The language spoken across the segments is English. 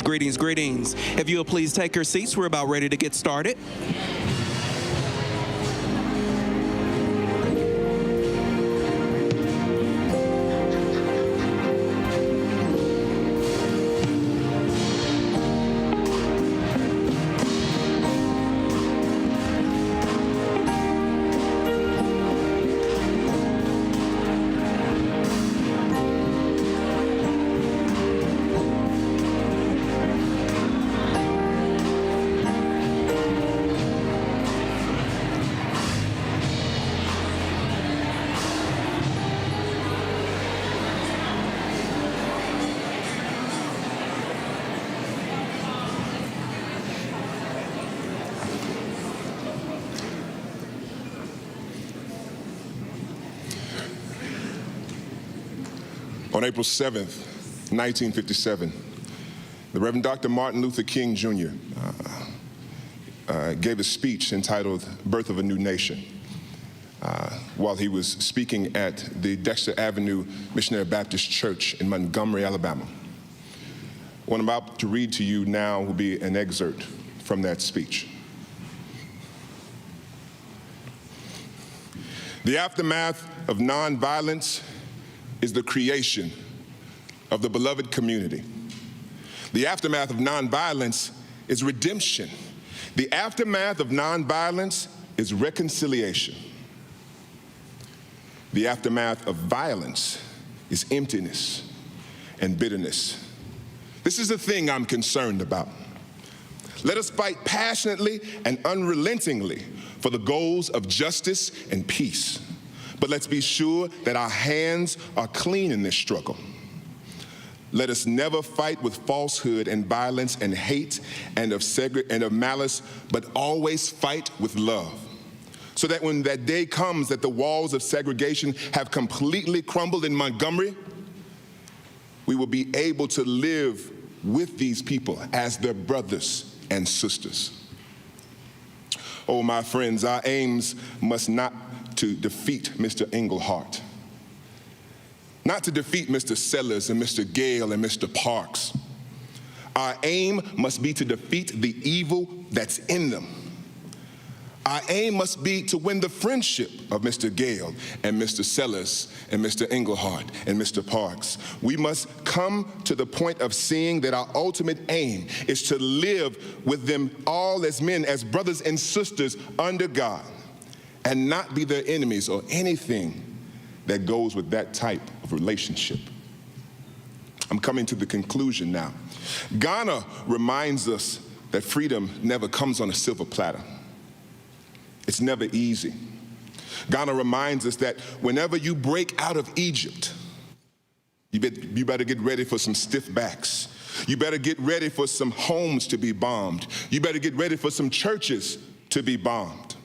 Greetings, greetings, greetings. If you'll please take your seats, we're about ready to get started. On April 7th, 1957, the Reverend Dr. Martin Luther King Jr. Gave a speech entitled Birth of a New Nation while he was speaking at the Dexter Avenue Missionary Baptist Church in Montgomery, Alabama. What I'm about to read to you now will be an excerpt from that speech. The aftermath of nonviolence is the creation of the beloved community. The aftermath of nonviolence is redemption. The aftermath of nonviolence is reconciliation. The aftermath of violence is emptiness and bitterness. This is the thing I'm concerned about. Let us fight passionately and unrelentingly for the goals of justice and peace. But let's be sure that our hands are clean in this struggle. Let us never fight with falsehood and violence and hate and of malice, but always fight with love. So that when that day comes that the walls of segregation have completely crumbled in Montgomery, we will be able to live with these people as their brothers and sisters. Oh, my friends, our aims must not to defeat Mr. Englehart, not to defeat Mr. Sellers and Mr. Gale and Mr. Parks. Our aim must be to defeat the evil that's in them. Our aim must be to win the friendship of Mr. Gale and Mr. Sellers and Mr. Englehart and Mr. Parks. We must come to the point of seeing that our ultimate aim is to live with them all as men, as brothers and sisters under God, and not be their enemies or anything that goes with that type of relationship. I'm coming to the conclusion now. Ghana reminds us that freedom never comes on a silver platter. It's never easy. Ghana reminds us that whenever you break out of Egypt, you better get ready for some stiff backs. You better get ready for some homes to be bombed. You better get ready for some churches to be bombed.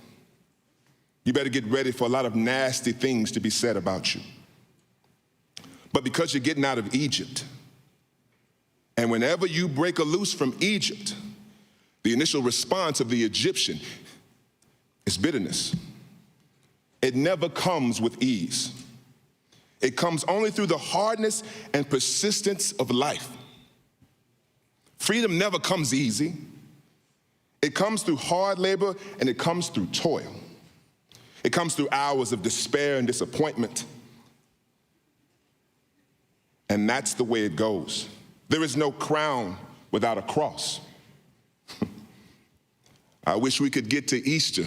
You better get ready for a lot of nasty things to be said about you. But because you're getting out of Egypt, and whenever you break a loose from Egypt, the initial response of the Egyptian is bitterness. It never comes with ease. It comes only through the hardness and persistence of life. Freedom never comes easy. It comes through hard labor, and it comes through toil. It comes through hours of despair and disappointment. And that's the way it goes. There is no crown without a cross. I wish we could get to Easter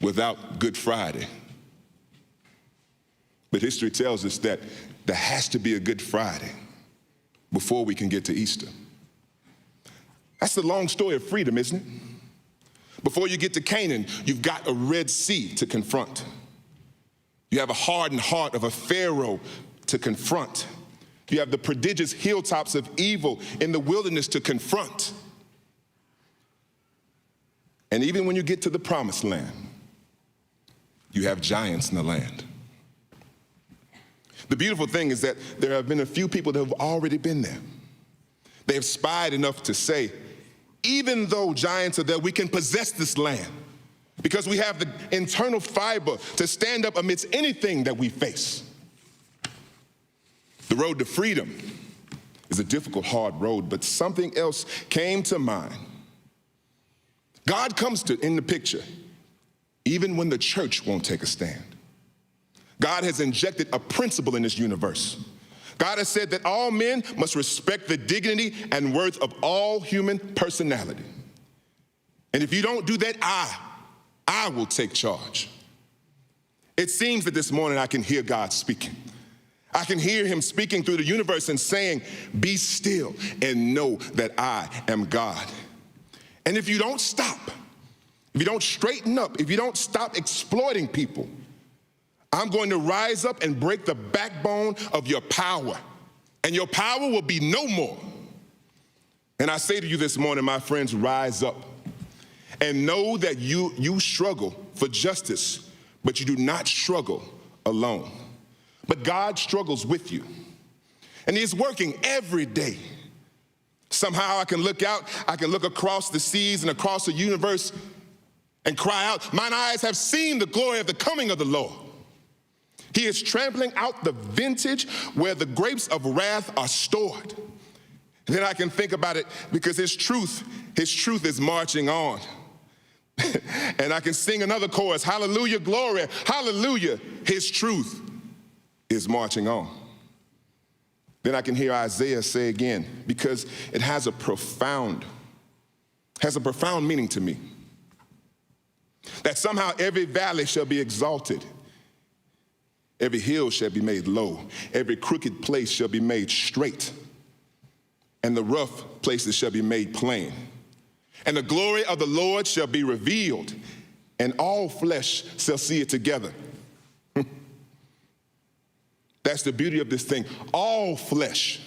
without Good Friday. But history tells us that there has to be a Good Friday before we can get to Easter. That's the long story of freedom, isn't it? Before you get to Canaan, you've got a Red Sea to confront. You have a hardened heart of a Pharaoh to confront. You have the prodigious hilltops of evil in the wilderness to confront. And even when you get to the promised land, you have giants in the land. The beautiful thing is that there have been a few people that have already been there. They have spied enough to say, even though giants are there, we can possess this land because we have the internal fiber to stand up amidst anything that we face. The road to freedom is a difficult, hard road, but something else came to mind. God comes in the picture, even when the church won't take a stand. God has injected a principle in this universe. God has said that all men must respect the dignity and worth of all human personality. And if you don't do that, I will take charge. It seems that this morning I can hear God speaking. I can hear him speaking through the universe and saying, be still and know that I am God. And if you don't stop, if you don't straighten up, if you don't stop exploiting people, I'm going to rise up and break the backbone of your power, and your power will be no more. And I say to you this morning, my friends, rise up and know that you struggle for justice, but you do not struggle alone. But God struggles with you, and he's working every day. Somehow I can look out, I can look across the seas and across the universe and cry out, mine eyes have seen the glory of the coming of the Lord. He is trampling out the vintage where the grapes of wrath are stored. And then I can think about it because his truth is marching on. And I can sing another chorus, hallelujah, glory, hallelujah, his truth is marching on. Then I can hear Isaiah say again, because it has a profound meaning to me, that somehow every valley shall be exalted, every hill shall be made low, every crooked place shall be made straight, and the rough places shall be made plain. And the glory of the Lord shall be revealed, and all flesh shall see it together. That's the beauty of this thing. All flesh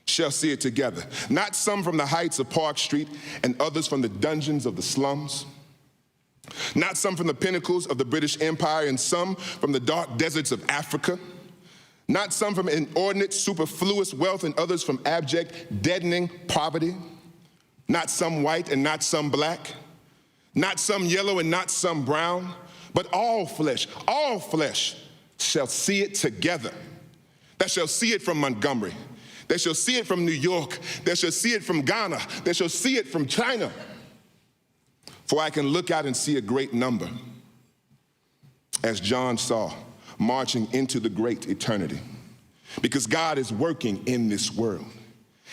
shall see it together. Not some from the heights of Park Street and others from the dungeons of the slums. Not some from the pinnacles of the British Empire and some from the dark deserts of Africa. Not some from inordinate, superfluous wealth and others from abject, deadening poverty. Not some white and not some black. Not some yellow and not some brown. But all flesh shall see it together. That shall see it from Montgomery. They shall see it from New York. They shall see it from Ghana. They shall see it from China. For I can look out and see a great number, as John saw, marching into the great eternity. Because God is working in this world.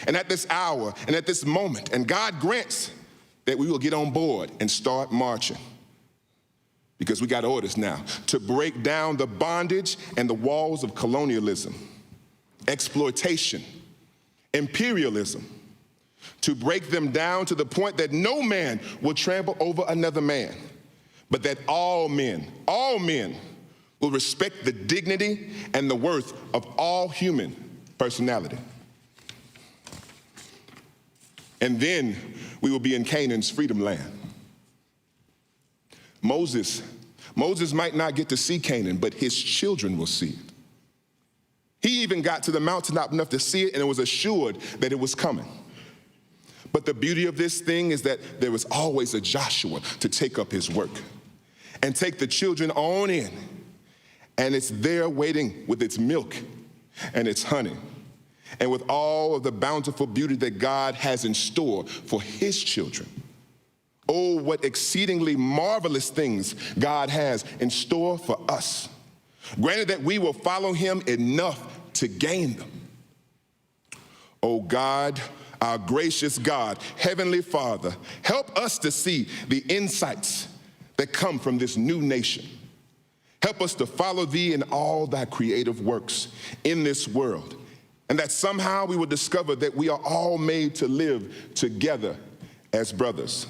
And at this hour and at this moment, and God grants that we will get on board and start marching. Because we got orders now to break down the bondage and the walls of colonialism, exploitation, imperialism, to break them down to the point that no man will trample over another man, but that all men will respect the dignity and the worth of all human personality. And then we will be in Canaan's freedom land. Moses might not get to see Canaan, but his children will see it. He even got to the mountaintop enough to see it, and it was assured that it was coming. But the beauty of this thing is that there was always a Joshua to take up his work and take the children on in. And it's there waiting with its milk and its honey and with all of the bountiful beauty that God has in store for his children. Oh, what exceedingly marvelous things God has in store for us. Granted that we will follow him enough to gain them. Oh God, our gracious God, Heavenly Father, help us to see the insights that come from this new nation. Help us to follow thee in all thy creative works in this world, and that somehow we will discover that we are all made to live together as brothers,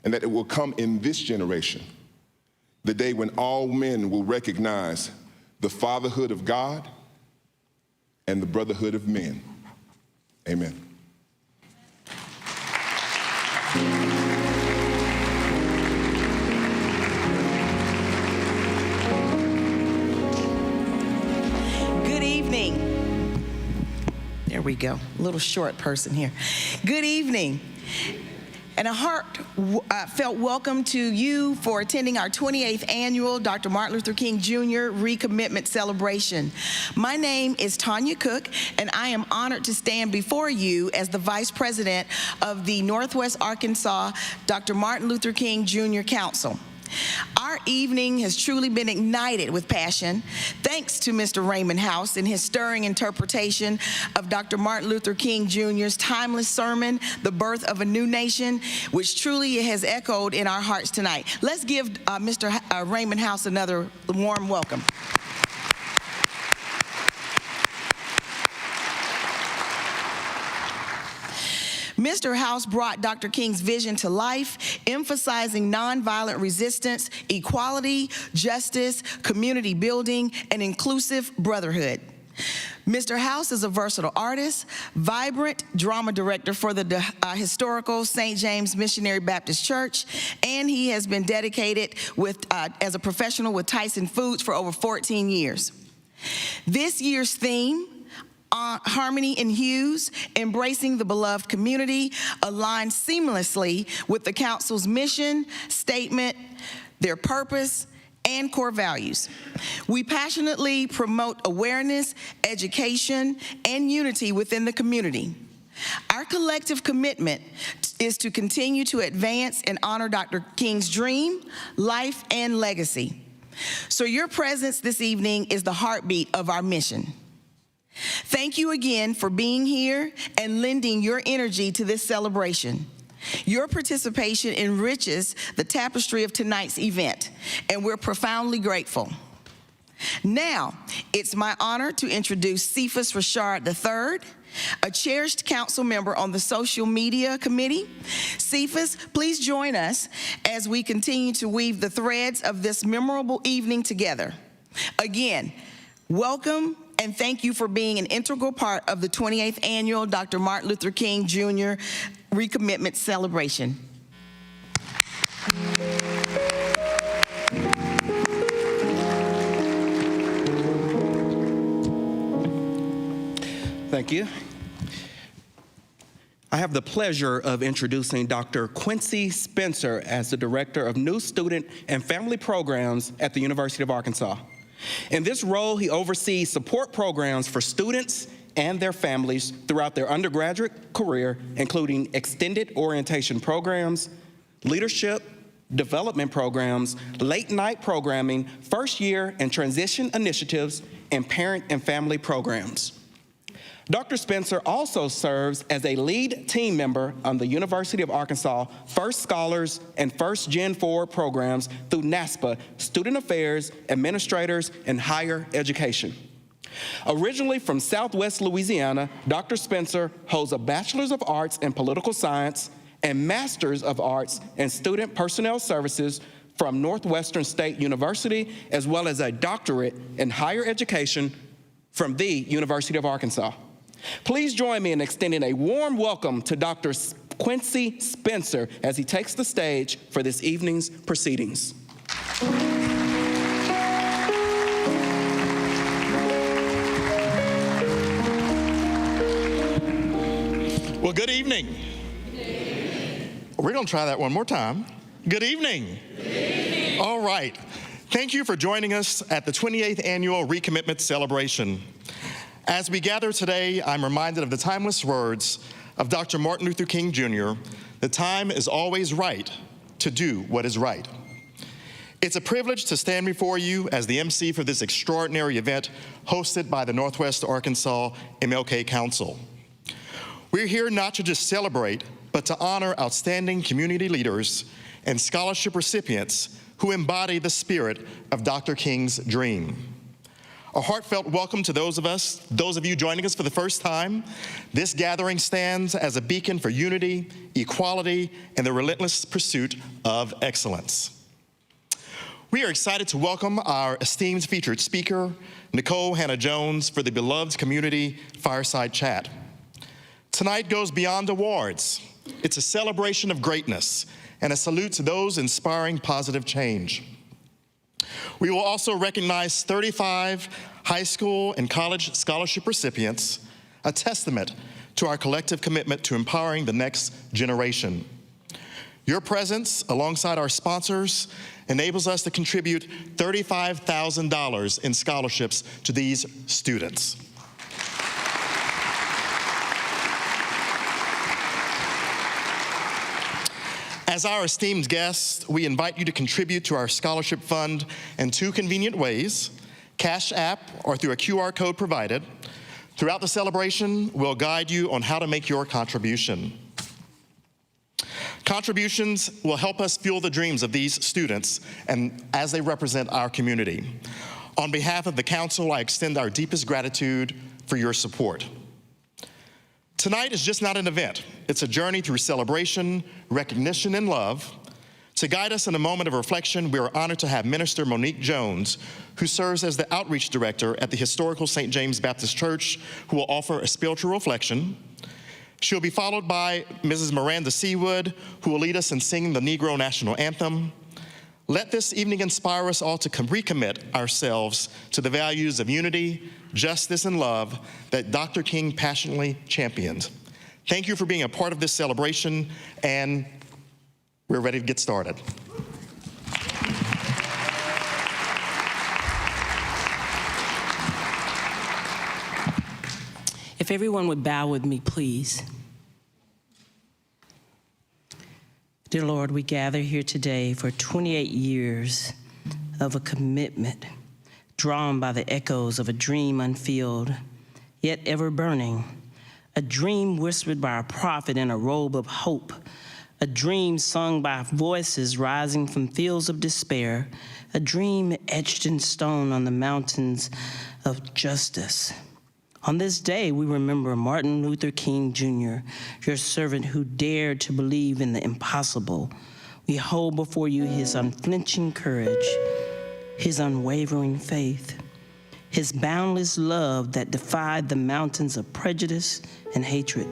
and that it will come in this generation, the day when all men will recognize the fatherhood of God and the brotherhood of men. Amen. Good evening. There we go. A little short person here. Good evening. And a heartfelt welcome to you for attending our 28th annual Dr. Martin Luther King Jr. Recommitment Celebration. My name is Tanya Cook, and I am honored to stand before you as the Vice President of the Northwest Arkansas Dr. Martin Luther King Jr. Council. Our evening has truly been ignited with passion, thanks to Mr. Raymond House and his stirring interpretation of Dr. Martin Luther King Jr.'s timeless sermon, The Birth of a New Nation, which truly has echoed in our hearts tonight. Let's give Mr. Raymond House another warm welcome. Mr. House brought Dr. King's vision to life, emphasizing nonviolent resistance, equality, justice, community building, and inclusive brotherhood. Mr. House is a versatile artist, vibrant drama director for the historical St. James Missionary Baptist Church, and he has been dedicated as a professional with Tyson Foods for over 14 years. This year's theme, Harmony in Hues, Embracing the Beloved Community, aligns seamlessly with the Council's mission, statement, their purpose, and core values. We passionately promote awareness, education, and unity within the community. Our collective commitment is to continue to advance and honor Dr. King's dream, life, and legacy. So your presence this evening is the heartbeat of our mission. Thank you again for being here and lending your energy to this celebration. Your participation enriches the tapestry of tonight's event, and we're profoundly grateful. Now, it's my honor to introduce Cephas Richard III, a cherished council member on the Social Media Committee. Cephas, please join us as we continue to weave the threads of this memorable evening together. Again, welcome. And thank you for being an integral part of the 28th annual Dr. Martin Luther King Jr. Recommitment Celebration. Thank you. I have the pleasure of introducing Dr. Quincy Spencer as the Director of New Student and Family Programs at the University of Arkansas. In this role, he oversees support programs for students and their families throughout their undergraduate career, including extended orientation programs, leadership development programs, late-night programming, first-year and transition initiatives, and parent and family programs. Dr. Spencer also serves as a lead team member on the University of Arkansas First Scholars and First Gen 4 programs through NASPA, Student Affairs, Administrators, and Higher Education. Originally from Southwest Louisiana, Dr. Spencer holds a Bachelor's of Arts in Political Science and Master's of Arts in Student Personnel Services from Northwestern State University, as well as a doctorate in higher education from the University of Arkansas. Please join me in extending a warm welcome to Dr. Quincy Spencer as he takes the stage for this evening's proceedings. Well, good evening. We're going to try that one more time. Good evening. Good evening. All right. Thank you for joining us at the 28th Annual Recommitment Celebration. As we gather today, I'm reminded of the timeless words of Dr. Martin Luther King Jr., "The time is always right to do what is right." It's a privilege to stand before you as the MC for this extraordinary event hosted by the Northwest Arkansas MLK Council. We're here not to just celebrate, but to honor outstanding community leaders and scholarship recipients who embody the spirit of Dr. King's dream. A heartfelt welcome to those of you joining us for the first time. This gathering stands as a beacon for unity, equality, and the relentless pursuit of excellence. We are excited to welcome our esteemed featured speaker, Nikole Hannah-Jones, for the beloved community fireside chat. Tonight goes beyond awards. It's a celebration of greatness and a salute to those inspiring positive change. We will also recognize 35 high school and college scholarship recipients, a testament to our collective commitment to empowering the next generation. Your presence, alongside our sponsors, enables us to contribute $35,000 in scholarships to these students. As our esteemed guests, we invite you to contribute to our scholarship fund in two convenient ways: Cash App or through a QR code provided. Throughout the celebration, we'll guide you on how to make your contribution. Contributions will help us fuel the dreams of these students and as they represent our community. On behalf of the council, I extend our deepest gratitude for your support. Tonight is just not an event. It's a journey through celebration, recognition, and love. To guide us in a moment of reflection, we are honored to have Minister Monique Jones, who serves as the Outreach Director at the historical St. James Baptist Church, who will offer a spiritual reflection. She'll be followed by Mrs. Miranda Seawood, who will lead us in singing the Negro National Anthem. Let this evening inspire us all to recommit ourselves to the values of unity, justice, and love that Dr. King passionately championed. Thank you for being a part of this celebration, and we're ready to get started. If everyone would bow with me, please. Dear Lord, we gather here today for 28 years of a commitment drawn by the echoes of a dream unfulfilled, yet ever burning, a dream whispered by a prophet in a robe of hope, a dream sung by voices rising from fields of despair, a dream etched in stone on the mountains of justice. On this day, we remember Martin Luther King Jr., your servant who dared to believe in the impossible. We hold before you his unflinching courage, his unwavering faith, his boundless love that defied the mountains of prejudice and hatred.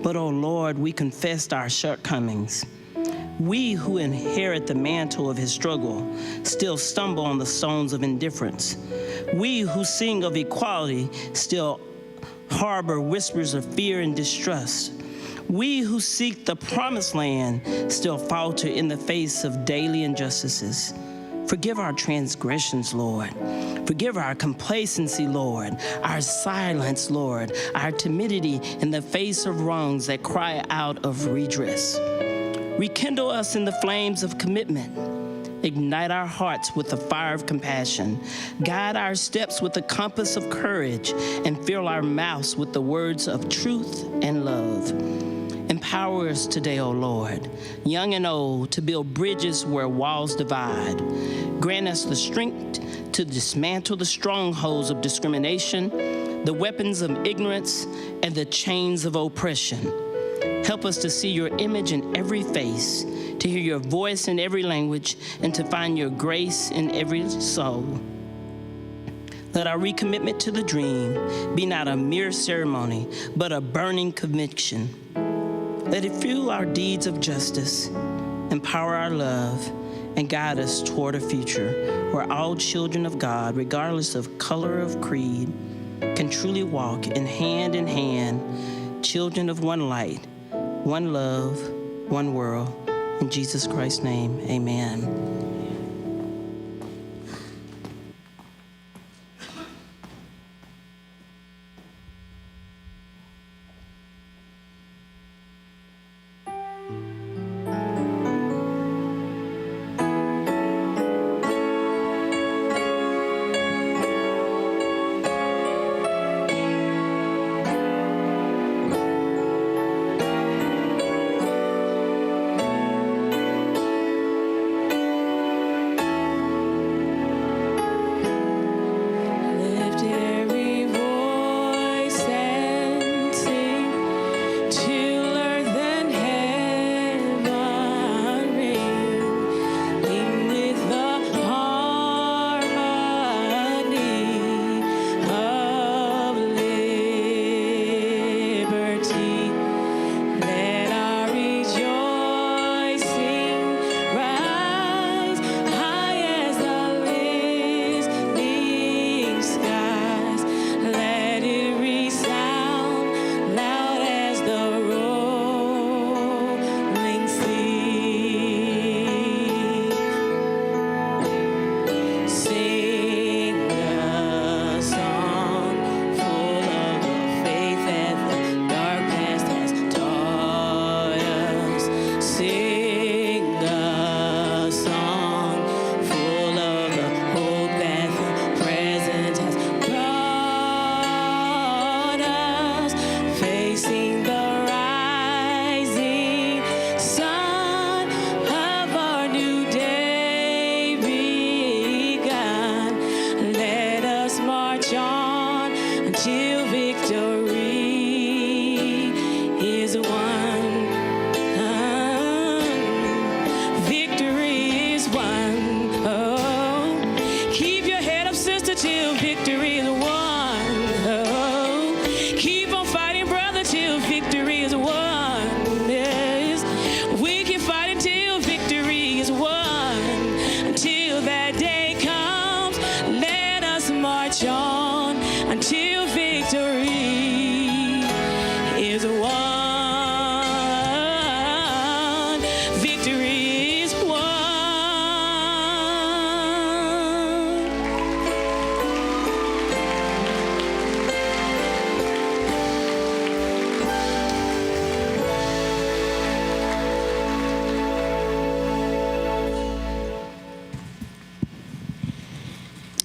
But, oh Lord, we confessed our shortcomings. We who inherit the mantle of his struggle still stumble on the stones of indifference. We who sing of equality still harbor whispers of fear and distrust. We who seek the promised land still falter in the face of daily injustices. Forgive our transgressions, Lord. Forgive our complacency, Lord, our silence, Lord, our timidity in the face of wrongs that cry out of redress. Rekindle us in the flames of commitment. Ignite our hearts with the fire of compassion. Guide our steps with the compass of courage, and fill our mouths with the words of truth and love. Empower us today, O Lord, young and old, to build bridges where walls divide. Grant us the strength to dismantle the strongholds of discrimination, the weapons of ignorance, and the chains of oppression. Help us to see your image in every face, to hear your voice in every language, and to find your grace in every soul. Let our recommitment to the dream be not a mere ceremony, but a burning conviction. Let it fuel our deeds of justice, empower our love, and guide us toward a future where all children of God, regardless of color of creed, can truly walk in hand, children of one light, one love, one world. In Jesus Christ's name, amen.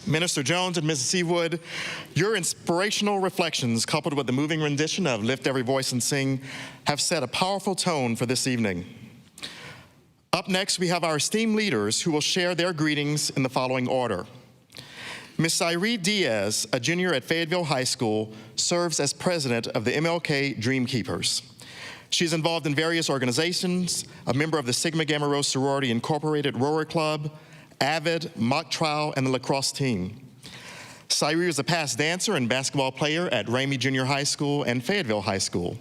Minister Jones and Mrs. Seawood, your inspirational reflections, coupled with the moving rendition of Lift Every Voice and Sing, have set a powerful tone for this evening. Up next, we have our esteemed leaders who will share their greetings in the following order. Ms. Cyree Diaz, a junior at Fayetteville High School, serves as president of the MLK Dream Keepers. She's involved in various organizations, a member of the Sigma Gamma Rho Sorority Incorporated Rower Club, AVID, Mock Trial, and the lacrosse team. Cyree was a past dancer and basketball player at Ramey Junior High School and Fayetteville High School.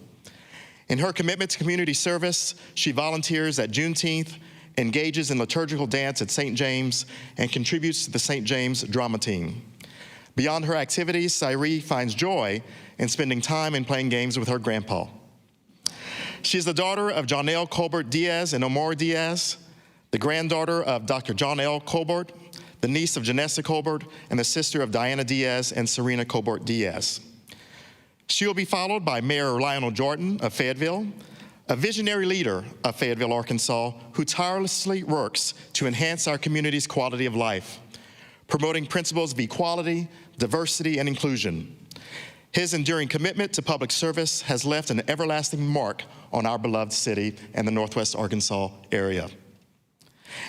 In her commitment to community service, she volunteers at Juneteenth, engages in liturgical dance at St. James, and contributes to the St. James drama team. Beyond her activities, Cyree finds joy in spending time and playing games with her grandpa. She is the daughter of Jonelle Colbert Diaz and Omar Diaz, the granddaughter of Dr. John L. Colbert, the niece of Janessa Colbert, and the sister of Diana Diaz and Serena Colbert Diaz. She will be followed by Mayor Lionel Jordan of Fayetteville, a visionary leader of Fayetteville, Arkansas, who tirelessly works to enhance our community's quality of life, promoting principles of equality, diversity, and inclusion. His enduring commitment to public service has left an everlasting mark on our beloved city and the Northwest Arkansas area.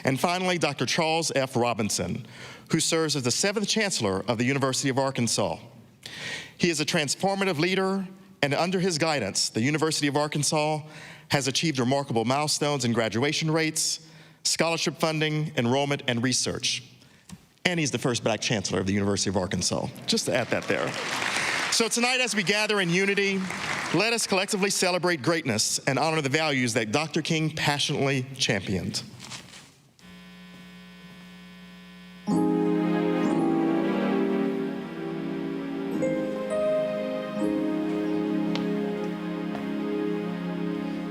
And finally, Dr. Charles F. Robinson, who serves as the 7th Chancellor of the University of Arkansas. He is a transformative leader, and under his guidance, the University of Arkansas has achieved remarkable milestones in graduation rates, scholarship funding, enrollment, and research. And he's the first Black Chancellor of the University of Arkansas, just to add that there. So tonight, as we gather in unity, let us collectively celebrate greatness and honor the values that Dr. King passionately championed.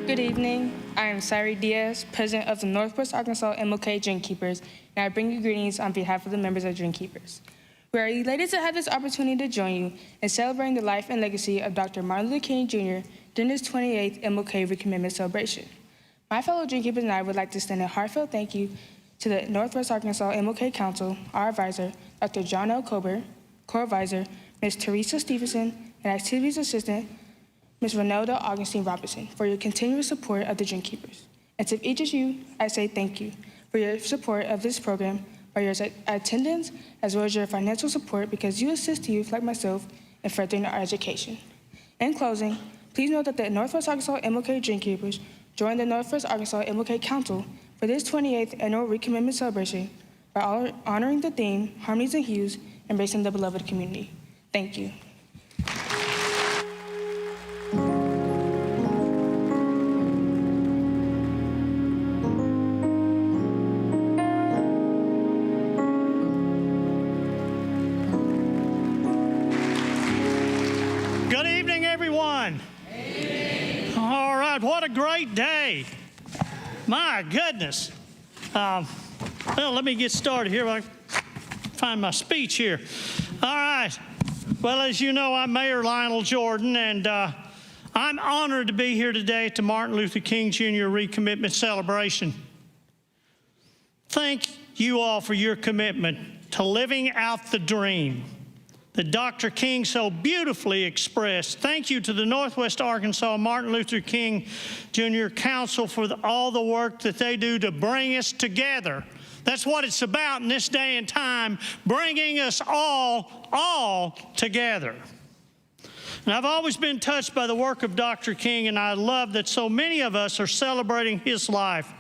Good evening. I am Cyree Diaz, president of the Northwest Arkansas MLK Dream Keepers, and I bring you greetings on behalf of the members of Dream Keepers. We are elated to have this opportunity to join you in celebrating the life and legacy of Dr. Martin Luther King Jr. during this 28th MLK Recommitment Celebration. My fellow Dream Keepers and I would like to extend a heartfelt thank you to the Northwest Arkansas MLK Council, our advisor, Dr. John L. Colbert, co-advisor, Ms. Teresa Stevenson, and activities assistant, Ms. Renelda Augustine Robinson, for your continuous support of the Dream Keepers. And to each of you, I say thank you for your support of this program, by your attendance, as well as your financial support, because you assist youth like myself in furthering our education. In closing, please note that the Northwest Arkansas MLK Dream Keepers joined the Northwest Arkansas MLK Council for this 28th Annual Recommitment Celebration by honoring the theme, Harmonies and Hues, Embracing the Beloved Community. Thank you. What a great day. My goodness. Well, let me get started here. I find my speech here. All right. Well, as you know, I'm Mayor Lionel Jordan, and I'm honored to be here today at the Martin Luther King Jr. Recommitment Celebration. Thank you all for your commitment to living out the dream that Dr. King so beautifully expressed. Thank you to the Northwest Arkansas Martin Luther King Jr. Council for all the work that they do to bring us together. That's what it's about in this day and time, bringing us all together. And I've always been touched by the work of Dr. King, and I love that so many of us are celebrating his life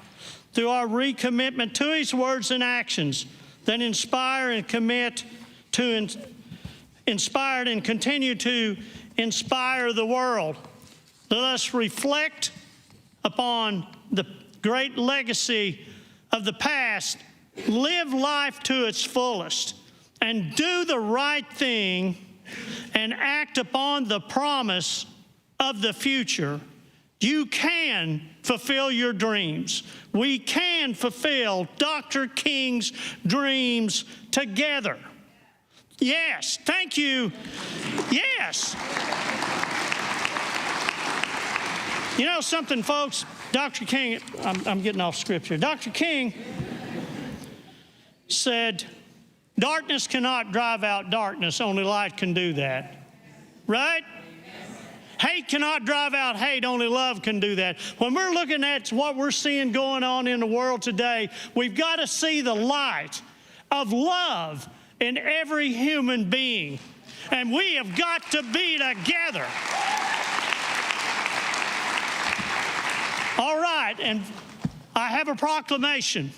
through our recommitment to his words and actions that inspire and commit to inspired and continue to inspire the world. Let us reflect upon the great legacy of the past, live life to its fullest, and do the right thing and act upon the promise of the future. You can fulfill your dreams. We can fulfill Dr. King's dreams together. Yes, thank you. Yes. You know something, folks? Dr. King, I'm getting off script here. Dr. King said Darkness cannot drive out darkness. Only light can do that. Right? Hate cannot drive out hate. Only love can do that. When we're looking at what we're seeing going on in the world today, we've got to see the light of love in every human being. And we have got to be together. All right, and I have a proclamation.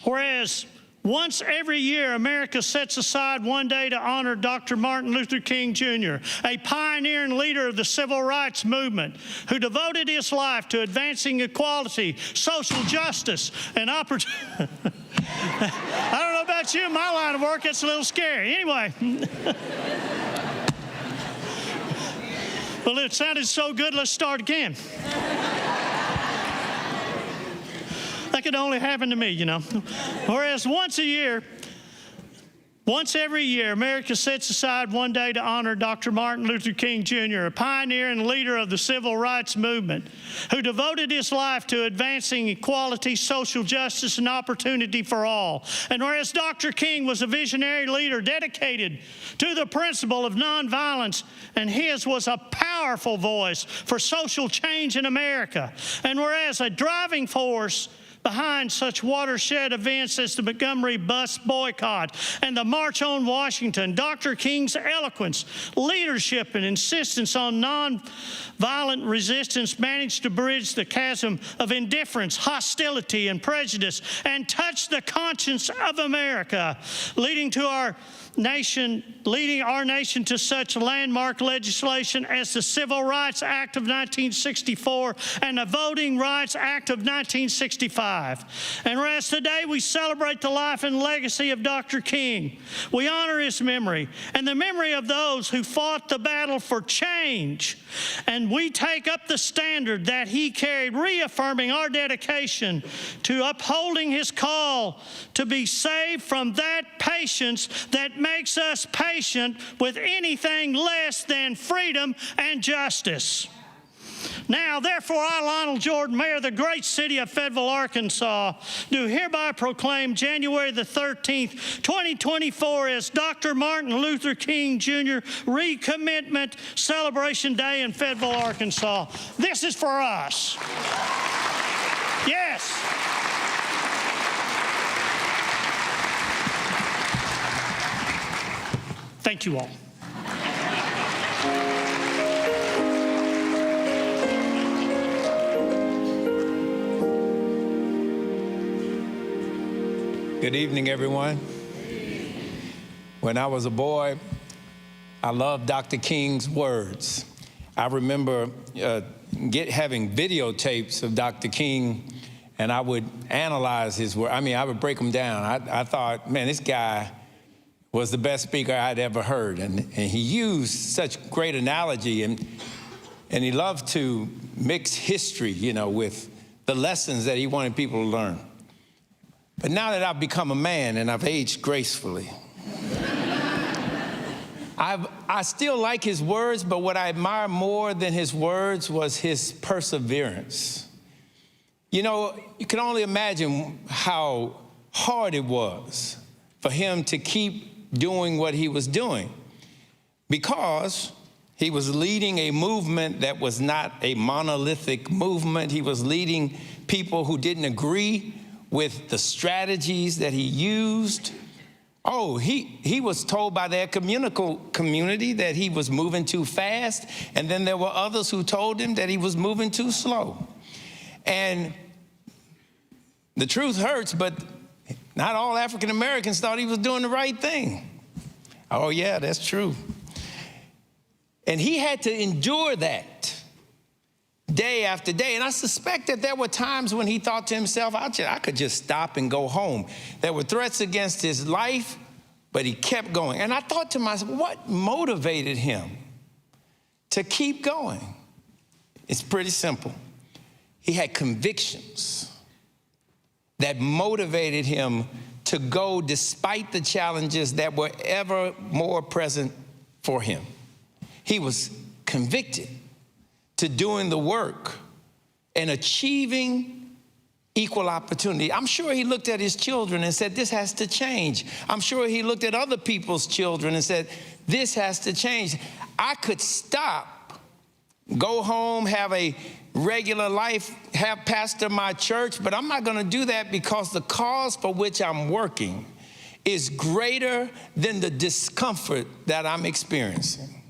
Whereas once every year, America sets aside one day to honor Dr. Martin Luther King Jr., a pioneer and leader of the civil rights movement who devoted his life to advancing equality, social justice, and opportunity. I don't know about you, in my line of work, it's a little scary. Anyway. Well, it sounded so good, let's start again. That could only happen to me, you know. Whereas once every year, America sets aside one day to honor Dr. Martin Luther King Jr., a pioneer and leader of the civil rights movement, who devoted his life to advancing equality, social justice, and opportunity for all. And whereas Dr. King was a visionary leader dedicated to the principle of nonviolence, and his was a powerful voice for social change in America. And whereas a driving force behind such watershed events as the Montgomery bus boycott and the March on Washington, Dr. King's eloquence, leadership, and insistence on nonviolent resistance managed to bridge the chasm of indifference, hostility, and prejudice and touch the conscience of America, leading our nation to such landmark legislation as the Civil Rights Act of 1964 and the Voting Rights Act of 1965. And whereas today we celebrate the life and legacy of Dr. King, we honor his memory and the memory of those who fought the battle for change. And we take up the standard that he carried, reaffirming our dedication to upholding his call to be saved from that patience that makes us patient with anything less than freedom and justice. Now, therefore, I, Lionel Jordan, Mayor of the great city of Fayetteville, Arkansas, do hereby proclaim January the 13th, 2024 as Dr. Martin Luther King Jr. Recommitment Celebration Day in Fayetteville, Arkansas. This is for us. Yes. Thank you all. Good evening, everyone. When I was a boy, I loved Dr. King's words. I remember having videotapes of Dr. King, and I would analyze his words. I mean, I would break them down. I thought, man, this guy was the best speaker I'd ever heard. And he used such great analogy, and he loved to mix history, you know, with the lessons that he wanted people to learn. But now that I've become a man and I've aged gracefully, I still like his words, but what I admire more than his words was his perseverance. You know, you can only imagine how hard it was for him to keep doing what he was doing, because he was leading a movement that was not a monolithic movement. He was leading people who didn't agree with the strategies that he used. Oh, he was told by their community that he was moving too fast, and then there were others who told him that he was moving too slow. And the truth hurts, but not all African Americans thought he was doing the right thing. Oh yeah, that's true. And he had to endure that day after day. And I suspect that there were times when he thought to himself, I could just stop and go home. There were threats against his life, but he kept going. And I thought to myself, what motivated him to keep going? It's pretty simple. He had convictions that motivated him to go despite the challenges that were ever more present for him. He was convicted to doing the work and achieving equal opportunity. I'm sure he looked at his children and said, this has to change. I'm sure he looked at other people's children and said, this has to change. I could stop, go home, have a regular life, have pastor my church, but I'm not going to do that because the cause for which I'm working is greater than the discomfort that I'm experiencing.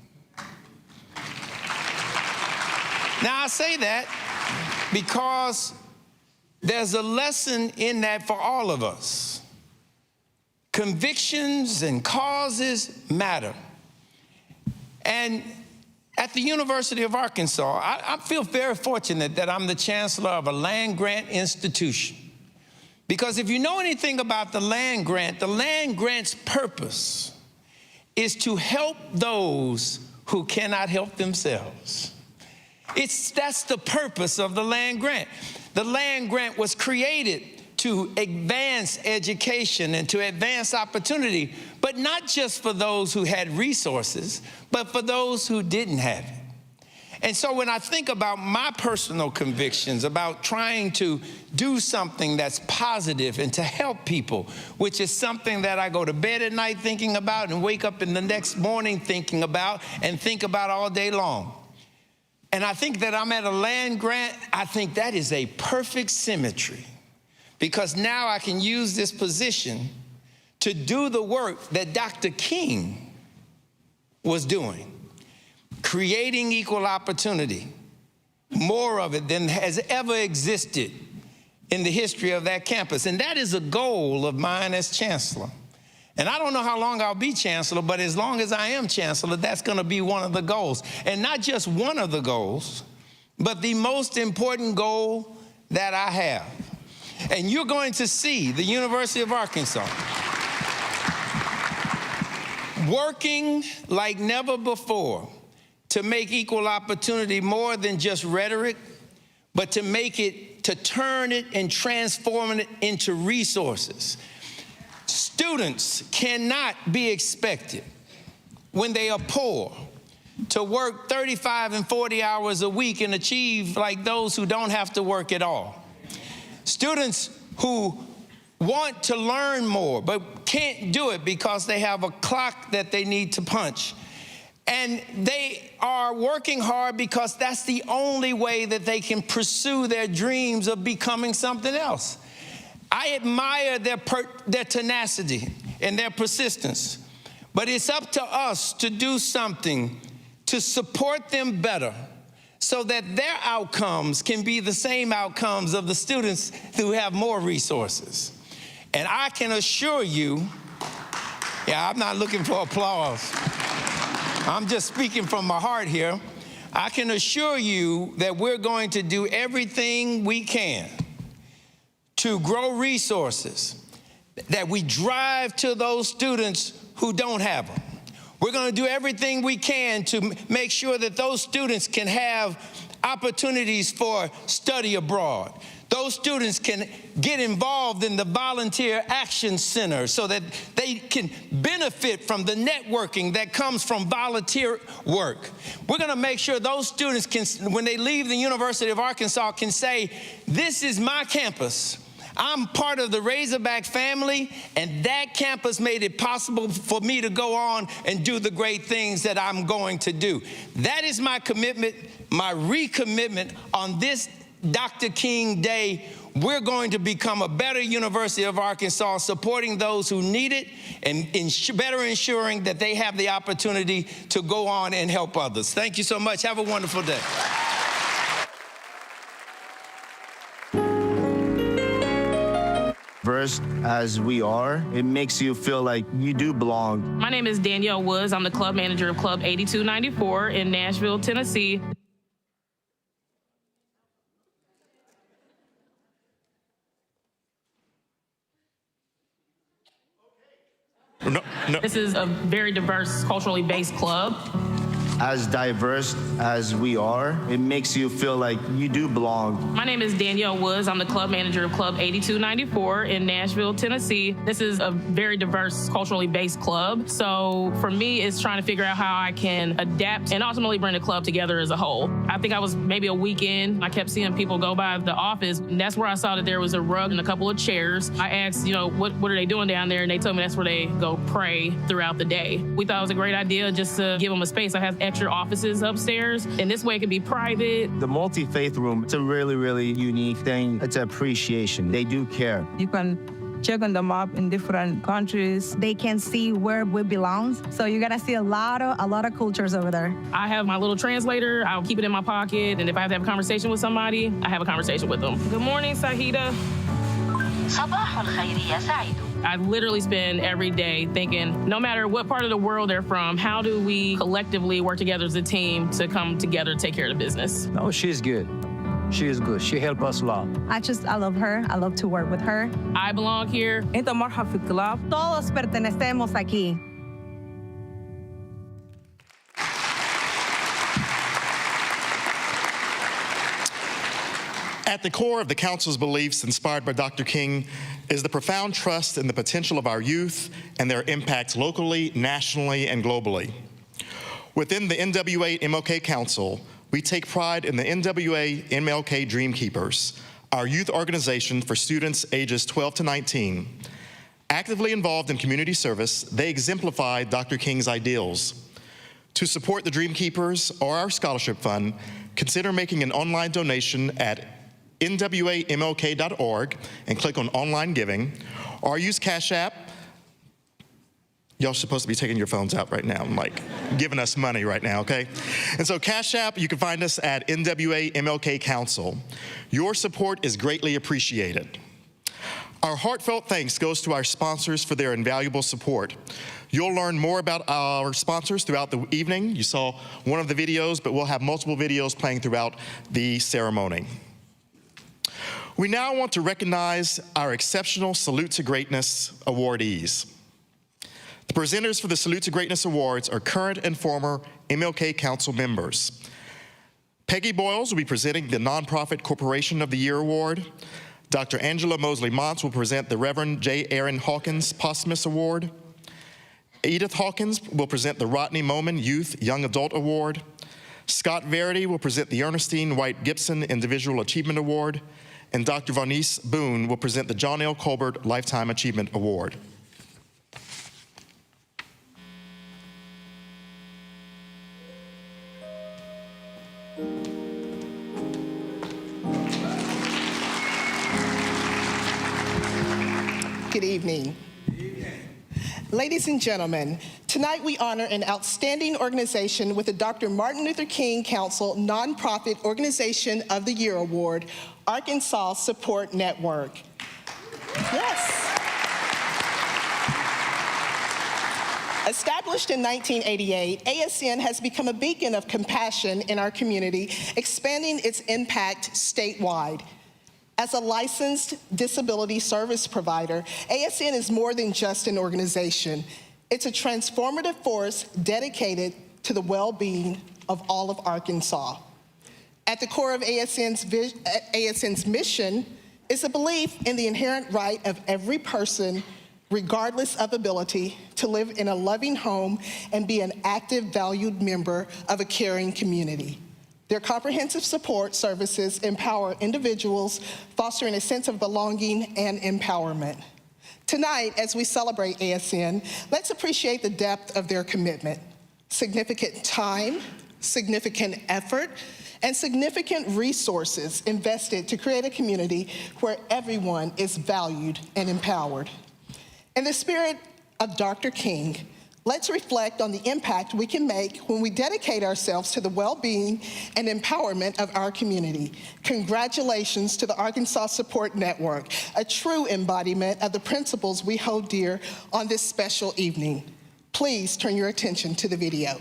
Now, I say that because there's a lesson in that for all of us. Convictions and causes matter. And at the University of Arkansas, I feel very fortunate that I'm the chancellor of a land-grant institution. Because if you know anything about the land grant's purpose is to help those who cannot help themselves. That's the purpose of the land grant. The land grant was created to advance education and to advance opportunity, but not just for those who had resources, but for those who didn't have it. And so when I think about my personal convictions about trying to do something that's positive and to help people, which is something that I go to bed at night thinking about and wake up in the next morning thinking about and think about all day long. And I think that I'm at a land grant. I think that is a perfect symmetry, because now I can use this position to do the work that Dr. King was doing, creating equal opportunity, more of it than has ever existed in the history of that campus. And that is a goal of mine as chancellor. And I don't know how long I'll be chancellor, but as long as I am chancellor, that's going to be one of the goals. And not just one of the goals, but the most important goal that I have. And you're going to see the University of Arkansas working like never before to make equal opportunity more than just rhetoric, but to turn it and transform it into resources. Students cannot be expected, when they are poor, to work 35 and 40 hours a week and achieve like those who don't have to work at all. Students who want to learn more but can't do it because they have a clock that they need to punch. And they are working hard because that's the only way that they can pursue their dreams of becoming something else. I admire their tenacity and their persistence, but it's up to us to do something to support them better so that their outcomes can be the same outcomes of the students who have more resources. And I can assure you, I'm not looking for applause. I'm just speaking from my heart here. I can assure you that we're going to do everything we can to grow resources, that we drive to those students who don't have them. We're going to do everything we can to make sure that those students can have opportunities for study abroad. Those students can get involved in the Volunteer Action Center so that they can benefit from the networking that comes from volunteer work. We're going to make sure those students can, when they leave the University of Arkansas, can say, this is my campus. I'm part of the Razorback family, and that campus made it possible for me to go on and do the great things that I'm going to do. That is my commitment, my recommitment on this Dr. King Day. We're going to become a better University of Arkansas, supporting those who need it and better ensuring that they have the opportunity to go on and help others. Thank you so much. Have a wonderful day. Versed as we are, it makes you feel like you do belong. My name is Danielle Woods. I'm the club manager of Club 8294 in Nashville, Tennessee. No. This is a very diverse, culturally based club. As diverse as we are, it makes you feel like you do belong. My name is Danielle Woods. I'm the club manager of Club 8294 in Nashville, Tennessee. This is a very diverse, culturally based club. So for me, it's trying to figure out how I can adapt and ultimately bring the club together as a whole. I think I was maybe a week in. I kept seeing people go by the office, and that's where I saw that there was a rug and a couple of chairs. I asked, what are they doing down there? And they told me that's where they go pray throughout the day. We thought it was a great idea just to give them a space. I have extra offices upstairs, and this way it can be private. The multi-faith room, it's a really, really unique thing. It's an appreciation. They do care. You can check on the map in different countries. They can see where we belong. So you're gonna see a lot of cultures over there. I have my little translator. I'll keep it in my pocket, and if I have to have a conversation with somebody, I have a conversation with them. Good morning, Sahida. صباح الخير يا سعيد. I literally spend every day thinking, no matter what part of the world they're from, how do we collectively work together as a team to come together to take care of the business? No, she's good. She is good. She helped us a lot. I love her. I love to work with her. I belong here. Entra marca في club. Todos pertenecemos aquí. At the core of the Council's beliefs, inspired by Dr. King, is the profound trust in the potential of our youth and their impacts locally, nationally, and globally. Within the NWA MLK Council, we take pride in the NWA MLK Dreamkeepers, our youth organization for students ages 12 to 19. Actively involved in community service, they exemplify Dr. King's ideals. To support the Dreamkeepers or our scholarship fund, consider making an online donation at nwamlk.org and click on online giving, or use Cash App. Y'all supposed to be taking your phones out right now, like giving us money right now, okay? And so Cash App, you can find us at NWA MLK Council. Your support is greatly appreciated. Our heartfelt thanks goes to our sponsors for their invaluable support. You'll learn more about our sponsors throughout the evening. You saw one of the videos, but we'll have multiple videos playing throughout the ceremony. We now want to recognize our exceptional Salute to Greatness awardees. The presenters for the Salute to Greatness Awards are current and former MLK Council members. Peggy Boyles will be presenting the Nonprofit Corporation of the Year Award. Dr. Angela Mosley-Montz will present the Reverend J. Aaron Hawkins Posthumous Award. Edith Hawkins will present the Rodney Moman Youth Young Adult Award. Scott Verity will present the Ernestine White Gibson Individual Achievement Award. And Dr. Vonice Boone will present the John L. Colbert Lifetime Achievement Award. Good evening. Ladies and gentlemen, tonight we honor an outstanding organization with the Dr. Martin Luther King Council Nonprofit Organization of the Year Award, Arkansas Support Network. Yes. Established in 1988, ASN has become a beacon of compassion in our community, expanding its impact statewide. As a licensed disability service provider, ASN is more than just an organization. It's a transformative force dedicated to the well-being of all of Arkansas. At the core of ASN's mission is a belief in the inherent right of every person, regardless of ability, to live in a loving home and be an active, valued member of a caring community. Their comprehensive support services empower individuals, fostering a sense of belonging and empowerment. Tonight, as we celebrate ASN, let's appreciate the depth of their commitment. Significant time, significant effort, and significant resources invested to create a community where everyone is valued and empowered. In the spirit of Dr. King, let's reflect on the impact we can make when we dedicate ourselves to the well-being and empowerment of our community. Congratulations to the Arkansas Support Network, a true embodiment of the principles we hold dear on this special evening. Please turn your attention to the video.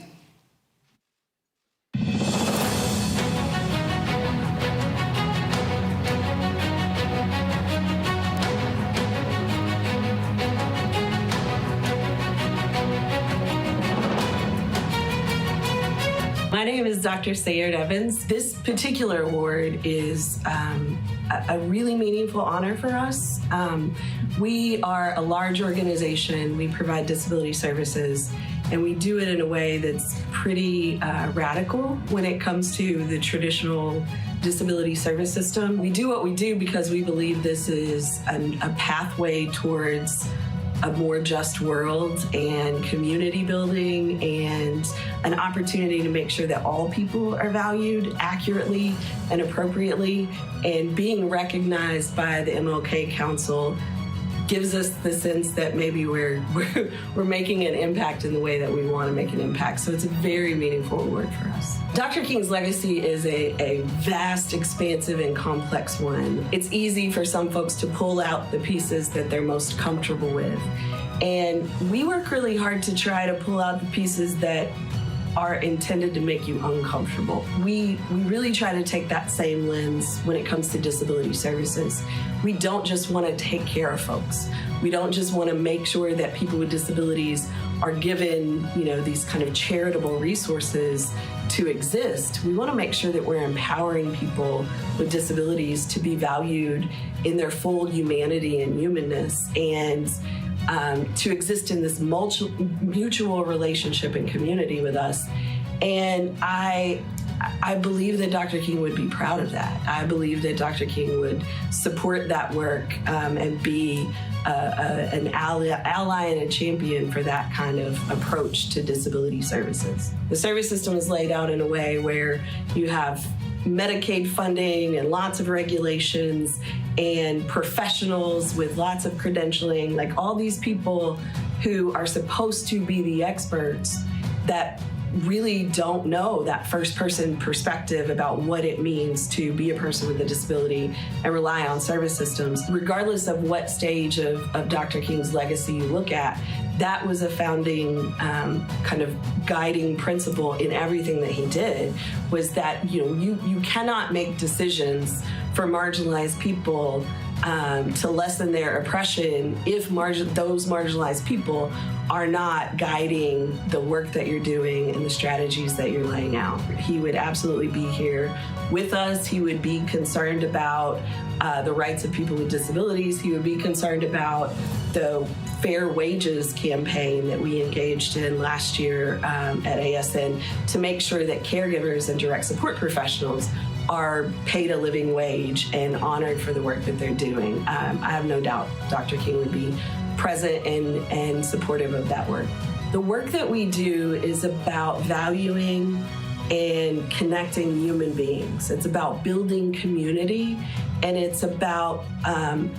name is Dr. Sayard Evans. This particular award is a really meaningful honor for us. We are a large organization. We provide disability services, and we do it in a way that's pretty radical when it comes to the traditional disability service system. We do what we do because we believe this is a pathway towards a more just world and community building and an opportunity to make sure that all people are valued accurately and appropriately, and being recognized by the MLK Council gives us the sense that maybe we're making an impact in the way that we want to make an impact. So it's a very meaningful award for us. Dr. King's legacy is a vast, expansive, and complex one. It's easy for some folks to pull out the pieces that they're most comfortable with. And we work really hard to try to pull out the pieces that are intended to make you uncomfortable. We really try to take that same lens when it comes to disability services. We don't just want to take care of folks. We don't just want to make sure that people with disabilities are given, these kind of charitable resources to exist. We want to make sure that we're empowering people with disabilities to be valued in their full humanity and humanness, and to exist in this mutual relationship and community with us. And I believe that Dr. King would be proud of that. I believe that Dr. King would support that work and be an ally and a champion for that kind of approach to disability services. The service system is laid out in a way where you have Medicaid funding and lots of regulations and professionals with lots of credentialing, like all these people who are supposed to be the experts that really don't know that first-person perspective about what it means to be a person with a disability and rely on service systems. Regardless of what stage of Dr. King's legacy you look at, that was a founding kind of guiding principle in everything that he did, was that you cannot make decisions for marginalized people to lessen their oppression if those marginalized people are not guiding the work that you're doing and the strategies that you're laying out. He would absolutely be here with us. He would be concerned about the rights of people with disabilities. He would be concerned about the Fair Wages campaign that we engaged in last year at ASN to make sure that caregivers and direct support professionals are paid a living wage and honored for the work that they're doing. I have no doubt Dr. King would be present and supportive of that work. The work that we do is about valuing and connecting human beings. It's about building community, and it's about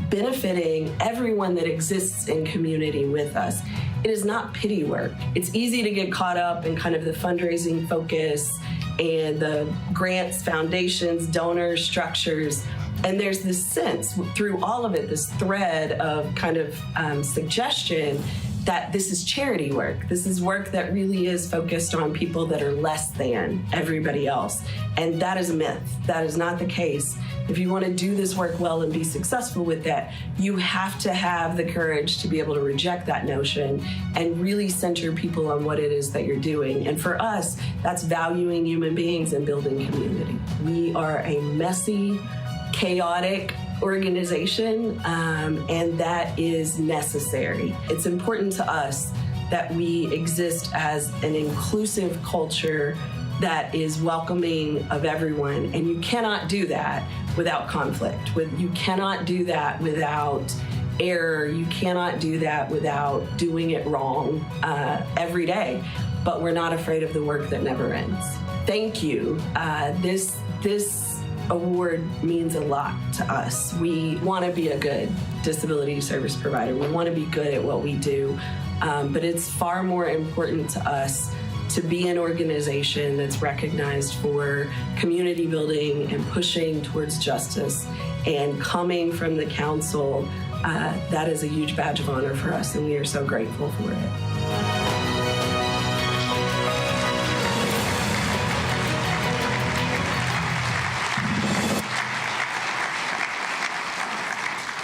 benefiting everyone that exists in community with us. It is not pity work. It's easy to get caught up in kind of the fundraising focus and the grants, foundations, donors, structures. And there's this sense through all of it, this thread of kind of suggestion that this is charity work. This is work that really is focused on people that are less than everybody else. And that is a myth. That is not the case. If you want to do this work well and be successful with that, you have to have the courage to be able to reject that notion and really center people on what it is that you're doing. And for us, that's valuing human beings and building community. We are a messy, chaotic organization, and that is necessary. It's important to us that we exist as an inclusive culture that is welcoming of everyone, and you cannot do that without conflict. You cannot do that without error. You cannot do that without doing it wrong every day. But we're not afraid of the work that never ends. Thank you. This award means a lot to us. We want to be a good disability service provider. We want to be good at what we do, but it's far more important to us to be an organization that's recognized for community building and pushing towards justice. And coming from the council, that is a huge badge of honor for us, and we are so grateful for it.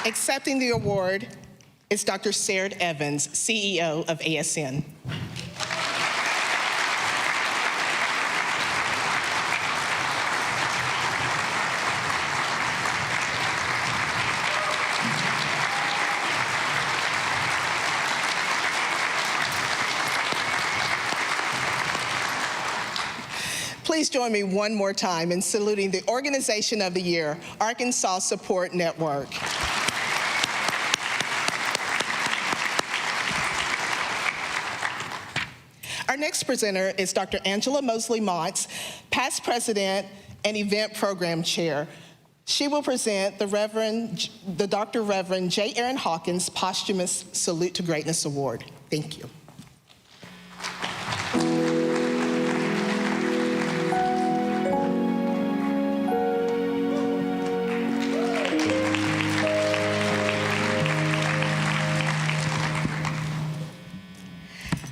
Accepting the award is Dr. Sayard Evans, CEO of ASN. please join me one more time in saluting the Organization of the Year, Arkansas Support Network. Our next presenter is Dr. Angela Mosley-Montz, past president and event program chair. She will present the Dr. Reverend J. Aaron Hawkins Posthumous Salute to Greatness Award. Thank you.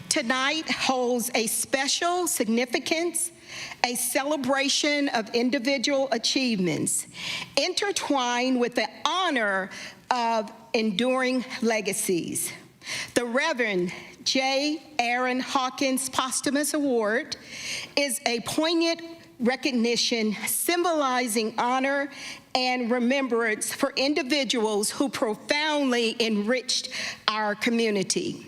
Tonight holds a special significance, a celebration of individual achievements, intertwined with the honor of enduring legacies. The Reverend J. Aaron Hawkins Posthumous Award is a poignant recognition symbolizing honor and remembrance for individuals who profoundly enriched our community.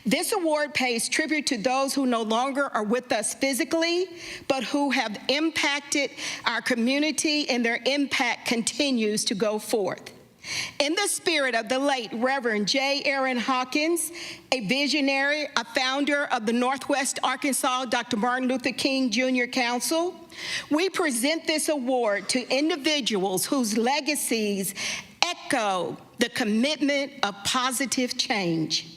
This award pays tribute to those who no longer are with us physically, but who have impacted our community, and their impact continues to go forth. In the spirit of the late Reverend J. Aaron Hawkins, a visionary, a founder of the Northwest Arkansas Dr. Martin Luther King Jr. Council, we present this award to individuals whose legacies echo the commitment of positive change.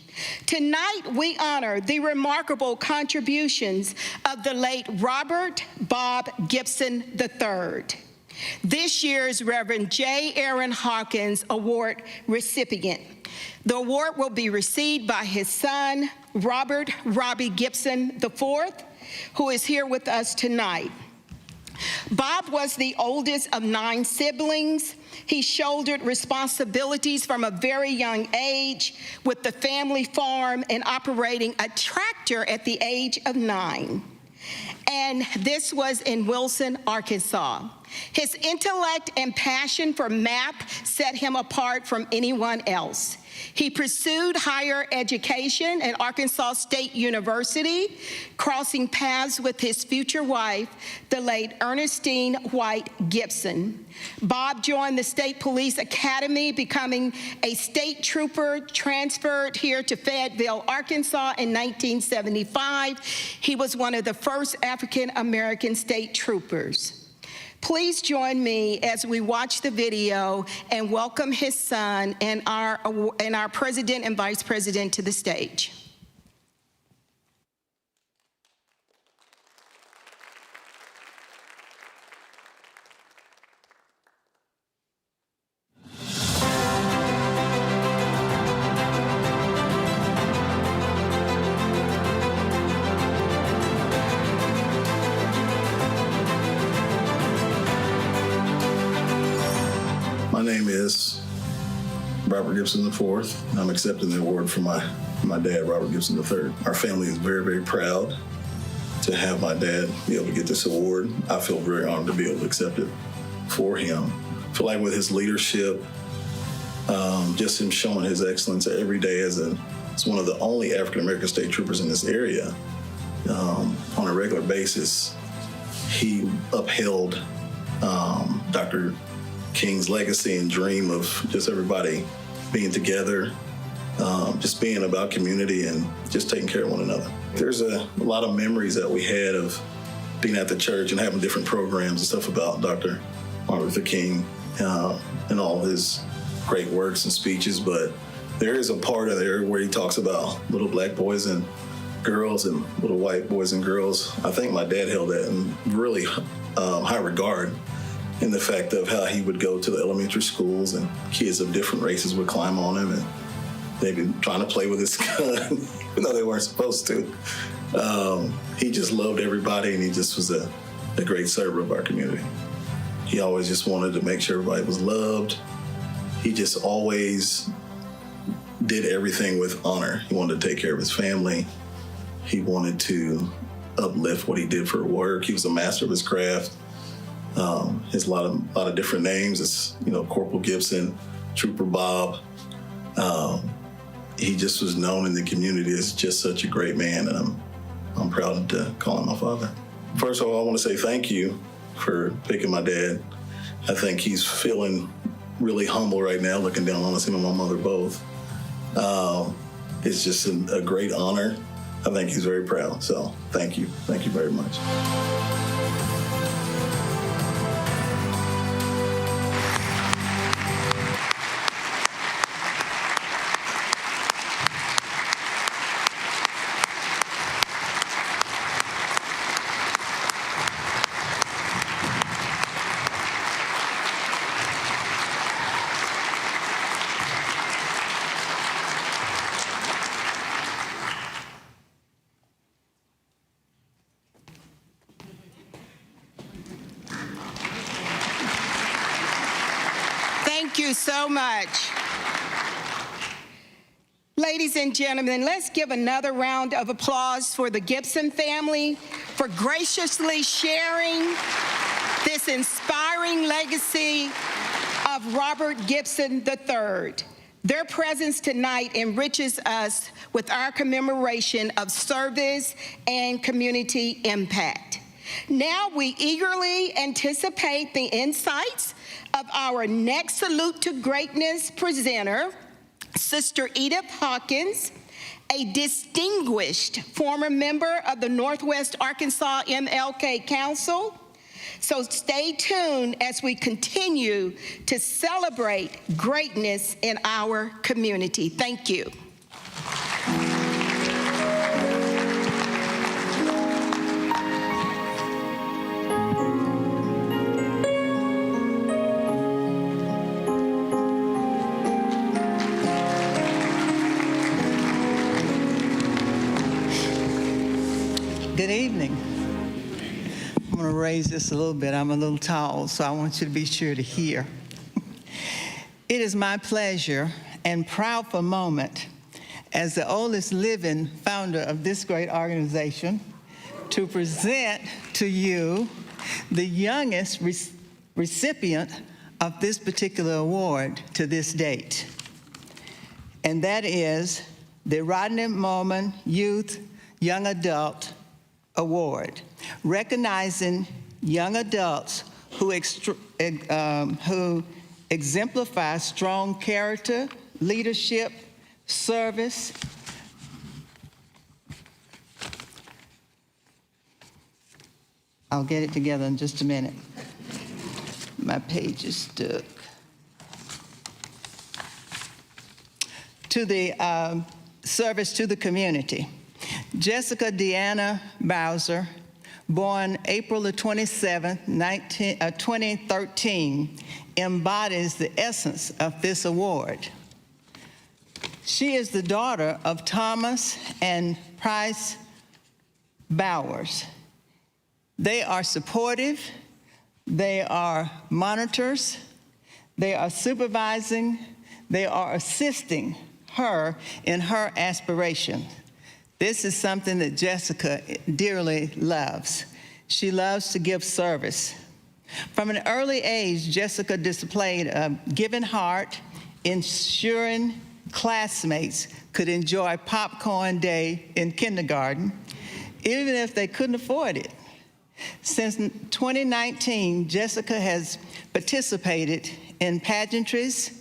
Tonight, we honor the remarkable contributions of the late Robert Bob Gibson III, this year's Reverend J. Aaron Hawkins Award recipient. The award will be received by his son, Robert Robbie Gibson IV, who is here with us tonight. Bob was the oldest of 9 siblings. He shouldered responsibilities from a very young age with the family farm and operating a tractor at the age of 9. And this was in Wilson, Arkansas. His intellect and passion for math set him apart from anyone else. He pursued higher education at Arkansas State University, crossing paths with his future wife, the late Ernestine White Gibson. Bob joined the State Police Academy, becoming a state trooper, transferred here to Fayetteville, Arkansas in 1975. He was one of the first African-American state troopers. Please join me as we watch the video and welcome his son and our president and vice president to the stage. My name is Robert Gibson IV. I'm accepting the award from my dad, Robert Gibson III. Our family is very, very proud to have my dad be able to get this award. I feel very honored to be able to accept it for him. I feel like with his leadership, just him showing his excellence every day as one of the only African-American state troopers in this area, on a regular basis, he upheld Dr. King's legacy and dream of just everybody being together, just being about community and just taking care of one another. There's a lot of memories that we had of being at the church and having different programs and stuff about Dr. Martin Luther King and all of his great works and speeches, but there is a part of there where he talks about little black boys and girls and little white boys and girls. I think my dad held that in really high regard, in the fact of how he would go to the elementary schools and kids of different races would climb on him and they'd be trying to play with his gun, even though they weren't supposed to. He just loved everybody, and he just was a great server of our community. He always just wanted to make sure everybody was loved. He just always did everything with honor. He wanted to take care of his family. He wanted to uplift what he did for work. He was a master of his craft. Has a lot of different names. It's, Corporal Gibson, Trooper Bob. He just was known in the community as just such a great man, and I'm proud to call him my father. First of all, I want to say thank you for picking my dad. I think he's feeling really humble right now, looking down on us, him and my mother both. It's just a great honor. I think he's very proud. So thank you. Thank you very much. Thank you so much. Ladies and gentlemen, let's give another round of applause for the Gibson family for graciously sharing this inspiring legacy of Robert Gibson III. Their presence tonight enriches us with our commemoration of service and community impact. Now we eagerly anticipate the insights of our next Salute to Greatness presenter, Sister Edith Hawkins, a distinguished former member of the Northwest Arkansas MLK Council. So stay tuned as we continue to celebrate greatness in our community. Thank you. Good evening. I'm going to raise this a little bit. I'm a little tall, so I want you to be sure to hear. It is my pleasure and proudful moment as the oldest living founder of this great organization to present to you the youngest recipient of this particular award to this date. And that is the Rodney Mormon Youth Young Adult Award, recognizing young adults who exemplify strong character, leadership, service. I'll get it together in just a minute. My page is stuck. To the service to the community. Jessica Deanna Bowser, born April the 27th, 2013, embodies the essence of this award. She is the daughter of Thomas and Price Bowers. They are supportive, they are monitors, they are supervising, they are assisting her in her aspirations. This is something that Jessica dearly loves. She loves to give service. From an early age, Jessica displayed a giving heart, ensuring classmates could enjoy popcorn day in kindergarten, even if they couldn't afford it. Since 2019, Jessica has participated in pageantries,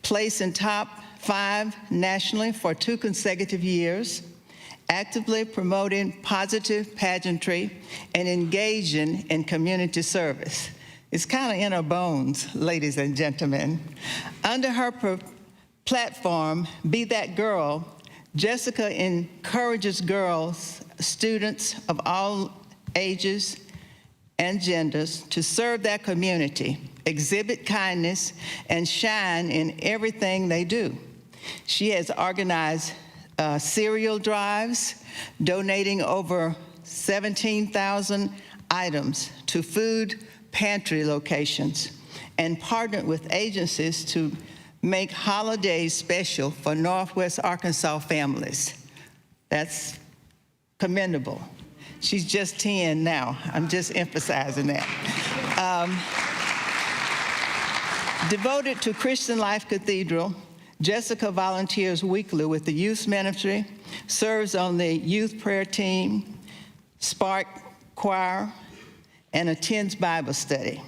placed in top 5 nationally for 2 consecutive years, actively promoting positive pageantry and engaging in community service. It's kind of in her bones, ladies and gentlemen. Under her platform, Be That Girl, Jessica encourages girls, students of all ages and genders to serve their community, exhibit kindness, and shine in everything they do. She has organized cereal drives, donating over 17,000 items to food pantry locations, and partnered with agencies to make holidays special for Northwest Arkansas families. That's commendable. She's just 10 now. I'm just emphasizing that. Devoted to Christian Life Cathedral, Jessica volunteers weekly with the youth ministry, serves on the youth prayer team, Spark choir, and attends Bible study.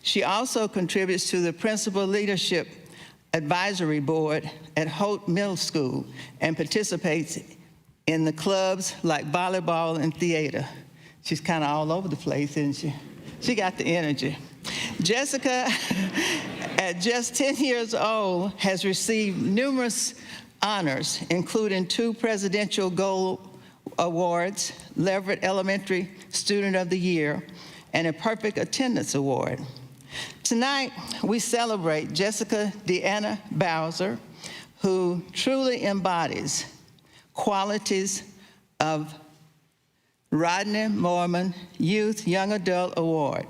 She also contributes to the Principal Leadership Advisory Board at Holt Middle School and participates in the clubs like volleyball and theater. She's kind of all over the place, isn't she? She got the energy. Jessica, at just 10 years old, has received numerous honors, including 2 Presidential Gold Awards, Leverett Elementary Student of the Year, and a Perfect Attendance Award. Tonight, we celebrate Jessica Deanna Bowser, who truly embodies qualities of Rodney Mormon Youth Young Adult Award,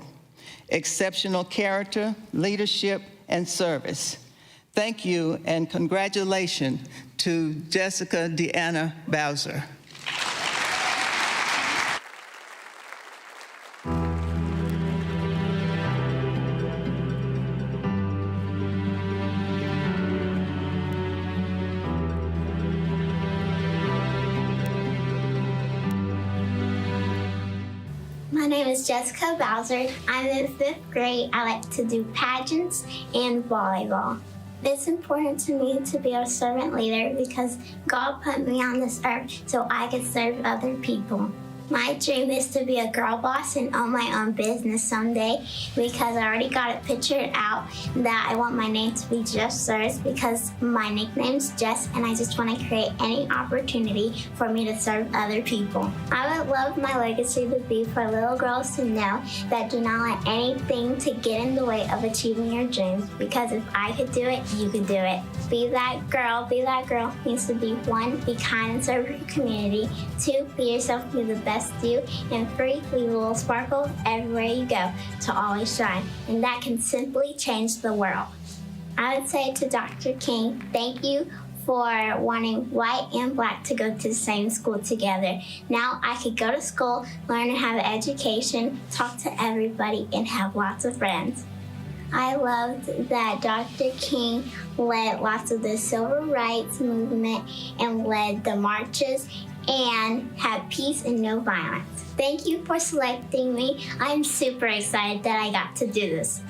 exceptional character, leadership, and service. Thank you and congratulations to Jessica Deanna Bowser. My name is Jessica Bowser. I'm in 5th grade. I like to do pageants and volleyball. It's important to me to be a servant leader because God put me on this earth so I could serve other people. My dream is to be a girl boss and own my own business someday because I already got it pictured out that I want my name to be Jess Serves because my nickname's Jess and I just want to create any opportunity for me to serve other people. I would love my legacy to be for little girls to know that do not let anything to get in the way of achieving your dreams because if I could do it, you could do it. Be that girl means to be 1, be kind and serve your community, 2, be yourself, be the best you, and 3, leave a little sparkle everywhere you go to always shine, and that can simply change the world. I would say to Dr. King, thank you for wanting white and black to go to the same school together. Now I could go to school, learn and have an education, talk to everybody, and have lots of friends. I loved that Dr. King led lots of the civil rights movement and led the marches and had peace and no violence. Thank you for selecting me. I'm super excited that I got to do this.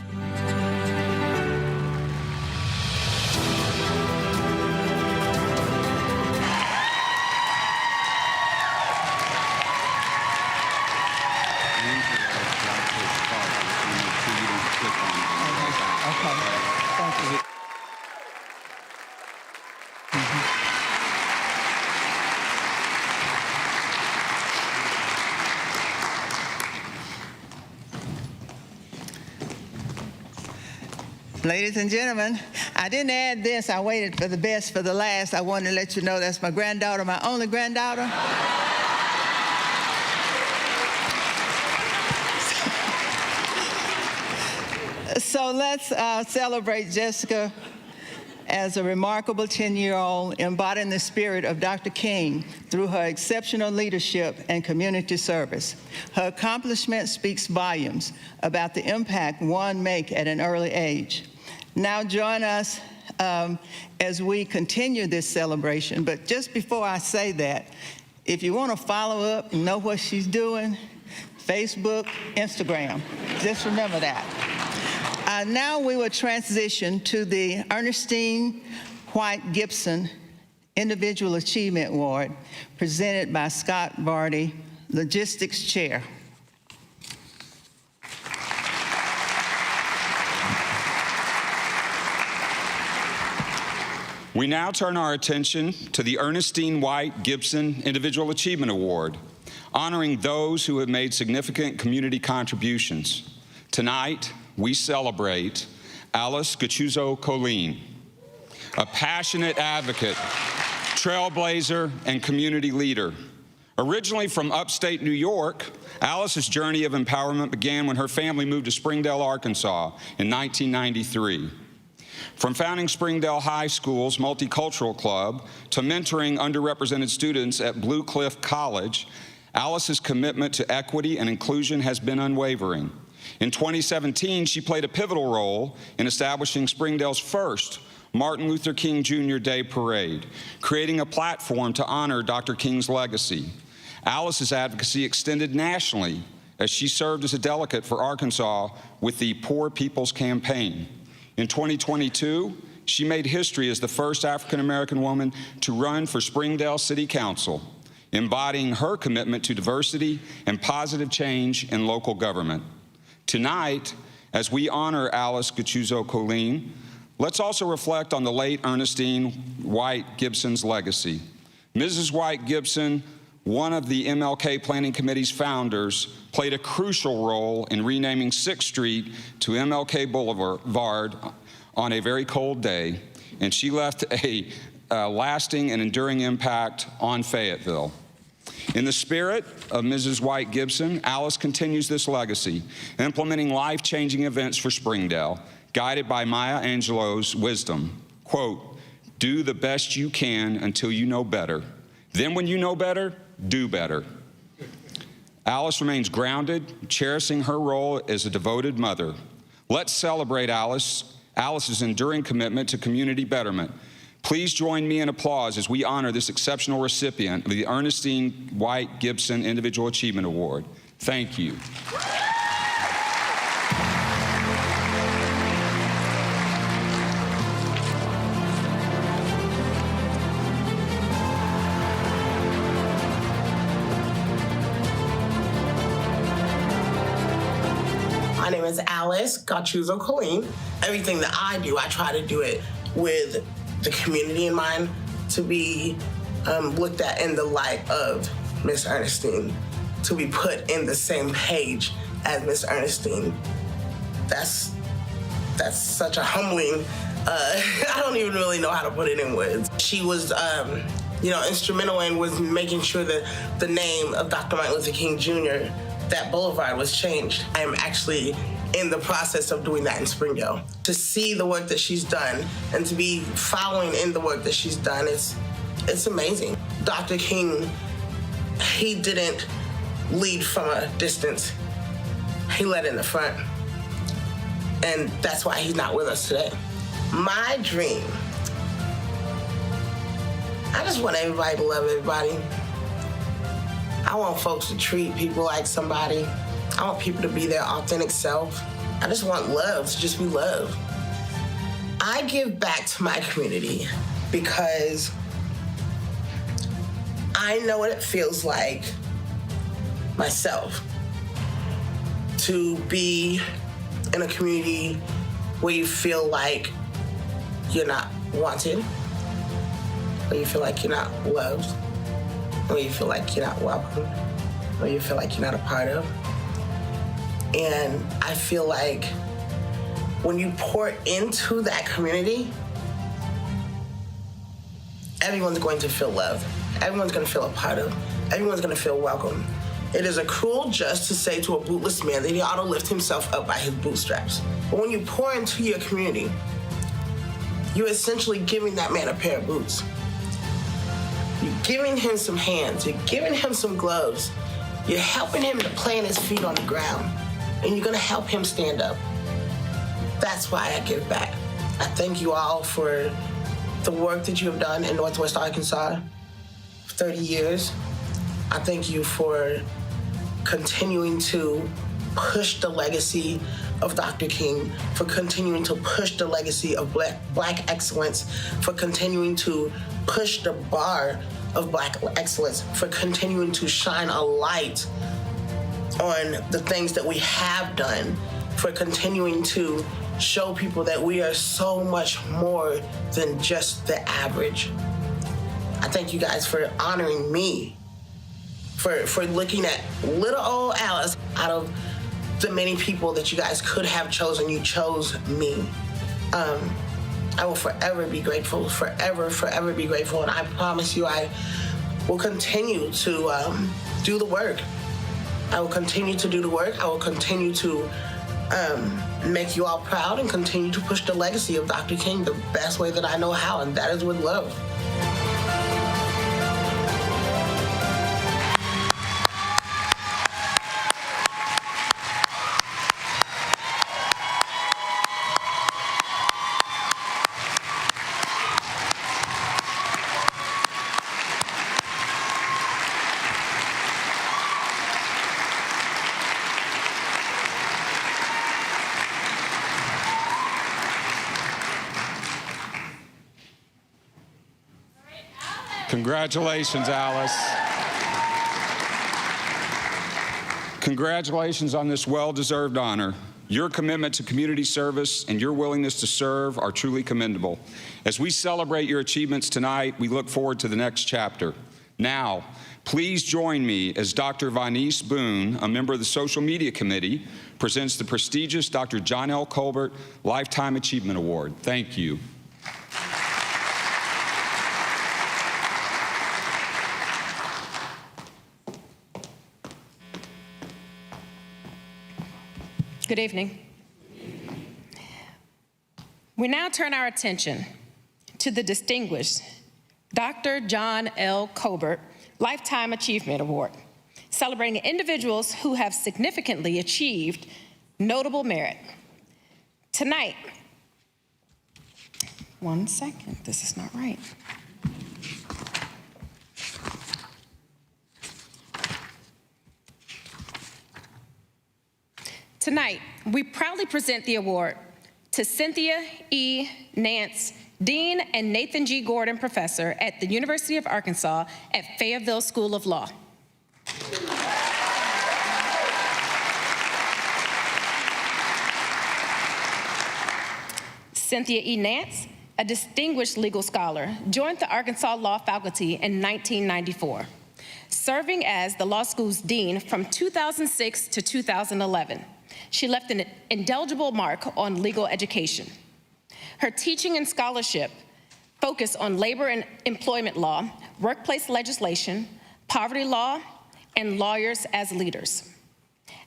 Ladies and gentlemen, I didn't add this. I waited for the best for the last. I wanted to let you know that's my granddaughter, my only granddaughter. So let's celebrate Jessica as a remarkable 10-year-old embodying the spirit of Dr. King through her exceptional leadership and community service. Her accomplishment speaks volumes about the impact one makes at an early age. Now join us as we continue this celebration. But just before I say that, if you want to follow up and know what she's doing, Facebook, Instagram, just remember that. Now we will transition to the Ernestine White Gibson Individual Achievement Award presented by Scott Vardy, Logistics Chair. We now turn our attention to the Ernestine White Gibson Individual Achievement Award, honoring those who have made significant community contributions. Tonight, we celebrate Alice Gachuzo-Colleen, a passionate advocate, trailblazer, and community leader. Originally from upstate New York, Alice's journey of empowerment began when her family moved to Springdale, Arkansas in 1993. From founding Springdale High School's Multicultural Club to mentoring underrepresented students at Blue Cliff College, Alice's commitment to equity and inclusion has been unwavering. In 2017, she played a pivotal role in establishing Springdale's first Martin Luther King Jr. Day Parade, creating a platform to honor Dr. King's legacy. Alice's advocacy extended nationally as she served as a delegate for Arkansas with the Poor People's Campaign. In 2022, she made history as the first African American woman to run for Springdale City Council, embodying her commitment to diversity and positive change in local government. Tonight, as we honor Alice Gachuzo-Colleen, let's also reflect on the late Ernestine White Gibson's legacy. Mrs. White Gibson, one of the MLK Planning Committee's founders, played a crucial role in renaming 6th Street to MLK Boulevard on a very cold day, and she left a lasting and enduring impact on Fayetteville. In the spirit of Mrs. White Gibson, Alice continues this legacy, implementing life-changing events for Springdale, guided by Maya Angelou's wisdom. Quote, "Do the best you can until you know better. Then when you know better, do better." Alice remains grounded, cherishing her role as a devoted mother. Let's celebrate Alice's enduring commitment to community betterment. Please join me in applause as we honor this exceptional recipient of the Ernestine White Gibson Individual Achievement Award. Thank you. My name is Alice Gachuzo-Colleen. Everything that I do, I try to do it with the community in mind, to be looked at in the light of Miss Ernestine, to be put in the same page as Miss Ernestine. That's such a humbling, I don't even really know how to put it in words. She was, instrumental in was making sure that the name of Dr. Martin Luther King Jr., that boulevard, was changed. I am actually in the process of doing that in Springdale. To see the work that she's done and to be following in the work that she's done, it's amazing. Dr. King, he didn't lead from a distance. He led in the front. And that's why he's not with us today. My dream, I just want everybody to love everybody. I want folks to treat people like somebody. I want people to be their authentic self. I just want love to just be love. I give back to my community because I know what it feels like myself to be in a community where you feel like you're not wanted, where you feel like you're not loved, where you feel like you're not welcome, where you feel like you're not a part of. And I feel like when you pour into that community, everyone's going to feel loved. Everyone's going to feel a part of. Everyone's going to feel welcome. It is a cruel jest to say to a bootless man that he ought to lift himself up by his bootstraps. But when you pour into your community, you're essentially giving that man a pair of boots. You're giving him some hands. You're giving him some gloves. You're helping him to plant his feet on the ground. And you're going to help him stand up. That's why I give back. I thank you all for the work that you have done in Northwest Arkansas for 30 years. I thank you for continuing to push the legacy of Dr. King, for continuing to push the legacy of Black excellence, for continuing to push the bar of Black excellence, for continuing to shine a light on the things that we have done, for continuing to show people that we are so much more than just the average. I thank you guys for honoring me, for looking at little old Alice out of the many people that you guys could have chosen. You chose me. I will forever be grateful, forever be grateful. And I promise you I will continue to do the work. I will continue to do the work. I will continue to make you all proud and continue to push the legacy of Dr. King the best way that I know how, and that is with love. Congratulations, Alice. Congratulations on this well-deserved honor. Your commitment to community service and your willingness to serve are truly commendable. As we celebrate your achievements tonight, we look forward to the next chapter. Now, please join me as Dr. Vanice Boone, a member of the Social Media Committee, presents the prestigious Dr. John L. Colbert Lifetime Achievement Award. Thank you. Good evening. We now turn our attention to the distinguished Dr. John L. Colbert Lifetime Achievement Award, celebrating individuals who have significantly achieved notable merit. Tonight, one second, this is not right. Tonight, we proudly present the award to Cynthia E. Nance, Dean and Nathan G. Gordon Professor at the University of Arkansas at Fayetteville School of Law. Cynthia E. Nance, a distinguished legal scholar, joined the Arkansas Law faculty in 1994, serving as the law school's dean from 2006 to 2011. She left an indelible mark on legal education. Her teaching and scholarship focus on labor and employment law, workplace legislation, poverty law, and lawyers as leaders.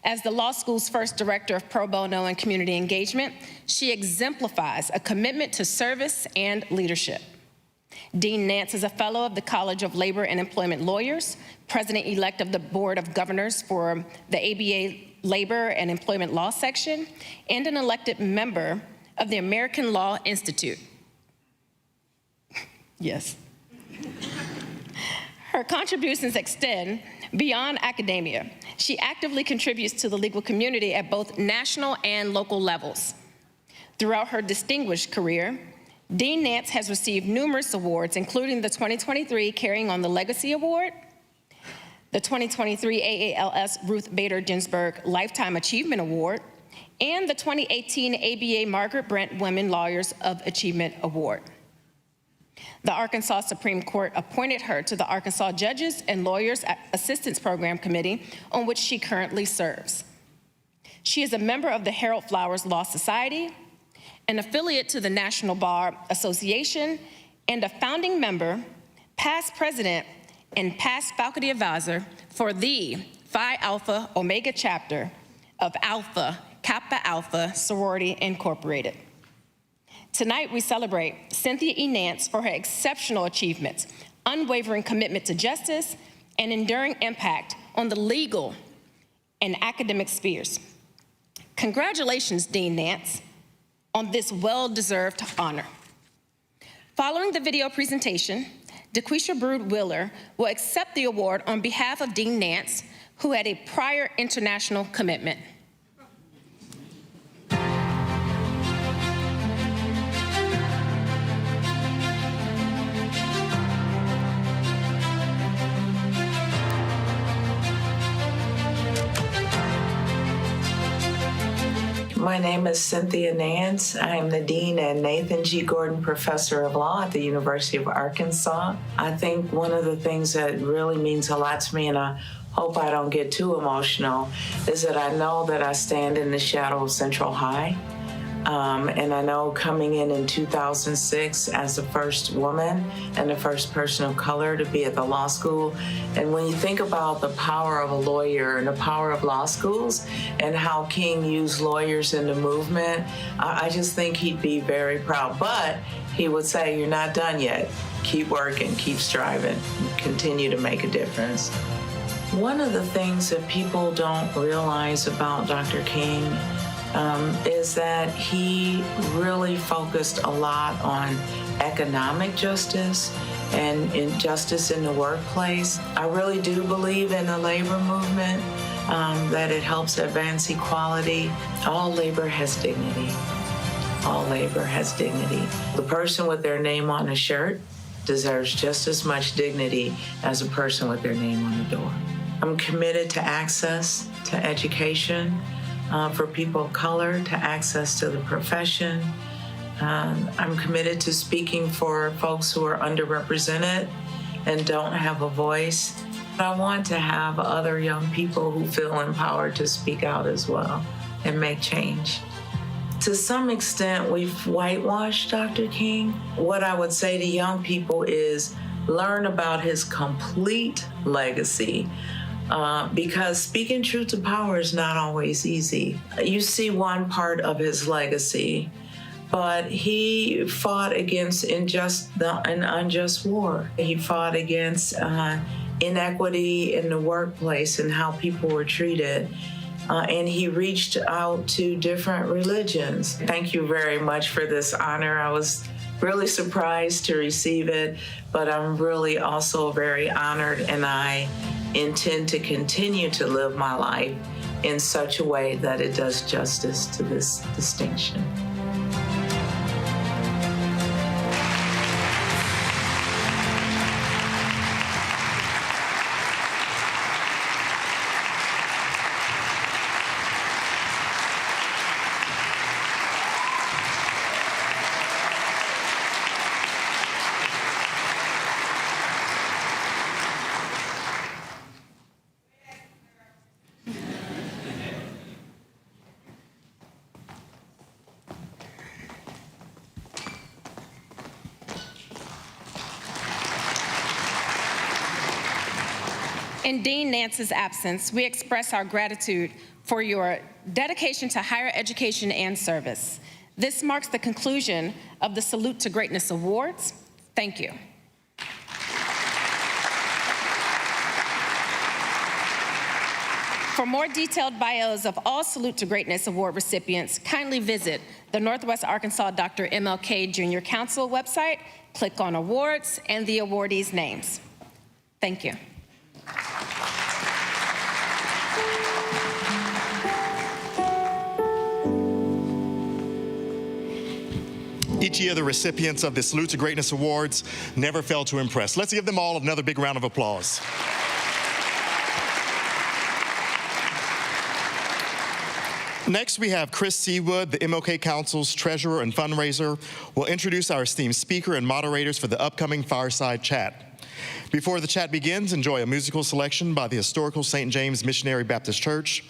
As the law school's first director of pro bono and community engagement, she exemplifies a commitment to service and leadership. Dean Nance is a fellow of the College of Labor and Employment Lawyers, president-elect of the Board of Governors for the ABA Labor and Employment Law section, and an elected member of the American Law Institute. Yes. Her contributions extend beyond academia. She actively contributes to the legal community at both national and local levels. Throughout her distinguished career, Dean Nance has received numerous awards, including the 2023 Carrying on the Legacy Award, the 2023 AALS Ruth Bader Ginsburg Lifetime Achievement Award, and the 2018 ABA Margaret Brent Women Lawyers of Achievement Award. The Arkansas Supreme Court appointed her to the Arkansas Judges and Lawyers Assistance Program Committee, on which she currently serves. She is a member of the Harold Flowers Law Society, an affiliate to the National Bar Association, and a founding member, past president, and past faculty advisor for the Phi Alpha Omega chapter of Alpha Kappa Alpha Sorority Incorporated. Tonight, we celebrate Cynthia E. Nance for her exceptional achievements, unwavering commitment to justice, and enduring impact on the legal and academic spheres. Congratulations, Dean Nance, on this well-deserved honor. Following the video presentation, DeQuisha Brood-Wheeler will accept the award on behalf of Dean Nance, who had a prior international commitment. My name is Cynthia Nance. I am the Dean and Nathan G. Gordon Professor of Law at the University of Arkansas. I think one of the things that really means a lot to me, and I hope I don't get too emotional, is that I know that I stand in the shadow of Central High. And I know coming in 2006 as the first woman and the first person of color to be at the law school. And when you think about the power of a lawyer and the power of law schools and how King used lawyers in the movement, I just think he'd be very proud. But he would say, you're not done yet. Keep working, keep striving, continue to make a difference. One of the things that people don't realize about Dr. King is that he really focused a lot on economic justice and justice in the workplace. I really do believe in the labor movement, that it helps advance equality. All labor has dignity. All labor has dignity. The person with their name on a shirt deserves just as much dignity as a person with their name on the door. I'm committed to access to education for people of color, to access to the profession. I'm committed to speaking for folks who are underrepresented and don't have a voice. I want to have other young people who feel empowered to speak out as well and make change. To some extent, we've whitewashed Dr. King. What I would say to young people is learn about his complete legacy, because speaking truth to power is not always easy. You see one part of his legacy, but he fought against an unjust war. He fought against inequity in the workplace and how people were treated. And he reached out to different religions. Thank you very much for this honor. I was really surprised to receive it, but I'm really also very honored, and I intend to continue to live my life in such a way that it does justice to this distinction. In Dean Nance's absence, we express our gratitude for your dedication to higher education and service. This marks the conclusion of the Salute to Greatness Awards. Thank you. For more detailed bios of all Salute to Greatness Award recipients, kindly visit the Northwest Arkansas Dr. MLK Jr. Council website, click on awards and the awardees' names. Thank you. Each year, the recipients of the Salute to Greatness Awards never fail to impress. Let's give them all another big round of applause. Next, we have Chris Seawood, the MLK Council's treasurer and fundraiser, will introduce our esteemed speaker and moderators for the upcoming fireside chat. Before the chat begins, enjoy a musical selection by the historical St. James Missionary Baptist Church.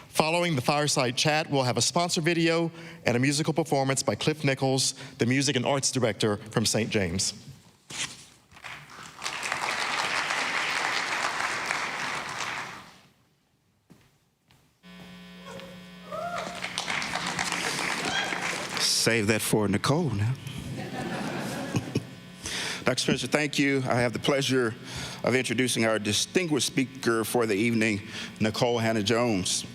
Following the fireside chat, we'll have a sponsor video and a musical performance by Cliff Nichols, the music and arts director from St. James. Save that for Nikole now. Dr. Spencer, thank you. I have the pleasure of introducing our distinguished speaker for the evening, Nikole Hannah-Jones.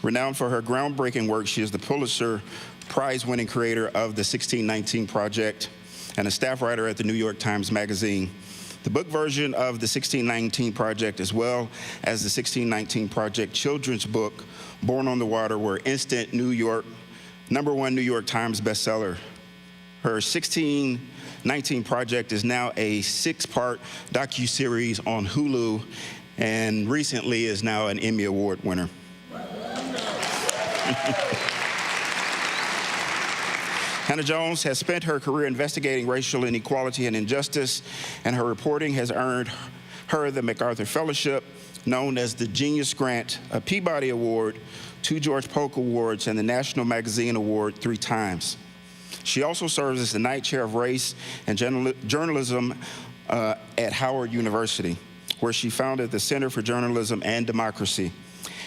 Renowned for her groundbreaking work, she is the Pulitzer Prize-winning creator of the 1619 Project and a staff writer at the New York Times Magazine. The book version of the 1619 Project, as well as the 1619 Project children's book, Born on the Water, were instant #1 New York Times bestseller. Her 1619 Project is now a 6-part docuseries on Hulu, and recently is now an Emmy Award winner. Hannah-Jones has spent her career investigating racial inequality and injustice, and her reporting has earned her the MacArthur Fellowship, known as the Genius Grant, a Peabody Award, 2 George Polk Awards, and the National Magazine Award 3 times. She also serves as the Knight Chair of Race and Journalism at Howard University, where she founded the Center for Journalism and Democracy.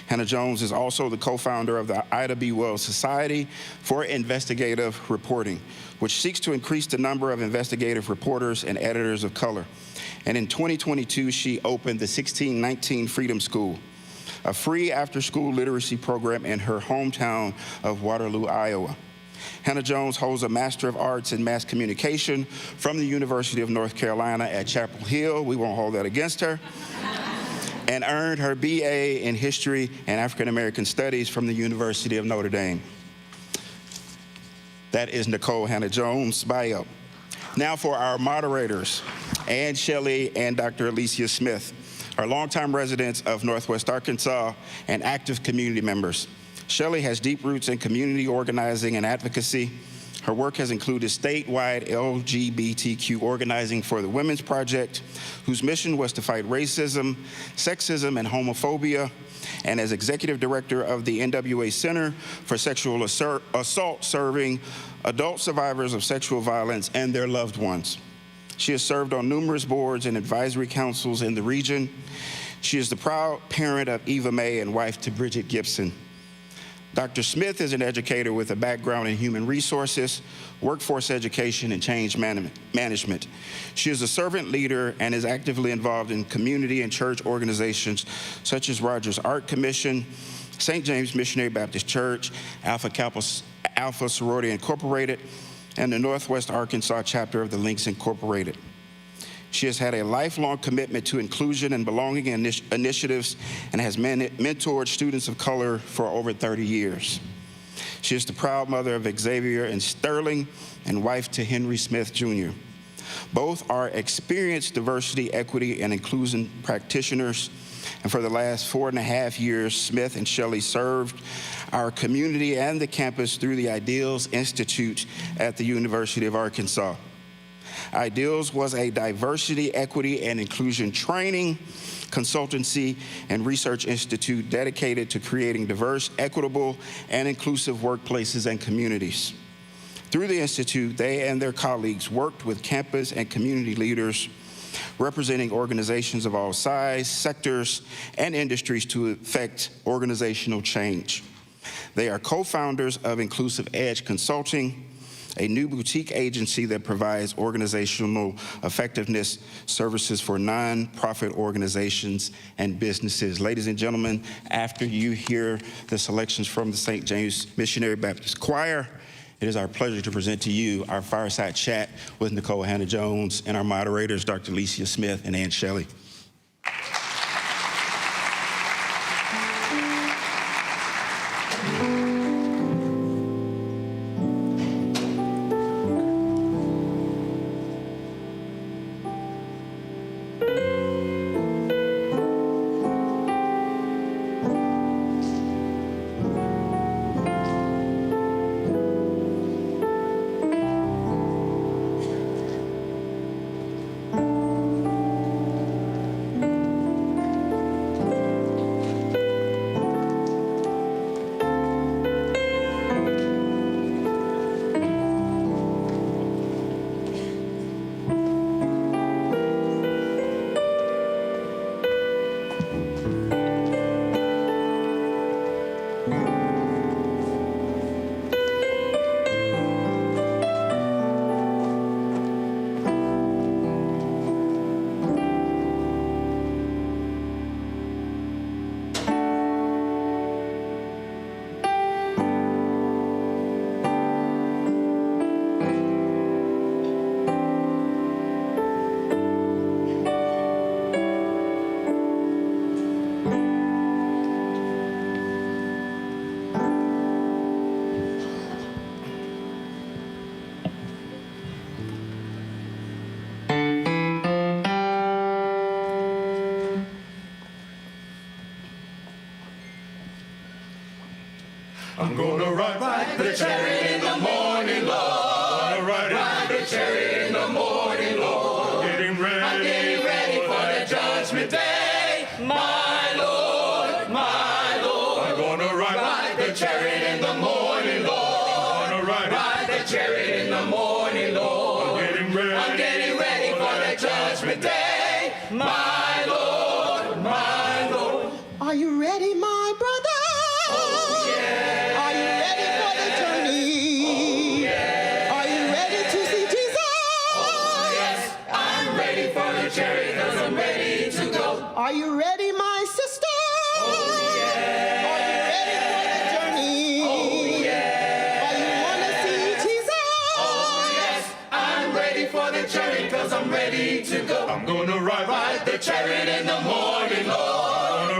Hannah-Jones is also the co-founder of the Ida B. Wells Society for Investigative Reporting, which seeks to increase the number of investigative reporters and editors of color. And in 2022, she opened the 1619 Freedom School, a free after-school literacy program in her hometown of Waterloo, Iowa. Hannah-Jones holds a Master of Arts in Mass Communication from the University of North Carolina at Chapel Hill. We won't hold that against her. And earned her BA in History and African American Studies from the University of Notre Dame. That is Nikole Hannah-Jones' bio. Now for our moderators, Ann Shelley and Dr. Alicia Smith, are longtime residents of Northwest Arkansas and active community members. Shelley has deep roots in community organizing and advocacy. Her work has included statewide LGBTQ organizing for the Women's Project, whose mission was to fight racism, sexism, and homophobia, and as executive director of the NWA Center for Sexual Assault, serving adult survivors of sexual violence and their loved ones. She has served on numerous boards and advisory councils in the region. She is the proud parent of Eva Mae and wife to Bridget Gibson. Dr. Smith is an educator with a background in human resources, workforce education, and change management. She is a servant leader and is actively involved in community and church organizations such as Rogers Art Commission, St. James Missionary Baptist Church, Alpha Sorority Incorporated, and the Northwest Arkansas chapter of the Links Incorporated. She has had a lifelong commitment to inclusion and belonging initiatives and has mentored students of color for over 30 years. She is the proud mother of Xavier and Sterling and wife to Henry Smith Jr. Both are experienced diversity, equity, and inclusion practitioners. And for the last 4.5 years, Smith and Shelley served our community and the campus through the Ideals Institute at the University of Arkansas. Ideals was a diversity, equity, and inclusion training, consultancy, and research institute dedicated to creating diverse, equitable, and inclusive workplaces and communities. Through the institute, they and their colleagues worked with campus and community leaders representing organizations of all size, sectors, and industries to effect organizational change. They are co-founders of Inclusive Edge Consulting, a new boutique agency that provides organizational effectiveness services for nonprofit organizations and businesses. Ladies and gentlemen, after you hear the selections from the St. James Missionary Baptist Choir, it is our pleasure to present to you our fireside chat with Nikole Hannah-Jones and our moderators, Dr. Alicia Smith and Ann Shelley. I'm gonna ride the chariot in the morning, Lord. Gonna ride the chariot in the morning, Lord. I'm getting ready for the judgment day, my Lord, my Lord. I'm gonna ride the chariot in the morning, Lord. Gonna ride the chariot in the morning, Lord. I'm getting ready for the judgment day, my Lord, my Lord. Are you ready, my brother? Oh, yeah. Are you ready for the journey? Oh, yeah. Are you ready to see Jesus? Oh, yes. I'm ready for the chariot because I'm ready to go. Are you ready, my sister? Oh, yeah. Are you ready for the journey? Oh, yeah. Are you want to see Jesus? Oh, yes. I'm ready for the chariot because I'm ready to go. I'm gonna ride the chariot in the morning, Lord.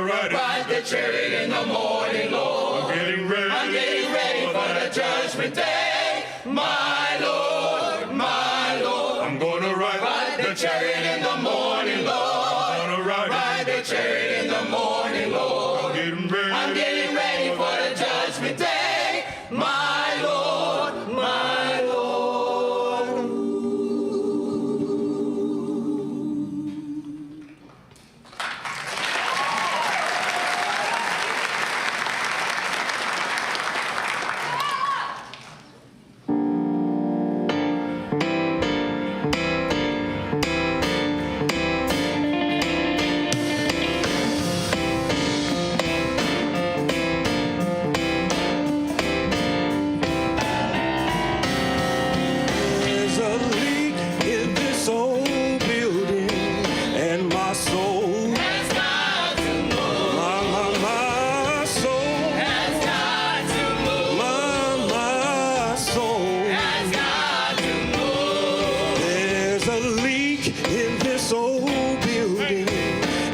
Ride the chariot in the morning, Lord. I'm getting ready for the judgment day, my Lord, my Lord. I'm I'm gonna ride the chariot in the morning, Lord. I'm gonna ride the chariot in the morning, Lord. I'm getting ready for the judgment day, my Lord, my Lord. There's a leak in this old building, and my soul has got to move. My soul has got to move. My soul has got to move. There's a leak in this old building,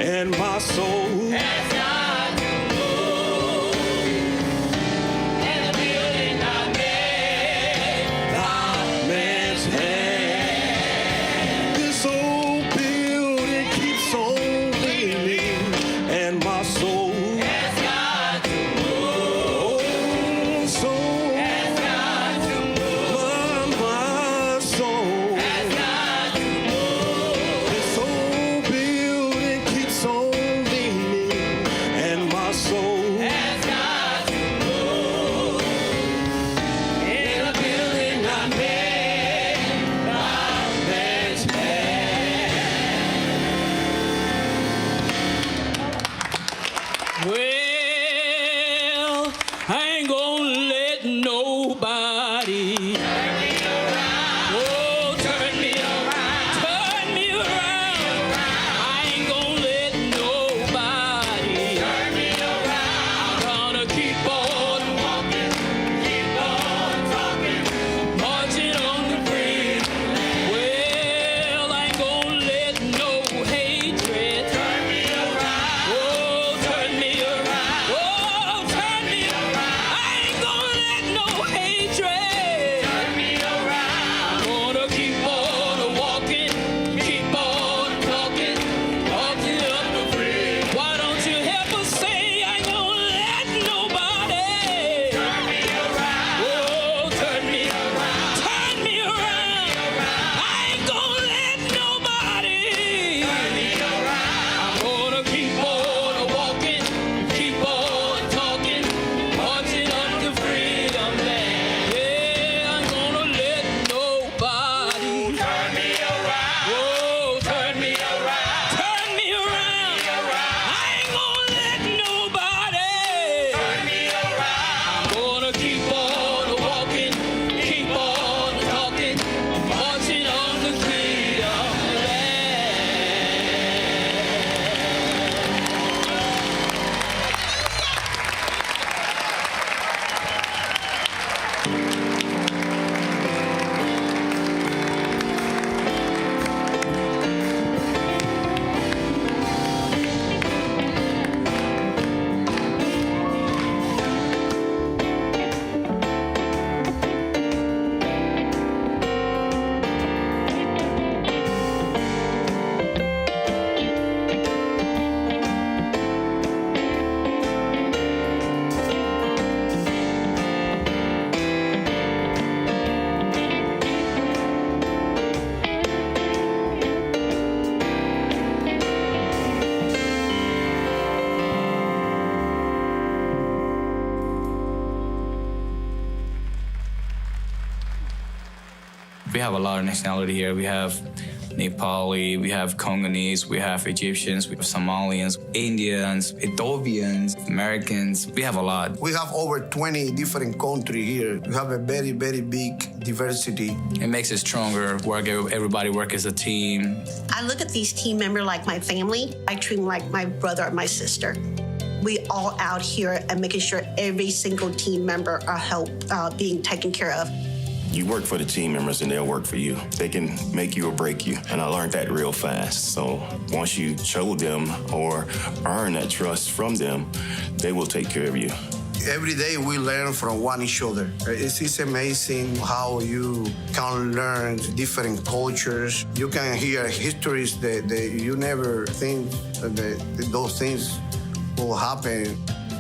and my soul has got to move. In the building I made by man's hand. This old building keeps on leaning, and my soul has got to move. oh, soul Has got to move. my soul. Has got to move. This old building keeps on leaning, and my soul Has got to move. In a building I made by man's hand. Well, I ain't gonna let nobody Turn me around. oh, turn me Around. turn me around. I ain't gonna let nobody Turn me around. I'm gonna keep on Walking, keep on talking. marching on the free. Well, I ain't gonna let no hatred Turn me around. oh, turn me around. Oh, turn me around. I ain't gonna let no hatred Turn me around. gonna keep on walking, keep on talking, marching up the free. Why don't you help us say I ain't gonna let nobody Turn me around. oh, turn me Around. turn me around. I ain't gonna let nobody Turn me around. I'm gonna keep on walking, keep on talking, marching up the freedom land. Yeah, I'm gonna let nobody Turn me around. oh, turn me around. turn me around. I ain't gonna let nobody Turn me around. I'm gonna keep on walking, keep on talking, marching on the freedom land. We have a lot of nationality here. We have Nepali, we have Congolese, we have Egyptians, we have Somalians, Indians, Ethiopians, Americans. We have a lot. We have over 20 different countries here. We have a very, very big diversity. It makes us stronger. Everybody work as a team. I look at these team members like my family. I treat them like my brother or my sister. We all out here and making sure every single team member are being taken care of. You work for the team members and they'll work for you. They can make you or break you. And I learned that real fast. So once you show them or earn that trust from them, they will take care of you. Every day we learn from one each other. It's amazing how you can learn different cultures. You can hear histories that you never think that those things will happen.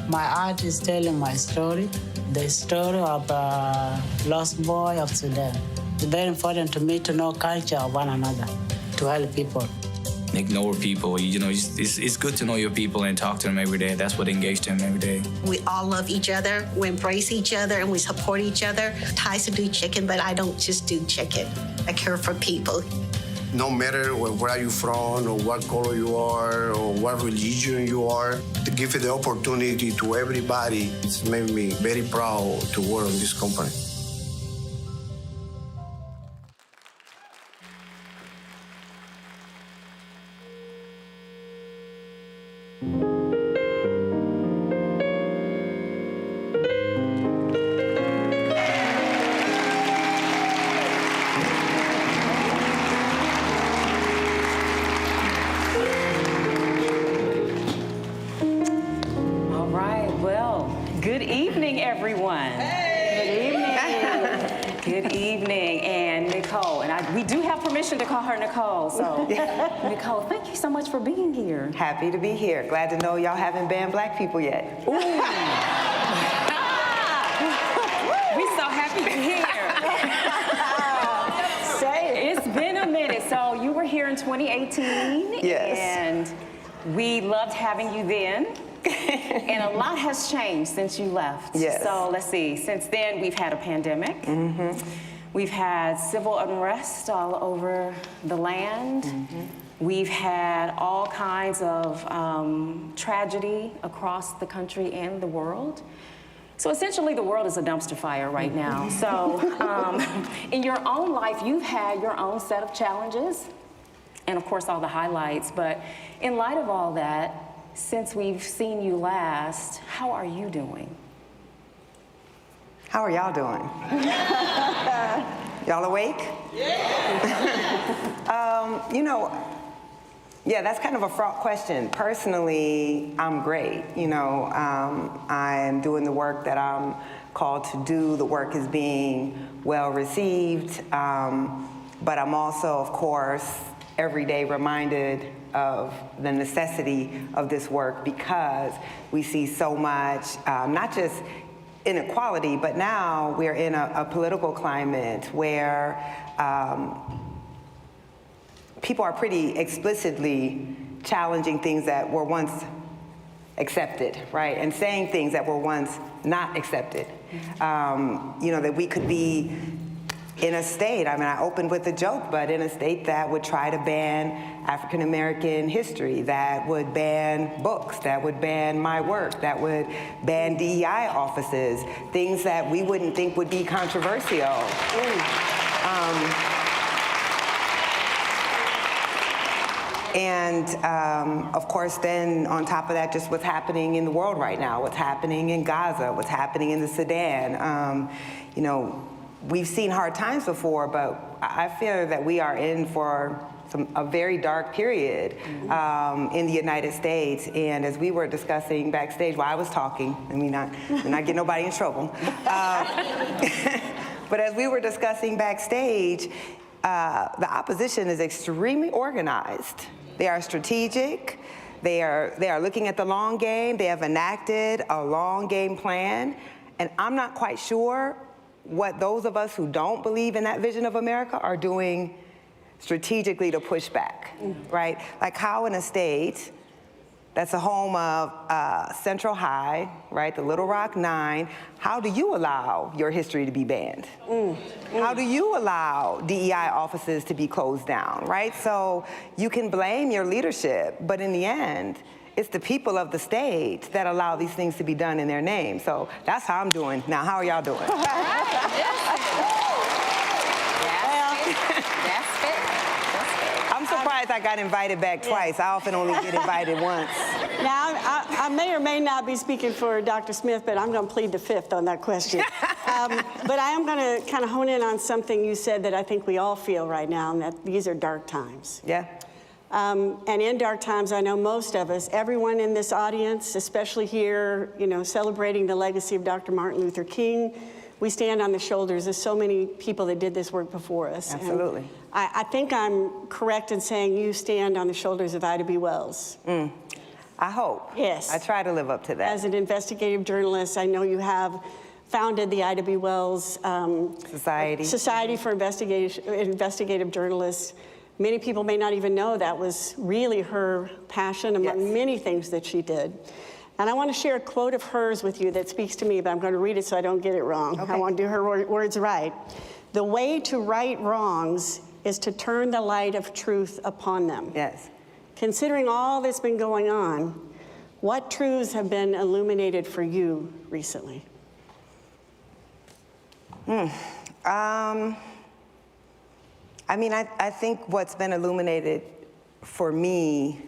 My art is telling my story, the story of a lost boy of Sudan. It's very important to me to know culture of one another, to help people. Ignore people, it's good to know your people and talk to them every day. That's what engaged them every day. We all love each other, we embrace each other, and we support each other. Tyson do chicken, but I don't just do chicken. I care for people. No matter where are you from, or what color you are, or what religion you are, to give the opportunity to everybody, it's made me very proud to work in this company. Good evening, everyone. Hey. Good evening. Good evening. And Nikole, and we do have permission to call her Nikole, so. Nikole, thank you so much for being here. Happy to be here. Glad to know y'all haven't banned black people yet. Ooh. We're so happy you're here. Say it. It's been a minute. So you were here in 2018. Yes. And we loved having you then. And a lot has changed since you left. Yes. So let's see, since then we've had a pandemic. Mm-hmm. We've had civil unrest all over the land. Mm-hmm. We've had all kinds of tragedy across the country and the world. So essentially the world is a dumpster fire right now. So in your own life, you've had your own set of challenges and of course all the highlights, but in light of all that, since we've seen you last, how are you doing? How are y'all doing? Y'all awake? Yeah, that's kind of a fraught question. Personally, I'm great. I am doing the work that I'm called to do. The work is being well received, but I'm also, of course, every day reminded of the necessity of this work because we see so much, not just inequality, but now we're in a political climate where people are pretty explicitly challenging things that were once accepted, right? And saying things that were once not accepted. That we could be in a state, I opened with a joke, but in a state that would try to ban African American history, that would ban books, that would ban my work, that would ban DEI offices, things that we wouldn't think would be controversial. Of course, then on top of that, just what's happening in the world right now, what's happening in Gaza, what's happening in the Sudan. We've seen hard times before, but I feel that we are in for a very dark period in the United States. And as we were discussing backstage, while I was talking, not get nobody in trouble. But as we were discussing backstage, the opposition is extremely organized. They are strategic. They are looking at the long game. They have enacted a long game plan. And I'm not quite sure what those of us who don't believe in that vision of America are doing strategically to push back, right? Like how in a state that's the home of Central High, right, the Little Rock 9, how do you allow your history to be banned? How do you allow DEI offices to be closed down, right? So you can blame your leadership, but in the end, it's the people of the state that allow these things to be done in their name. So that's how I'm doing. Now, how are y'all doing? I'm surprised I got invited back twice. I often only get invited once. Now, I may or may not be speaking for Dr. Smith, but I'm going to plead the fifth on that question. But I am going to kind of hone in on something you said that I think we all feel right now, and that these are dark times. Yeah. And in dark times, I know most of us, everyone in this audience, especially here, celebrating the legacy of Dr. Martin Luther King, we stand on the shoulders of so many people that did this work before us. Absolutely. And I think I'm correct in saying you stand on the shoulders of Ida B. Wells. I hope. Yes. I try to live up to that. As an investigative journalist, I know you have founded the Ida B. Wells Society for Investigative Journalists. Many people may not even know that was really her passion among many things that she did. And I want to share a quote of hers with you that speaks to me, but I'm going to read it so I don't get it wrong. Okay. I want to do her words right. The way to right wrongs is to turn the light of truth upon them. Yes. Considering all that's been going on, what truths have been illuminated for you recently? I think what's been illuminated for me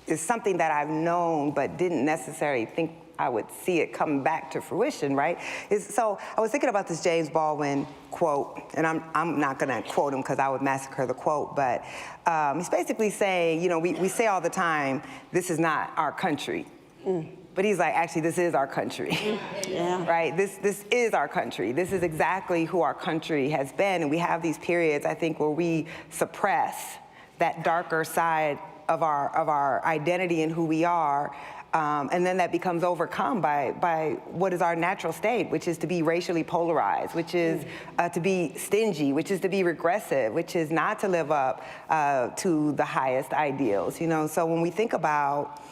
is something that I've known but didn't necessarily think I would see it come back to fruition, right? So I was thinking about this James Baldwin quote, and I'm not gonna quote him because I would massacre the quote, but he's basically saying, we say all the time, this is not our country. But he's like, actually, this is our country, right? This is our country. This is exactly who our country has been. And we have these periods, I think, where we suppress that darker side of our identity and who we are. And then that becomes overcome by what is our natural state, which is to be racially polarized, which is to be stingy, which is to be regressive, which is not to live up to the highest ideals. So when we think about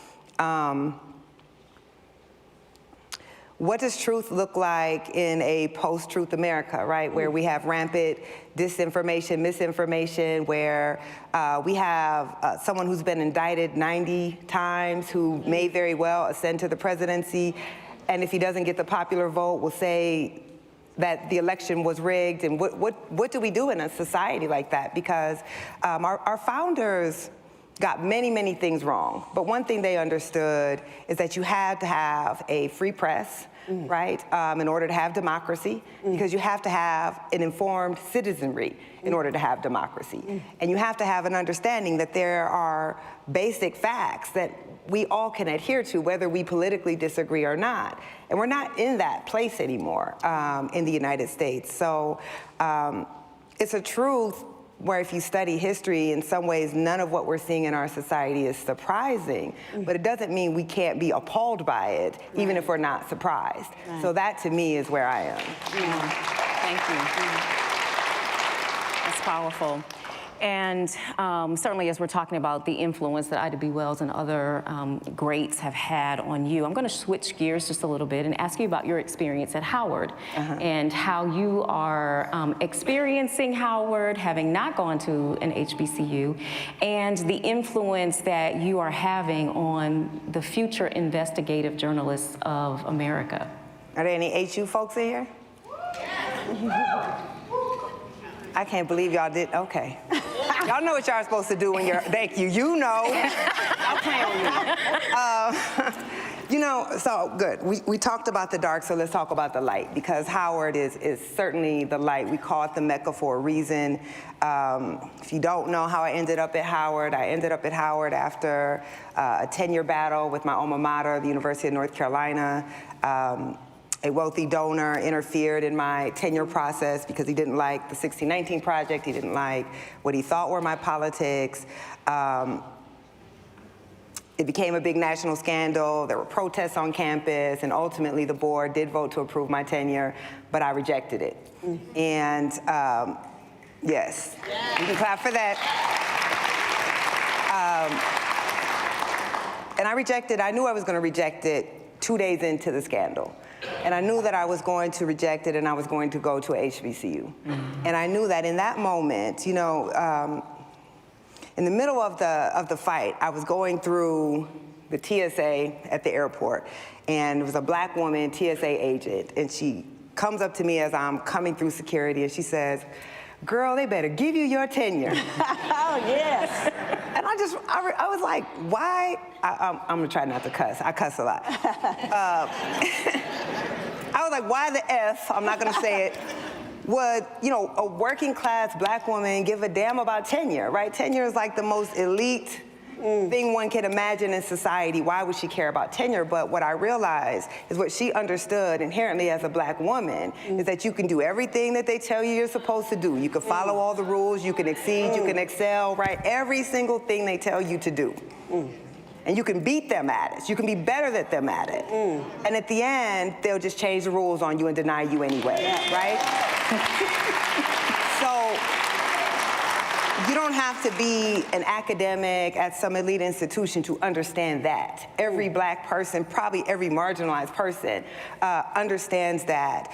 what does truth look like in a post-truth America, right? Where we have rampant disinformation, misinformation, where we have someone who's been indicted 90 times, who may very well ascend to the presidency, and if he doesn't get the popular vote, will say that the election was rigged. And what do we do in a society like that? Because our founders got many, many things wrong. But one thing they understood is that you had to have a free press, right, in order to have democracy, because you have to have an informed citizenry in order to have democracy. And you have to have an understanding that there are basic facts that we all can adhere to, whether we politically disagree or not. And we're not in that place anymore in the United States. So it's a truth where if you study history, in some ways, none of what we're seeing in our society is surprising, but it doesn't mean we can't be appalled by it, even if we're not surprised. So that, to me, is where I am. Thank you. That's powerful. And certainly as we're talking about the influence that Ida B. Wells and other greats have had on you, I'm going to switch gears just a little bit and ask you about your experience at Howard and how you are experiencing Howard, having not gone to an HBCU, and the influence that you are having on the future investigative journalists of America. Are there any HU folks in here? I can't believe y'all did, okay. Y'all know what y'all are supposed to do when you're, thank you, you know. Y'all playing with me. So good. We talked about the dark, so let's talk about the light, because Howard is certainly the light. We call it the Mecca for a reason. If you don't know how I ended up at Howard, I ended up at Howard after a 10-year battle with my alma mater, the University of North Carolina. A wealthy donor interfered in my tenure process because he didn't like the 1619 Project. He didn't like what he thought were my politics. It became a big national scandal. There were protests on campus, and ultimately the board did vote to approve my tenure, but I rejected it. And yes, you can clap for that. And I knew I was going to reject it 2 days into the scandal. And I knew that I was going to reject it and I was going to go to a HBCU. And I knew that in that moment, in the middle of the fight, I was going through the TSA at the airport, and there was a black woman, TSA agent, and she comes up to me as I'm coming through security, and she says, "Girl, they better give you your tenure." Oh, yes. And I was like, why? I'm gonna try not to cuss. I cuss a lot. I was like, why the F? I'm not gonna say it. would, a working class black woman give a damn about tenure, right? Tenure is like the most elite thing one can imagine in society. Why would she care about tenure? But what I realized is what she understood inherently as a black woman is that you can do everything that they tell you you're supposed to do. You can follow all the rules, you can exceed, you can excel, right? Every single thing they tell you to do. And you can beat them at it. You can be better than them at it. And at the end, they'll just change the rules on you and deny you anyway, right? So you don't have to be an academic at some elite institution to understand that. Every black person, probably every marginalized person, understands that.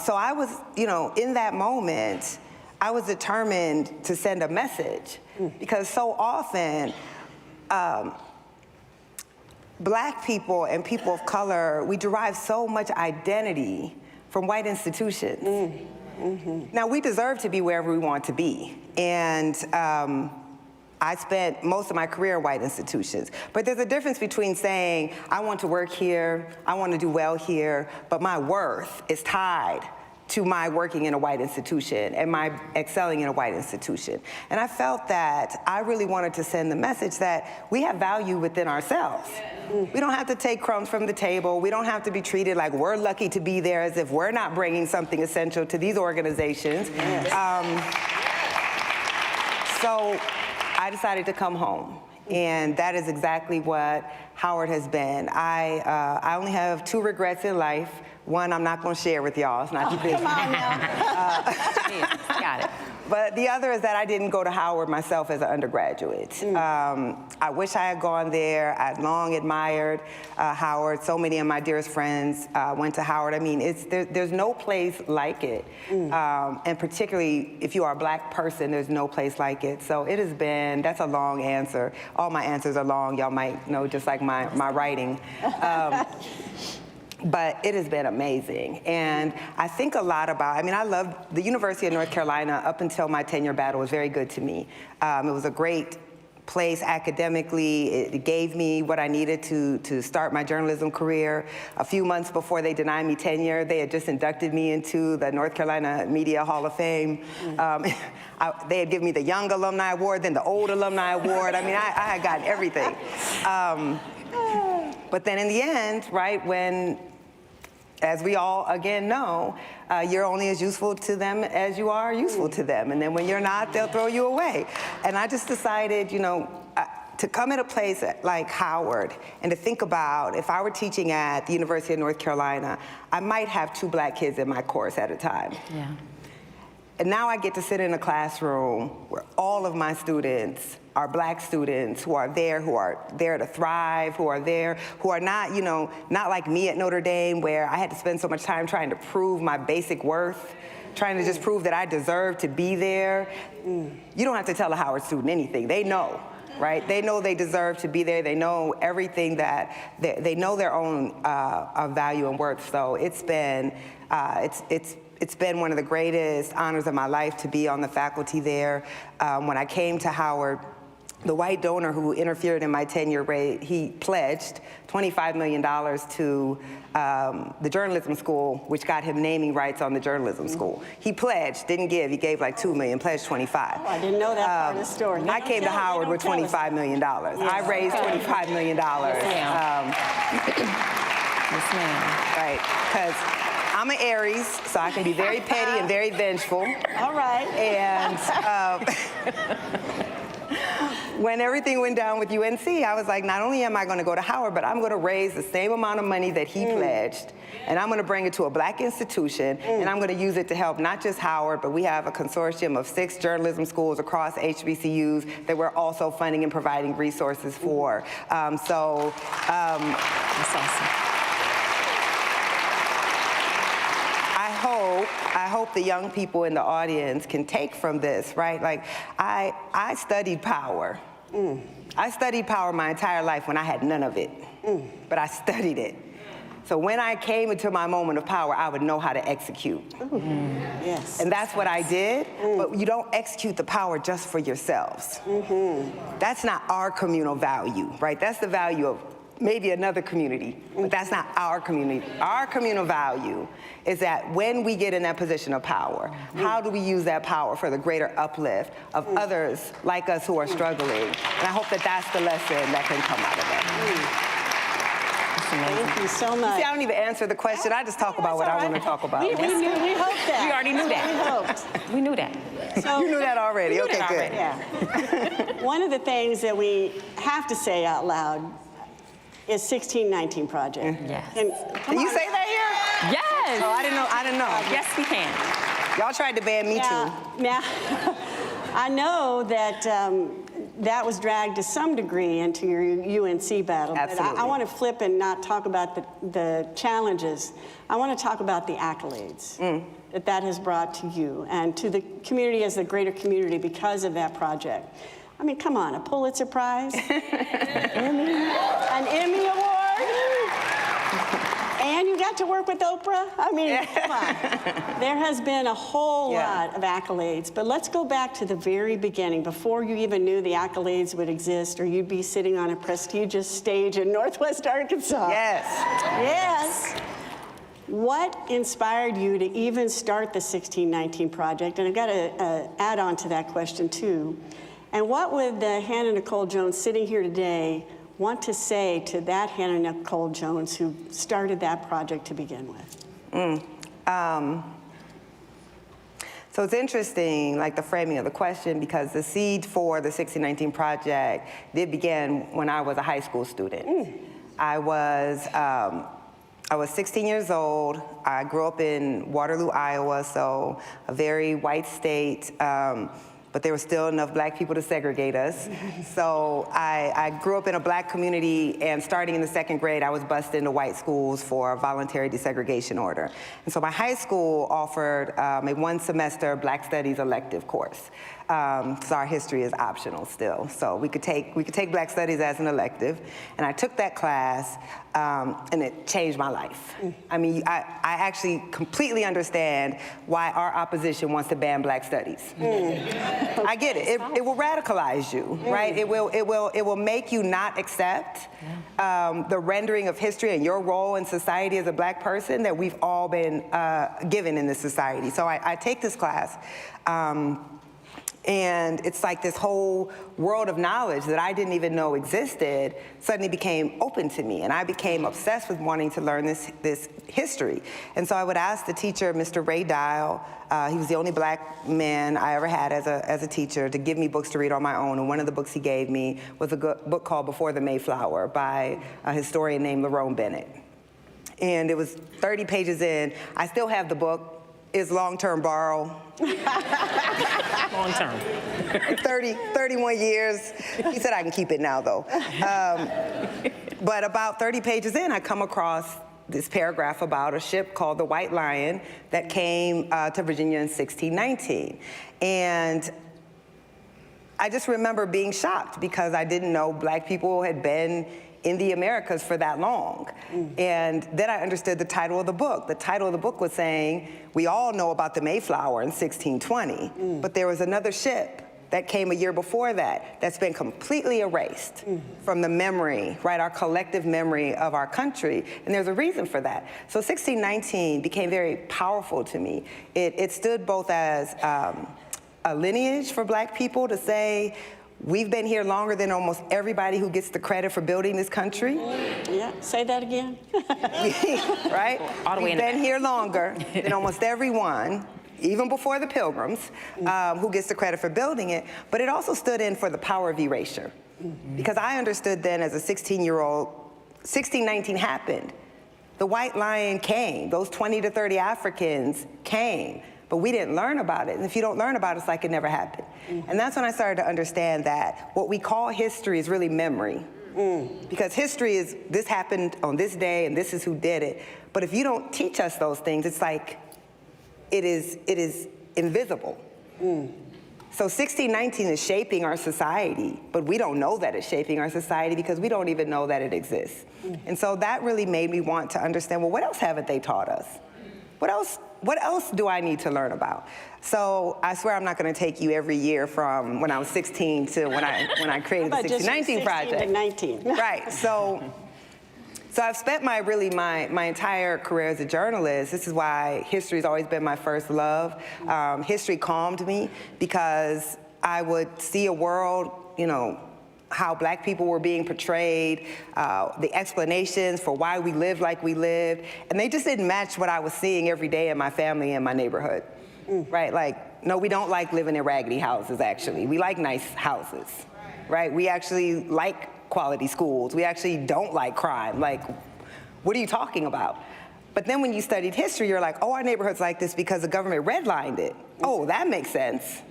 So I was, in that moment, I was determined to send a message because so often, black people and people of color, we derive so much identity from white institutions. Now, we deserve to be wherever we want to be. And I spent most of my career in white institutions. But there's a difference between saying, I want to work here, I want to do well here, but my worth is tied to my working in a white institution and my excelling in a white institution. And I felt that I really wanted to send the message that we have value within ourselves. We don't have to take crumbs from the table. We don't have to be treated like we're lucky to be there as if we're not bringing something essential to these organizations. So I decided to come home. And that is exactly what Howard has been. I only have 2 regrets in life. One, I'm not going to share with y'all. It's not too big. Come on now. Got it. But the other is that I didn't go to Howard myself as an undergraduate. I wish I had gone there. I'd long admired Howard. So many of my dearest friends went to Howard. I mean, there's no place like it. And particularly if you are a black person, there's no place like it. So it has been, that's a long answer. All my answers are long, y'all might know, just like my writing. But it has been amazing. And I think a lot about, I loved the University of North Carolina up until my tenure battle was very good to me. It was a great place academically. It gave me what I needed to start my journalism career. A few months before they denied me tenure, they had just inducted me into the North Carolina Media Hall of Fame. They had given me the Young Alumni Award, then the Old Alumni Award. I had gotten everything. But then in the end, right, when, as we all again know, you're only as useful to them as you are useful to them. And then when you're not, they'll throw you away. And I just decided, to come at a place like Howard and to think about if I were teaching at the University of North Carolina, I might have 2 black kids in my course at a time. Yeah. And now I get to sit in a classroom where all of my students are black students who are there to thrive, who are not, not like me at Notre Dame where I had to spend so much time trying to prove my basic worth, trying to just prove that I deserve to be there. You don't have to tell a Howard student anything. They know, right? They know they deserve to be there. They know everything that, they know their own value and worth. So it's been, it's been one of the greatest honors of my life to be on the faculty there. When I came to Howard, the white donor who interfered in my tenure rate, he pledged $25 million to the journalism school, which got him naming rights on the journalism school. He pledged, didn't give, he gave like $2 million, pledged 25. Oh, I didn't know that part of the story. I came to Howard with $25 million. I raised $25 million. Yes, ma'am. Right, because I'm an Aries, so I can be very petty and very vengeful. All right. And when everything went down with UNC, I was like, not only am I going to go to Howard, but I'm going to raise the same amount of money that he pledged, and I'm going to bring it to a black institution, and I'm going to use it to help not just Howard, but we have a consortium of 6 journalism schools across HBCUs that we're also funding and providing resources for. That's awesome. I hope the young people in the audience can take from this, right? Like, I studied power. I studied power my entire life when I had none of it, but I studied it. So when I came into my moment of power, I would know how to execute. Yes. And that's what I did, but you don't execute the power just for yourselves. That's not our communal value, right? That's the value of maybe another community, but that's not our community. Our communal value is that when we get in that position of power, how do we use that power for the greater uplift of others like us who are struggling? And I hope that that's the lesson that can come out of that. Thank you so much. See, I don't even answer the question. I just talk about what I want to talk about. We hoped that. We already knew that. We hoped. We knew that. So, you knew that already. We knew Okay, that good. already. Yeah. One of the things that we have to say out loud is 1619 Project. Yes. And Can you say that here? Yes. Oh, I didn't know. Yes, we can. Y'all tried to ban me too. Now, I know that that was dragged to some degree into your UNC battle. Absolutely. But I want to flip and not talk about the challenges. I want to talk about the accolades that has brought to you and to the community as the greater community because of that project. I mean, come on, a Pulitzer Prize, an Emmy Award, and you got to work with Oprah? I mean, come on. There has been a whole lot of accolades, but let's go back to the very beginning, before you even knew the accolades would exist or you'd be sitting on a prestigious stage in Northwest Arkansas. Yes. Yes. What inspired you to even start the 1619 Project? And I've got to add on to that question too. And what would Hannah Nikole Jones sitting here today want to say to that Hannah Nikole Jones who started that project to begin with? So it's interesting, like the framing of the question, because the seed for the 1619 Project did begin when I was a high school student. I was 16 years old. I grew up in Waterloo, Iowa, so a very white state. But there were still enough black people to segregate us. So I grew up in a black community, and starting in the second grade, I was bused into white schools for a voluntary desegregation order. And so my high school offered a one-semester Black Studies elective course. So our history is optional still. So we could take Black Studies as an elective, and I took that class, and it changed my life. I mean, I actually completely understand why our opposition wants to ban Black Studies. I get it. It will radicalize you, right? It will make you not accept the rendering of history and your role in society as a black person that we've all been given in this society. So I take this class. And it's like this whole world of knowledge that I didn't even know existed suddenly became open to me, and I became obsessed with wanting to learn this history. And so I would ask the teacher, Mr. Ray Dial, he was the only black man I ever had as a teacher, to give me books to read on my own. And one of the books he gave me was a book called Before the Mayflower by a historian named Lerone Bennett. And it was 30 pages in. I still have the book. It's long-term borrow. Long term. 31 years. He said I can keep it now, though. But about 30 pages in, I come across this paragraph about a ship called the White Lion that came to Virginia in 1619. And I just remember being shocked because I didn't know black people had been in the Americas for that long. And then I understood the title of the book. The title of the book was saying, we all know about the Mayflower in 1620, but there was another ship that came a year before that's been completely erased from the memory, right, our collective memory of our country, and there's a reason for that. So 1619 became very powerful to me. It stood both as a lineage for black people to say, we've been here longer than almost everybody who gets the credit for building this country. Yeah, say that again. Right? We've been here longer than almost everyone, even before the Pilgrims, who gets the credit for building it. But it also stood in for the power of erasure. Because I understood then as a 16-year-old, 1619 happened. The White Lion came. Those 20 to 30 Africans came. But we didn't learn about it. And if you don't learn about it, it's like it never happened. And that's when I started to understand that what we call history is really memory. Because history is, this happened on this day and this is who did it. But if you don't teach us those things, it's like it is invisible. So 1619 is shaping our society, but we don't know that it's shaping our society because we don't even know that it exists. And so that really made me want to understand, well, what else haven't they taught us? What else do I need to learn about? So I swear I'm not going to take you every year from when I was 16 to when I created the 1619 Project. 16 to 19. Right. So So I've spent my entire career as a journalist. This is why history has always been my first love. History calmed me because I would see a world, how Black people were being portrayed, the explanations for why we lived like we lived, and they just didn't match what I was seeing every day in my family and my neighborhood, right? Like, no, we don't like living in raggedy houses, actually. We like nice houses, right? We actually like quality schools. We actually don't like crime. Like, what are you talking about? But then when you studied history, you're like, oh, our neighborhood's like this because the government redlined it. Oh, that makes sense,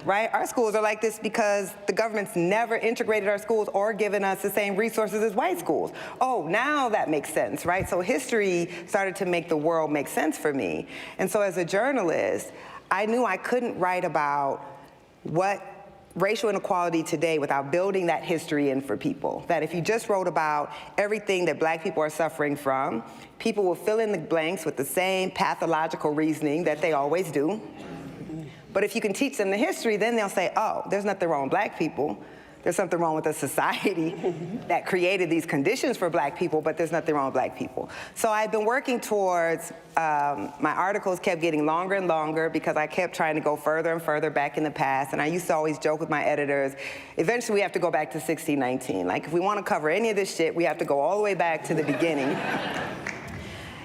right? Our schools are like this because the government's never integrated our schools or given us the same resources as white schools. Oh, now that makes sense, right? So history started to make the world make sense for me. And so as a journalist, I knew I couldn't write about what racial inequality today without building that history in for people. That if you just wrote about everything that Black people are suffering from, people will fill in the blanks with the same pathological reasoning that they always do. But if you can teach them the history, then they'll say, oh, there's nothing wrong with Black people. There's something wrong with the society that created these conditions for Black people, but there's nothing wrong with Black people. So I've been working towards, my articles kept getting longer and longer because I kept trying to go further and further back in the past. And I used to always joke with my editors, eventually we have to go back to 1619. Like, if we want to cover any of this shit, we have to go all the way back to the beginning.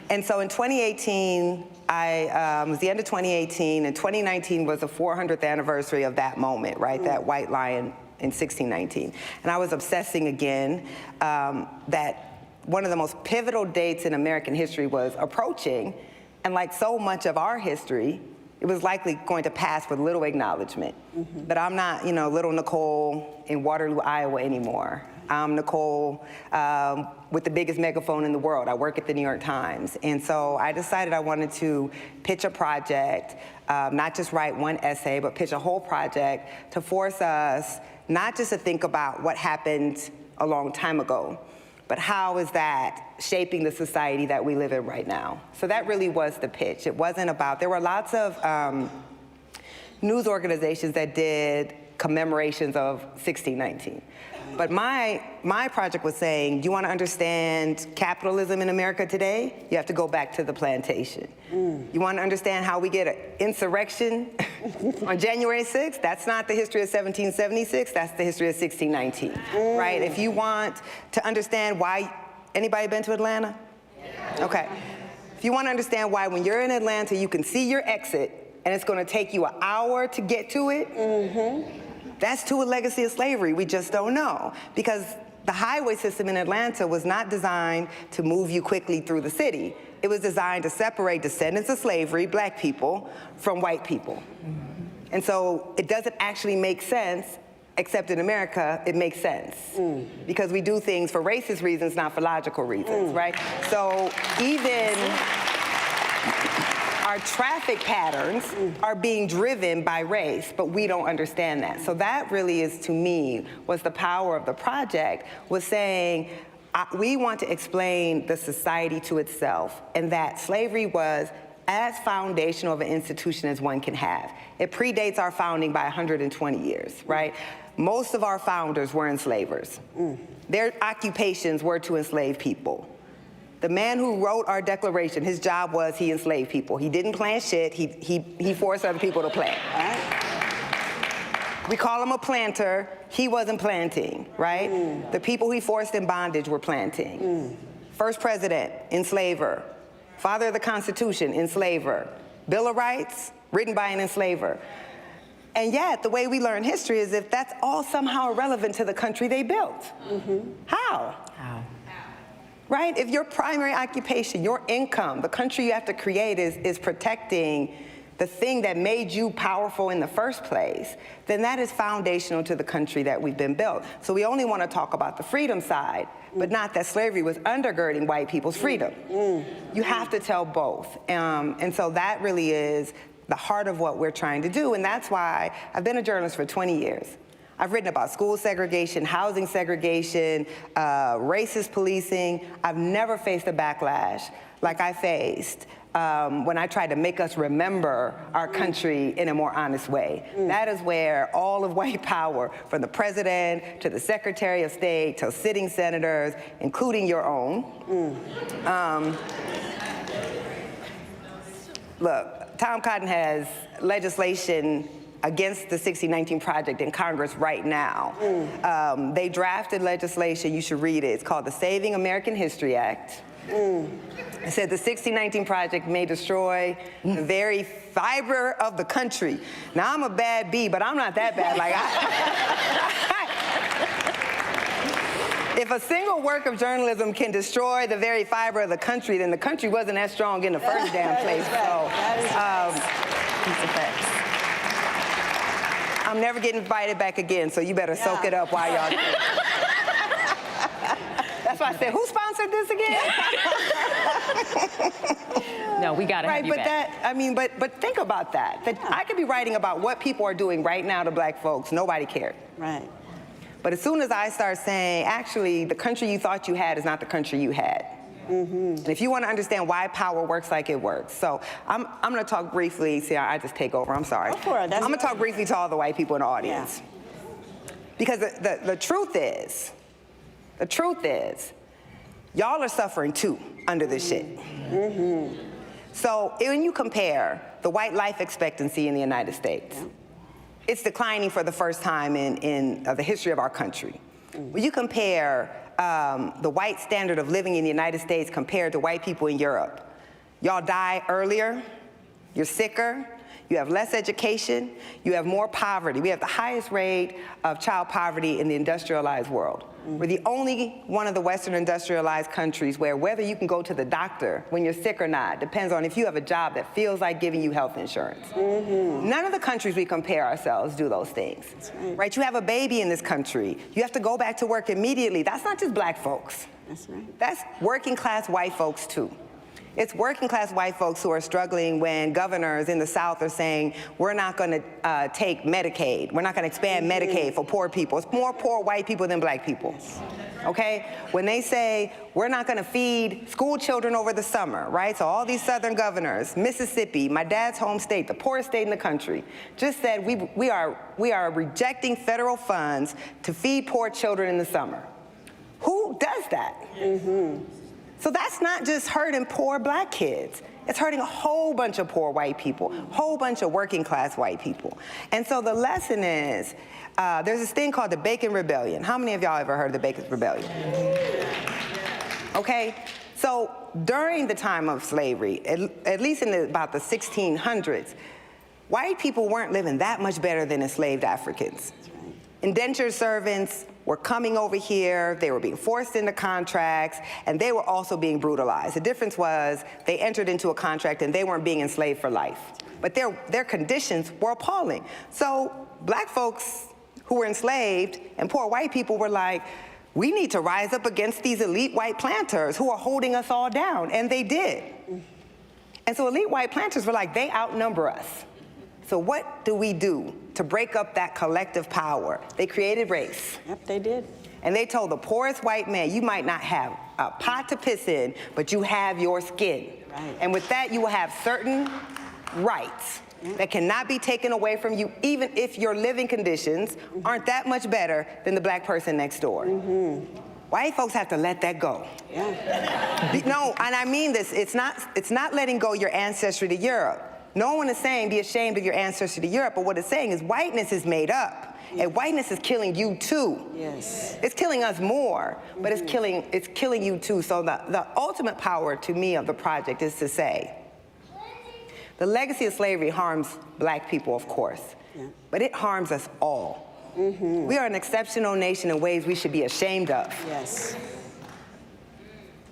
And so in 2018, it was the end of 2018, and 2019 was the 400th anniversary of that moment, right? That white lion in 1619. And I was obsessing again that one of the most pivotal dates in American history was approaching, and like so much of our history, it was likely going to pass with little acknowledgement. But I'm not, little Nikole in Waterloo, Iowa anymore. I'm Nikole with the biggest megaphone in the world. I work at the New York Times. And so I decided I wanted to pitch a project, not just write one essay, but pitch a whole project to force us not just to think about what happened a long time ago, but how is that shaping the society that we live in right now? So that really was the pitch. It wasn't about, there were lots of news organizations that did commemorations of 1619. But my project was saying, do you want to understand capitalism in America today? You have to go back to the plantation. You want to understand how we get an insurrection on January 6th? That's not the history of 1776, that's the history of 1619, right? If you want to understand why, anybody been to Atlanta? Okay. If you want to understand why when you're in Atlanta, you can see your exit and it's going to take you an hour to get to it, that's to a legacy of slavery. We just don't know. Because the highway system in Atlanta was not designed to move you quickly through the city. It was designed to separate descendants of slavery, Black people, from white people. And so it doesn't actually make sense, except in America, it makes sense. Because we do things for racist reasons, not for logical reasons, right? So even our traffic patterns are being driven by race, but we don't understand that. So that really is, to me, was the power of the project, was saying, we want to explain the society to itself, and that slavery was as foundational of an institution as one can have. It predates our founding by 120 years, right? Most of our founders were enslavers. Their occupations were to enslave people. The man who wrote our Declaration, his job was he enslaved people. He didn't plant shit, he forced other people to plant. We call him a planter, he wasn't planting, right? The people he forced in bondage were planting. First president, enslaver. Father of the Constitution, enslaver. Bill of Rights, written by an enslaver. And yet, the way we learn history is if that's all somehow irrelevant to the country they built. How? Right? If your primary occupation, your income, the country you have to create is protecting the thing that made you powerful in the first place, then that is foundational to the country that we've been built. So we only want to talk about the freedom side, but not that slavery was undergirding white people's freedom. You have to tell both. And so that really is the heart of what we're trying to do. And that's why I've been a journalist for 20 years. I've written about school segregation, housing segregation, racist policing. I've never faced a backlash like I faced when I tried to make us remember our country in a more honest way. That is where all of white power, from the president to the Secretary of State to sitting senators, including your own. Look, Tom Cotton has legislation against the 1619 Project in Congress right now. They drafted legislation, you should read it. It's called the Saving American History Act. It said the 1619 Project may destroy the very fiber of the country. Now, I'm a bad bee, but I'm not that bad. Like, if a single work of journalism can destroy the very fiber of the country, then the country wasn't that strong in the first damn place. So, I'm never getting invited back again, so you better soak it up while y'all do it. That's why I said, who sponsored this again? No, we gotta have you back. But think about that. I could be writing about what people are doing right now to black folks. Nobody cared. Right. But as soon as I start saying, actually, the country you thought you had is not the country you had. And if you want to understand why power works like it works. So I'm going to talk briefly. See, I just take over. I'm sorry. Go for it. I'm going to talk briefly to all the white people in the audience. Because the truth is, y'all are suffering too under this shit. So when you compare the white life expectancy in the United States, it's declining for the first time in the history of our country. When you compare the white standard of living in the United States compared to white people in Europe, y'all die earlier, you're sicker, you have less education, you have more poverty. We have the highest rate of child poverty in the industrialized world. We're the only one of the Western industrialized countries where whether you can go to the doctor when you're sick or not depends on if you have a job that feels like giving you health insurance. None of the countries we compare ourselves do those things. Right? You have a baby in this country, you have to go back to work immediately. That's not just black folks. That's right. That's working class white folks too. It's working class white folks who are struggling when governors in the South are saying, we're not going to take Medicaid. We're not going to expand Medicaid for poor people. It's more poor white people than black people. Okay? When they say, we're not going to feed school children over the summer, right? So all these Southern governors, Mississippi, my dad's home state, the poorest state in the country, just said we are rejecting federal funds to feed poor children in the summer. Who does that? So that's not just hurting poor black kids. It's hurting a whole bunch of poor white people, a whole bunch of working class white people. And so the lesson is, there's this thing called the Bacon Rebellion. How many of y'all ever heard of the Bacon Rebellion? Okay, so during the time of slavery, at least in about the 1600s, white people weren't living that much better than enslaved Africans. Indentured servants were coming over here, they were being forced into contracts, and they were also being brutalized. The difference was they entered into a contract and they weren't being enslaved for life. But their conditions were appalling. So black folks who were enslaved and poor white people were like, we need to rise up against these elite white planters who are holding us all down, and they did. And so elite white planters were like, they outnumber us. So what do we do to break up that collective power? They created race. Yep, they did. And they told the poorest white man, you might not have a pot to piss in, but you have your skin. Right. And with that, you will have certain rights that cannot be taken away from you, even if your living conditions aren't that much better than the black person next door. White folks have to let that go. No, and I mean this, it's not letting go your ancestry to Europe. No one is saying be ashamed of your ancestry to Europe, but what it's saying is whiteness is made up, and whiteness is killing you too. Yes. It's killing us more, but it's killing you too. So the ultimate power to me of the project is to say, the legacy of slavery harms black people, of course, but it harms us all. We are an exceptional nation in ways we should be ashamed of. Yes.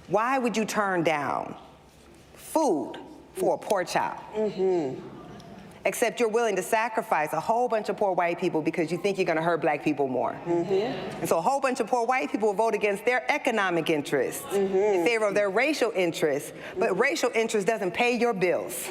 Why would you turn down food for a poor child? Except you're willing to sacrifice a whole bunch of poor white people because you think you're going to hurt black people more. And so a whole bunch of poor white people will vote against their economic interests in favor of their racial interests, but racial interest doesn't pay your bills.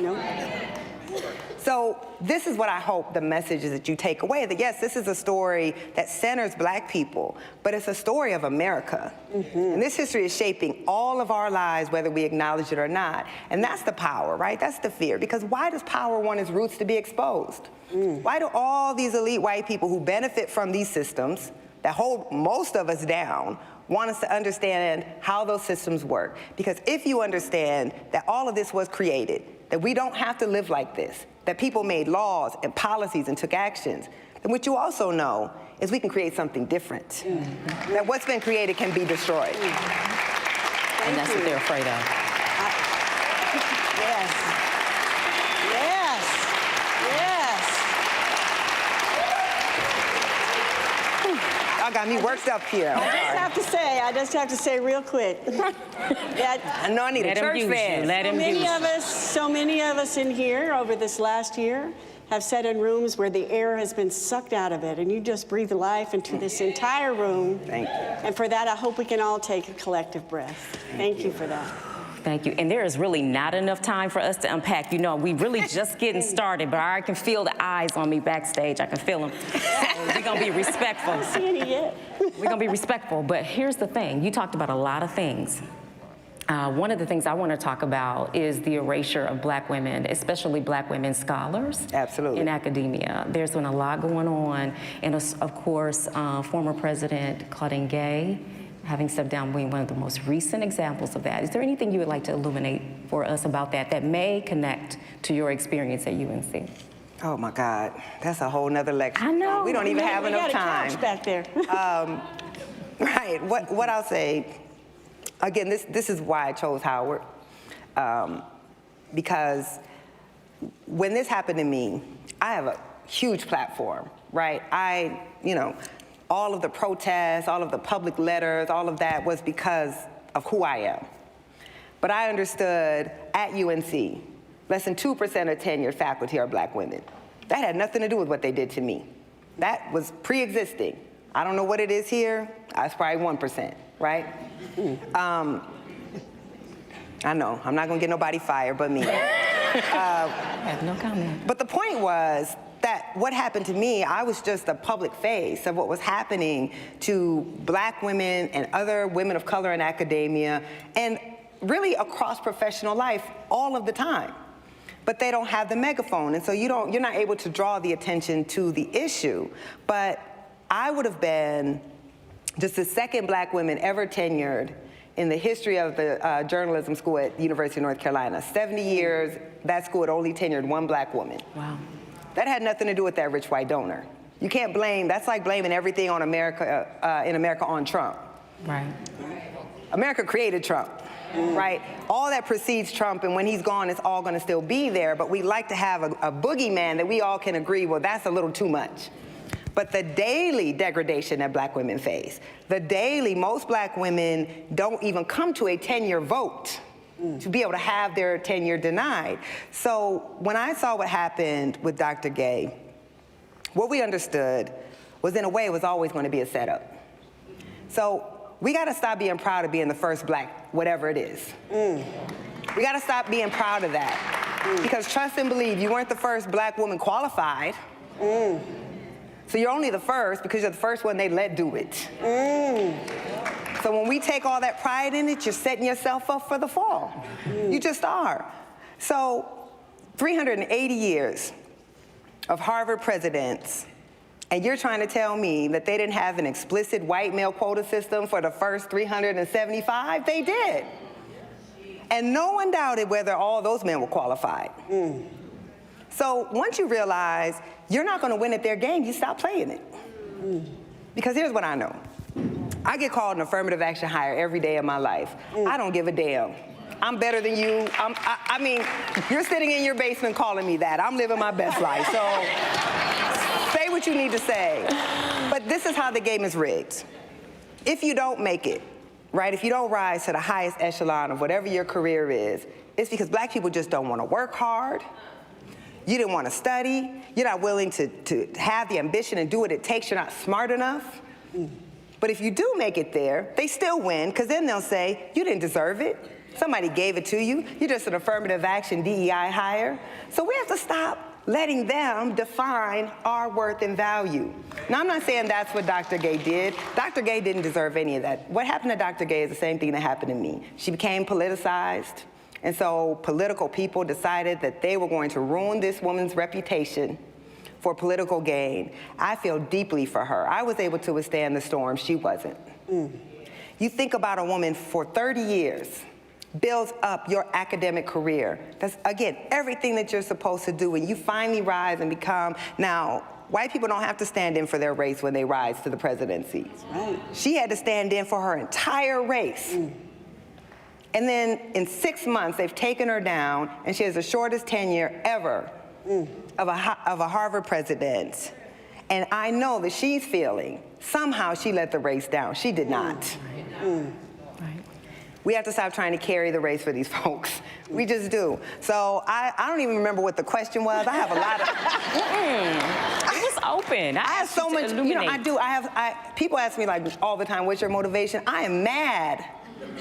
So this is what I hope the message is that you take away, that yes, this is a story that centers Black people, but it's a story of America. And this history is shaping all of our lives, whether we acknowledge it or not. And that's the power, right? That's the fear. Because why does power want its roots to be exposed? Why do all these elite white people who benefit from these systems that hold most of us down want us to understand how those systems work? Because if you understand that all of this was created, that we don't have to live like this, that people made laws and policies and took actions, then what you also know is we can create something different. That what's been created can be destroyed. And that's what they're afraid of. Yes. Yes. Yes. Y'all got me worked up here. I just have to say real quick that I know I need a church fan. So many of us in here over this last year have sat in rooms where the air has been sucked out of it, and you just breathe life into this entire room. Thank you. And for that, I hope we can all take a collective breath. Thank you for that. Thank you. And there is really not enough time for us to unpack. You know, we really just getting started, but I can feel the eyes on me backstage. I can feel them. So we're going to be respectful. I don't see any yet. We're going to be respectful. But here's the thing. You talked about a lot of things. One of the things I want to talk about is the erasure of Black women, especially Black women scholars. Absolutely. In academia. There's been a lot going on. And of course, former President Claudine Gay, having stepped down, being one of the most recent examples of that. Is there anything you would like to illuminate for us about that may connect to your experience at UNC? Oh my God, that's a whole nother lecture. I know. We don't even have enough time. Couch back there. Right, what I'll say, again, this is why I chose Howard, because when this happened to me, I have a huge platform, right? All of the protests, all of the public letters, all of that was because of who I am. But I understood at UNC, less than 2% of tenured faculty are Black women. That had nothing to do with what they did to me. That was pre-existing. I don't know what it is here. It's probably 1%, right? I know, I'm not gonna get nobody fired but me. I have no comment. But the point was that what happened to me, I was just a public face of what was happening to Black women and other women of color in academia and really across professional life all of the time. But they don't have the megaphone, and so you're not able to draw the attention to the issue. But I would have been just the second Black woman ever tenured in the history of the journalism school at University of North Carolina. 70 years, that school had only tenured one Black woman. Wow. That had nothing to do with that rich white donor. You can't blame, that's like blaming everything on America, in America on Trump. Right. America created Trump, right? All that precedes Trump, and when he's gone, it's all gonna still be there, but we like to have a boogeyman that we all can agree, well, that's a little too much. But the daily degradation that Black women face, most Black women don't even come to a 10-year vote to be able to have their tenure denied. So when I saw what happened with Dr. Gay, what we understood was, in a way, it was always going to be a setup. So we got to stop being proud of being the first Black whatever it is. We got to stop being proud of that. Because trust and believe, you weren't the first Black woman qualified. So you're only the first because you're the first one they let do it. So when we take all that pride in it, you're setting yourself up for the fall. You just are. So 380 years of Harvard presidents, and you're trying to tell me that they didn't have an explicit white male quota system for the first 375? They did. And no one doubted whether all those men were qualified. So once you realize you're not going to win at their game, you stop playing it. Because here's what I know. I get called an affirmative action hire every day of my life. I don't give a damn. I'm better than you. I mean, you're sitting in your basement calling me that. I'm living my best life. So say what you need to say. But this is how the game is rigged. If you don't make it, right, if you don't rise to the highest echelon of whatever your career is, it's because Black people just don't want to work hard. You didn't want to study. You're not willing to have the ambition and do what it takes. You're not smart enough. But if you do make it there, they still win, because then they'll say, you didn't deserve it. Somebody gave it to you. You're just an affirmative action DEI hire. So we have to stop letting them define our worth and value. Now, I'm not saying that's what Dr. Gay did. Dr. Gay didn't deserve any of that. What happened to Dr. Gay is the same thing that happened to me. She became politicized, and so political people decided that they were going to ruin this woman's reputation for political gain. I feel deeply for her. I was able to withstand the storm. She wasn't. You think about a woman for 30 years, builds up your academic career. That's, again, everything that you're supposed to do, and you finally rise and become, now, white people don't have to stand in for their race when they rise to the presidency. Right. She had to stand in for her entire race. And then in 6 months, they've taken her down, and she has the shortest tenure ever of a Harvard president. And I know that she's feeling, somehow she let the race down. She did not. We have to stop trying to carry the race for these folks. We just do. So I don't even remember what the question was. I have a lot of. It was open. I have so much. You know, I do. People ask me like all the time, "What's your motivation?" I am mad.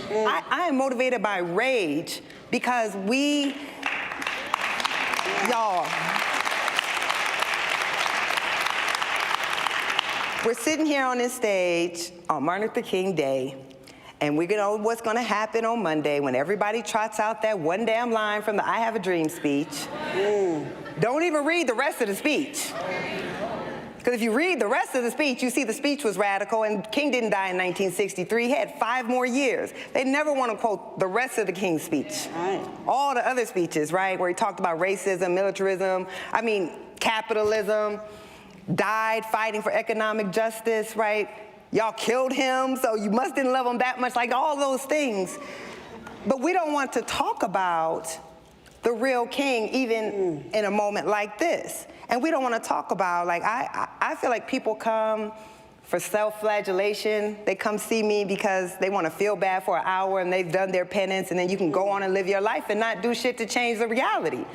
I am motivated by rage because y'all. We're sitting here on this stage on Martin Luther King Day. And we know what's going to happen on Monday when everybody trots out that one damn line from the I Have a Dream speech. Don't even read the rest of the speech. Because if you read the rest of the speech, you see the speech was radical, and King didn't die in 1963. He had 5 more years. They never want to quote the rest of the King speech. All the other speeches, right, where he talked about racism, militarism, capitalism, died fighting for economic justice, right? Y'all killed him, so you must didn't love him that much, like all those things. But we don't want to talk about the real King even in a moment like this. And we don't want to talk about, like, I feel like people come for self-flagellation. They come see me because they want to feel bad for an hour and they've done their penance, and then you can go on and live your life and not do shit to change the reality.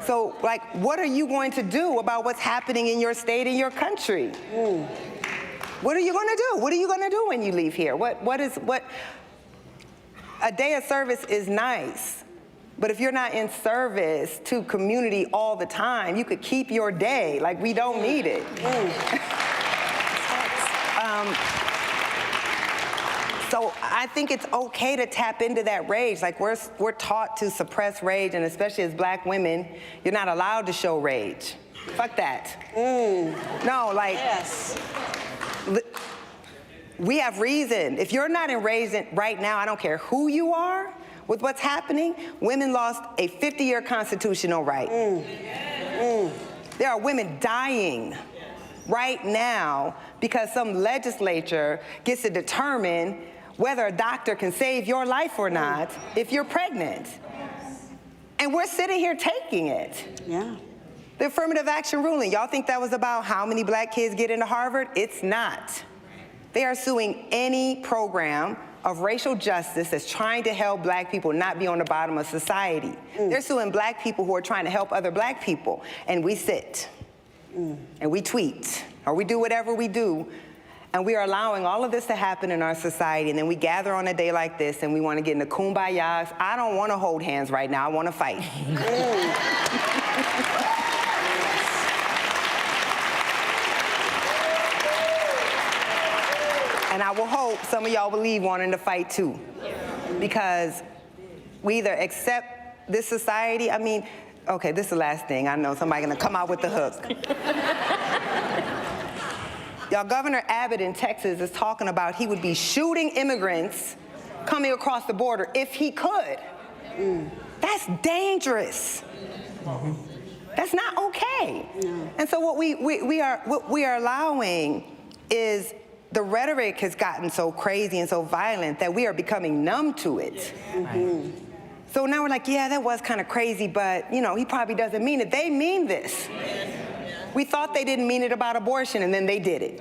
So, like, what are you going to do about what's happening in your state and your country? What are you going to do? What are you going to do when you leave here? What? A day of service is nice, but if you're not in service to community all the time, you could keep your day. Like, we don't need it. So I think it's okay to tap into that rage. Like, we're taught to suppress rage, and especially as Black women, you're not allowed to show rage. Fuck that. No, like, yes. We have reason. If you're not enraged right now, I don't care who you are, with what's happening, women lost a 50-year constitutional right. There are women dying right now because some legislature gets to determine whether a doctor can save your life or not if you're pregnant. And we're sitting here taking it. Yeah. The affirmative action ruling, y'all think that was about how many Black kids get into Harvard? It's not. They are suing any program of racial justice that's trying to help Black people not be on the bottom of society. They're suing Black people who are trying to help other Black people. And we sit, and we tweet, or we do whatever we do, and we are allowing all of this to happen in our society, and then we gather on a day like this, and we want to get into kumbayas. I don't want to hold hands right now. I want to fight. And I will hope some of y'all will leave wanting to fight too. Because we either accept this society, okay, this is the last thing. I know somebody's gonna come out with the hook. Y'all, Governor Abbott in Texas is talking about he would be shooting immigrants coming across the border if he could. That's dangerous. That's not okay. And so what we are allowing is the rhetoric has gotten so crazy and so violent that we are becoming numb to it. So now we're like, yeah, that was kind of crazy, but he probably doesn't mean it. They mean this. We thought they didn't mean it about abortion, and then they did it.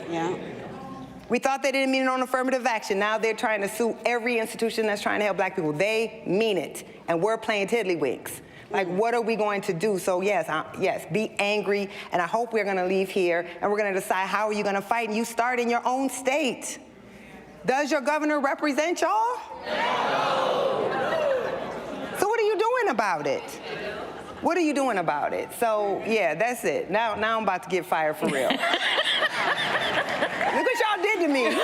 We thought they didn't mean it on affirmative action. Now they're trying to sue every institution that's trying to help Black people. They mean it, and we're playing tiddlywinks. Like, what are we going to do? So yes, be angry, and I hope we're gonna leave here, and we're gonna decide how are you gonna fight, and you start in your own state. Does your governor represent y'all? No. So what are you doing about it? What are you doing about it? So yeah, that's it. Now I'm about to get fired for real. Look what y'all did to me.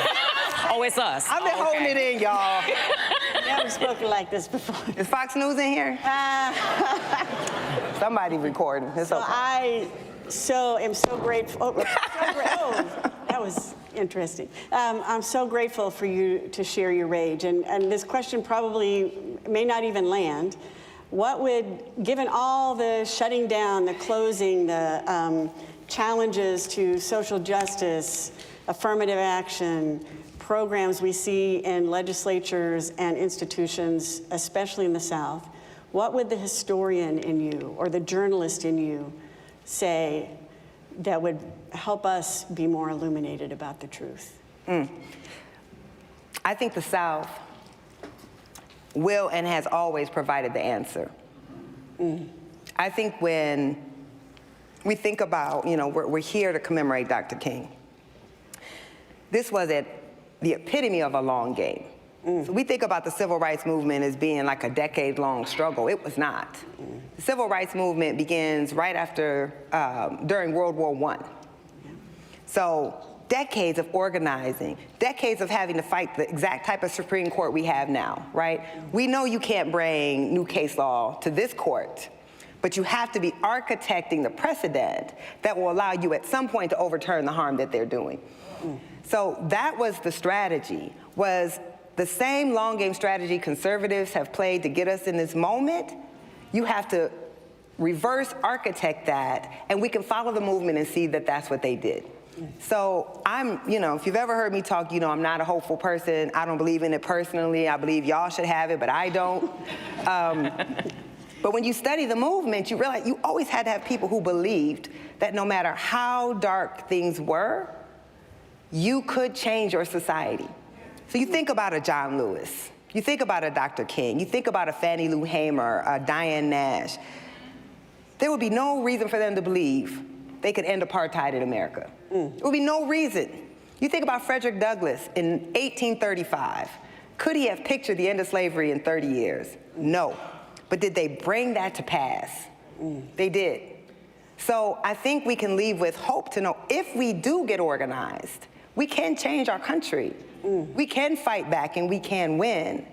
Oh, it's us. I've been holding it in, y'all. Never spoken like this before. Is Fox News in here? Somebody recording. It's So okay. I am so grateful. Oh, that was interesting. I'm so grateful for you to share your rage. And this question probably may not even land. What would, given all the shutting down, the closing, the challenges to social justice, affirmative action, programs we see in legislatures and institutions, especially in the South, what would the historian in you or the journalist in you say that would help us be more illuminated about the truth? I think the South will and has always provided the answer. I think when we think about, we're here to commemorate Dr. King. This was the epitome of a long game. So we think about the civil rights movement as being like a decade-long struggle. It was not. The civil rights movement begins right after, during World War I. So decades of organizing, decades of having to fight the exact type of Supreme Court we have now, right? We know you can't bring new case law to this court, but you have to be architecting the precedent that will allow you at some point to overturn the harm that they're doing. So that was the strategy, was the same long game strategy conservatives have played to get us in this moment. You have to reverse architect that, and we can follow the movement and see that that's what they did. So if you've ever heard me talk, I'm not a hopeful person. I don't believe in it personally. I believe y'all should have it, but I don't. But when you study the movement, you realize you always had to have people who believed that no matter how dark things were, you could change your society. So you think about a John Lewis, you think about a Dr. King, you think about a Fannie Lou Hamer, a Diane Nash. There would be no reason for them to believe they could end apartheid in America. There would be no reason. You think about Frederick Douglass in 1835. Could he have pictured the end of slavery in 30 years? No. But did they bring that to pass? They did. So I think we can leave with hope to know if we do get organized, we can change our country. We can fight back and we can win,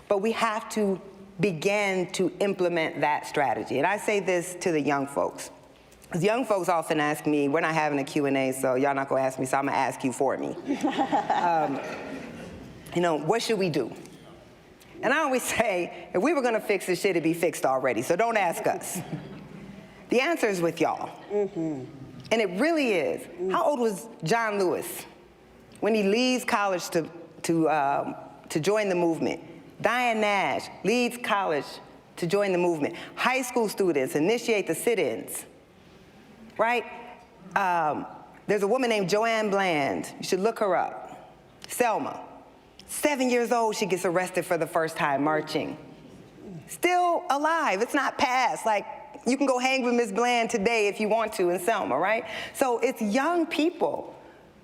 but we have to begin to implement that strategy. And I say this to the young folks. Because young folks often ask me, we're not having a Q&A, so y'all not gonna ask me, so I'm gonna ask you for me. What should we do? And I always say, if we were gonna fix this shit, it'd be fixed already, so don't ask us. The answer is with y'all. And it really is. How old was John Lewis when he leaves college to join the movement? Diane Nash leaves college to join the movement. High school students initiate the sit-ins, right? There's a woman named Joanne Bland. You should look her up. Selma. 7 years old, she gets arrested for the first time marching. Still alive. It's not past. Like, you can go hang with Ms. Bland today if you want to in Selma, right? So it's young people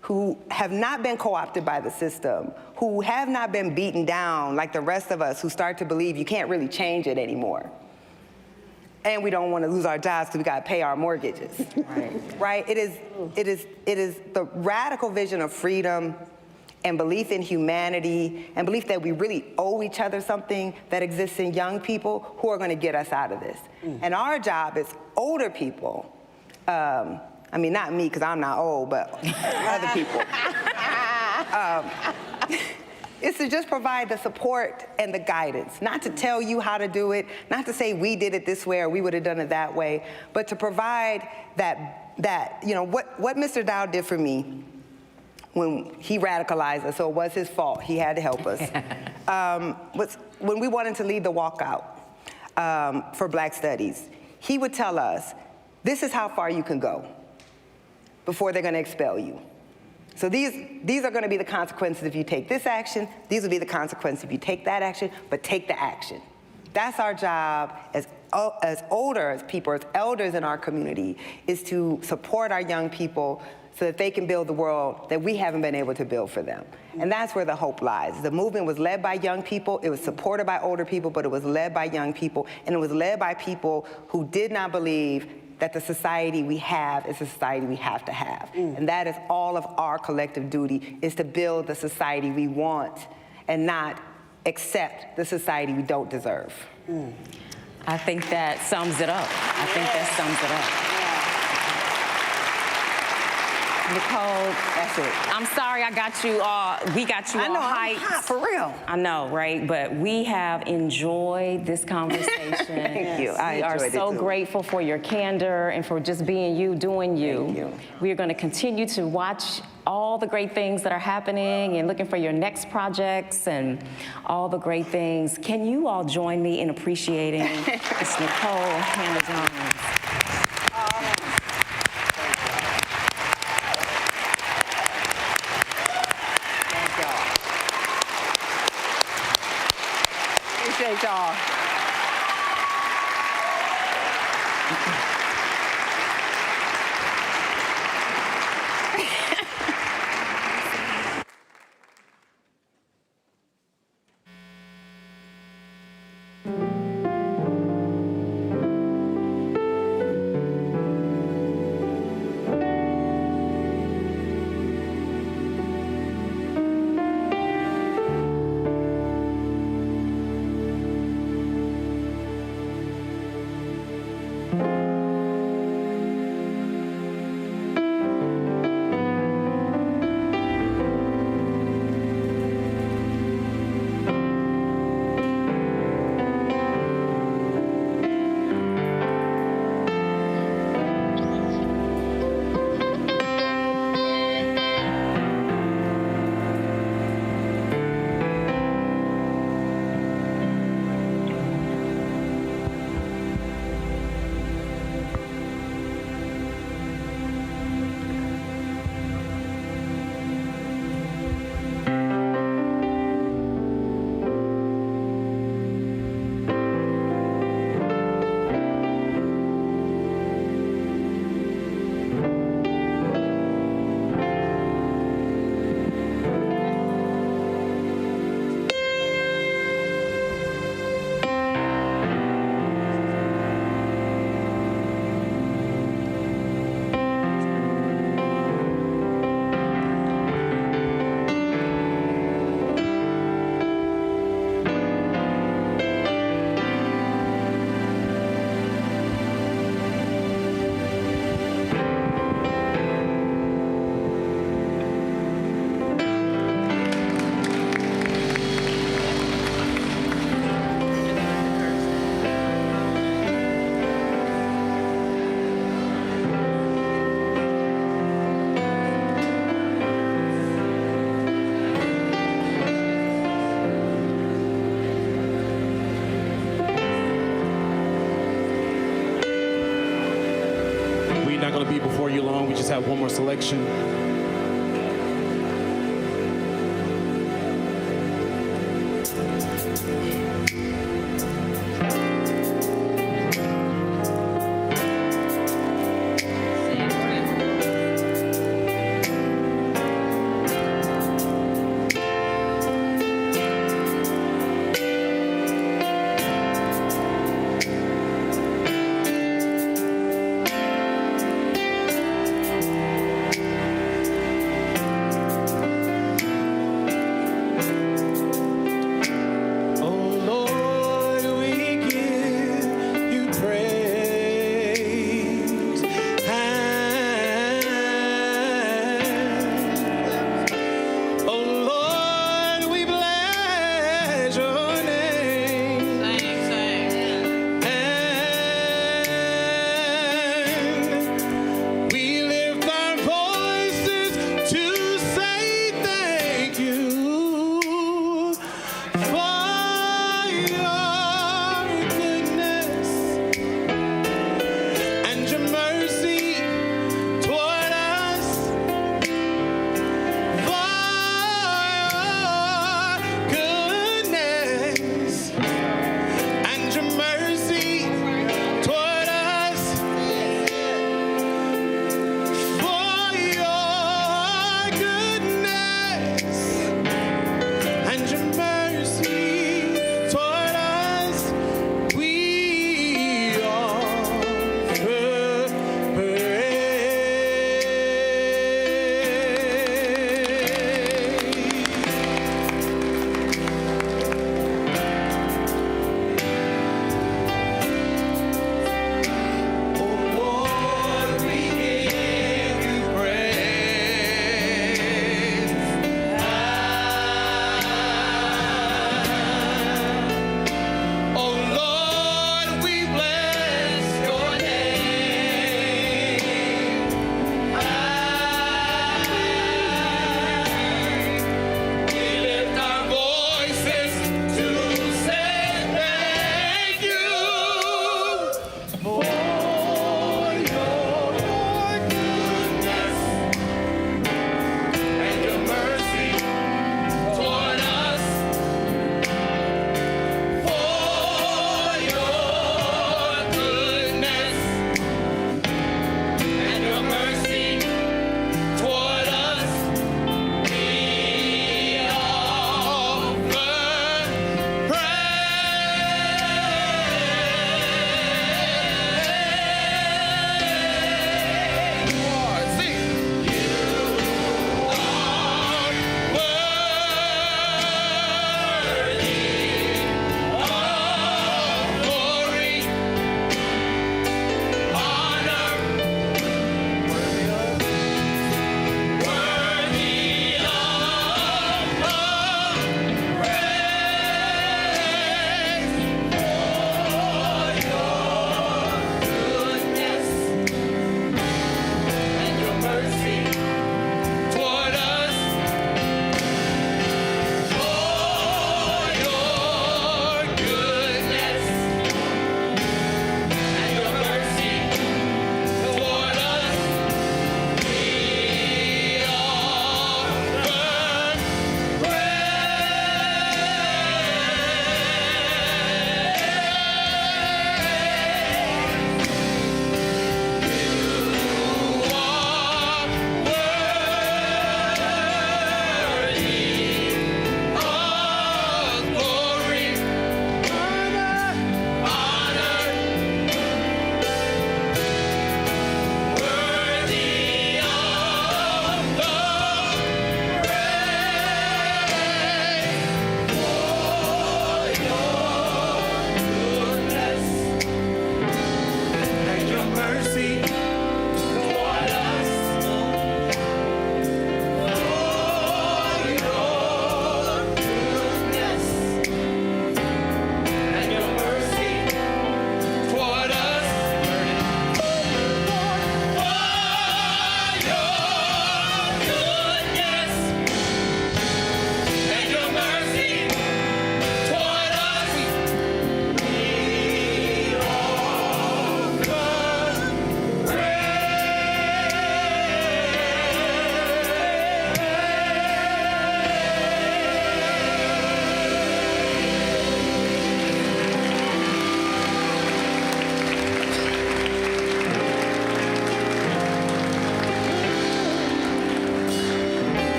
who have not been co-opted by the system, who have not been beaten down like the rest of us, who start to believe you can't really change it anymore. And we don't want to lose our jobs because we got to pay our mortgages, right? It is the radical vision of freedom and belief in humanity and belief that we really owe each other something that exists in young people who are going to get us out of this. And our job as older people, not me because I'm not old, but other people, is to just provide the support and the guidance, not to tell you how to do it, not to say we did it this way or we would have done it that way, but to provide what Mr. Dow did for me when he radicalized us, so it was his fault, he had to help us, was when we wanted to lead the walkout for Black Studies, he would tell us, this is how far you can go before they're going to expel you. So these are going to be the consequences if you take this action. These will be the consequences if you take that action, but take the action. That's our job as older, as people, as elders in our community, is to support our young people so that they can build the world that we haven't been able to build for them. And that's where the hope lies. The movement was led by young people, it was supported by older people, but it was led by young people, and it was led by people who did not believe that the society we have is a society we have to have. And that is all of our collective duty, is to build the society we want and not accept the society we don't deserve. I think that sums it up. I think that sums it up. Nikole, that's it. I'm sorry I got you all, we got you all hyped. I'm hot, for real. I know, right? But we have enjoyed this conversation. Thank you. I We are enjoyed it so too. grateful for your candor and for just being you, doing you. Thank you. We are going to continue to watch all the great things that are happening and looking for your next projects and all the great things. Can you all join me in appreciating Ms. Nikole Hannah-Jones? Appreciate y'all. Not going to be before you long. We just have one more selection.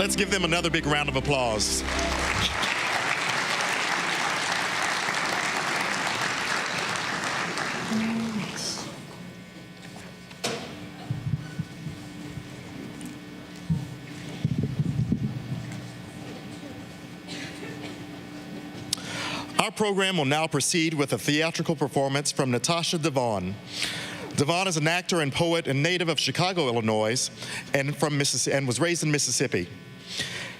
Let's give them another big round of applause. Our program will now proceed with a theatrical performance from Natasha Devon. Devon is an actor and poet and native of Chicago, Illinois, and was raised in Mississippi.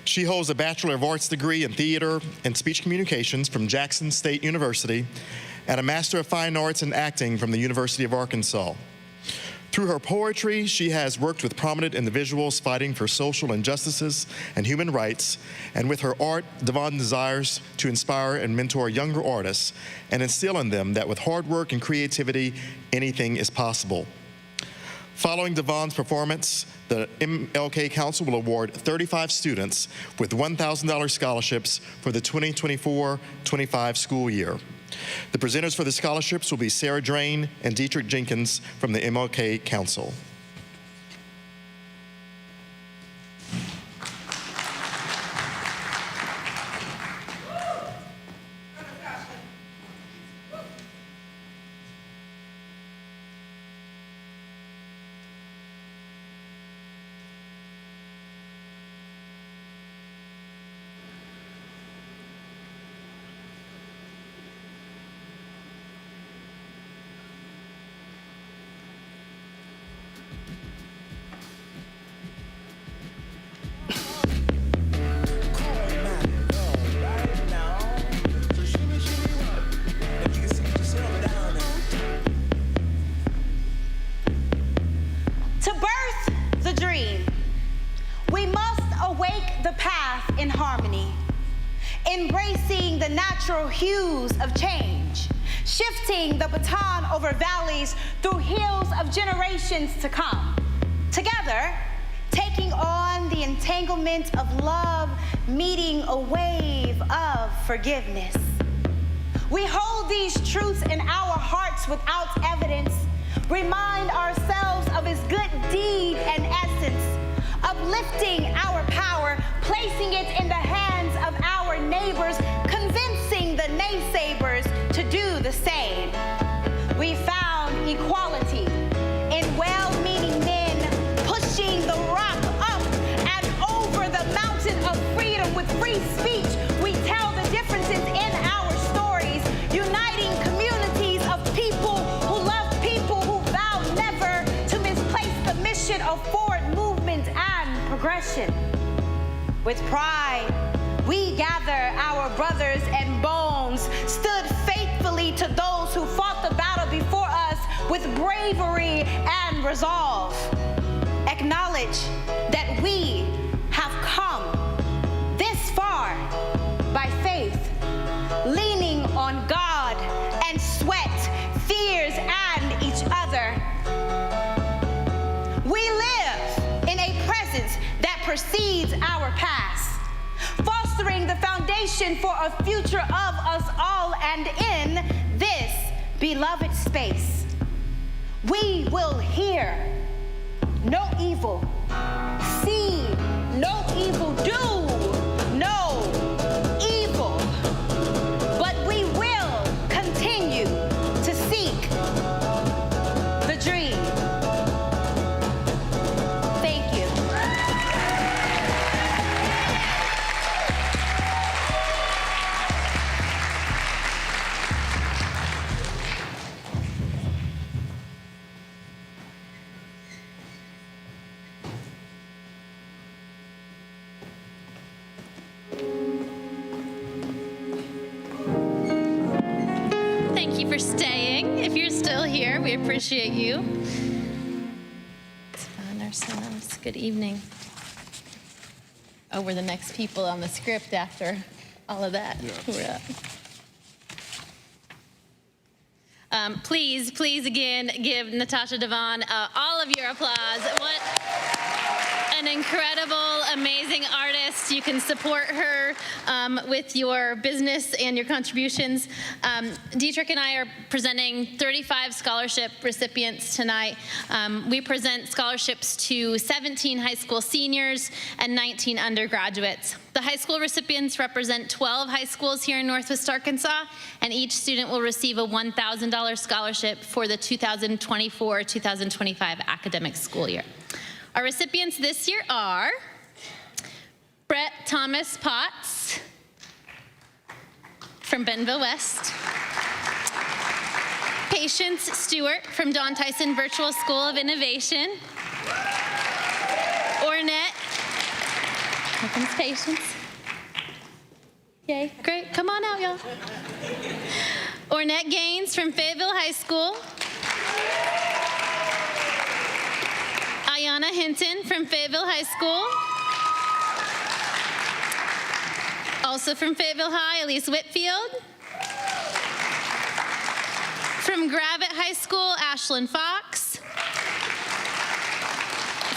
She holds a Bachelor of Arts degree in Theater and Speech Communications from Jackson State University and a Master of Fine Arts in Acting from the University of Arkansas. Through her poetry, she has worked with prominent individuals fighting for social injustices and human rights, and with her art, Devon desires to inspire and mentor younger artists and instill in them that with hard work and creativity, anything is possible. Following Devon's performance, the MLK Council will award 35 students with $1,000 scholarships for the 2024-25 school year. The presenters for the scholarships will be Sarah Drain and Dietrich Jenkins from the MLK Council. Embracing the natural hues of change, shifting the baton over valleys through hills of generations to come. Together, taking on the entanglement of love, meeting a wave of forgiveness. We hold these truths in our hearts without evidence, remind ourselves of His good deed and essence, uplifting our power, placing it in the hands of our neighbors, convincing the naysayers to do the same. We found equality in well-meaning men pushing the rock up and over the mountain of freedom with free speech. We tell the differences in our stories, uniting communities of people who love people, who vow never to misplace the mission of forward movement and progression. With pride, we gather our brothers and bones, stood faithfully to those who fought the battle before us with bravery and resolve. Acknowledge that we have come this far by faith, leaning on God and sweat, fears, and each other. We live in a presence that precedes our past, fostering the foundation for a future of us all, and in this beloved space, we will hear no evil, see no evil, do no evil, but we will continue to seek the dream. Thank you. Thank you for staying. If you're still here, we appreciate you. Let's find ourselves. Good evening. Oh, we're the next people on the script after all of that. Yeah. We're up. Please again, give Natasha Devon all of your applause. What an incredible, amazing artist. You can support her with your business and your contributions. Dietrich and I are presenting 35 scholarship recipients tonight. We present scholarships to 17 high school seniors and 19 undergraduates. The high school recipients represent 12 high schools here in Northwest Arkansas, and each student will receive a $1,000 scholarship for the 2024-2025 academic school year. Our recipients this year are Brett Thomas Potts from Bentonville West, Patience Stewart from Don Tyson Virtual School of Innovation, Ornette, here comes Patience. Yay, great, come on out, y'all. Ornette Gaines from Fayetteville High School, Ayanna Hinton from Fayetteville High School, also from Fayetteville High, Elise Whitfield, from Gravett High School, Ashlyn Fox,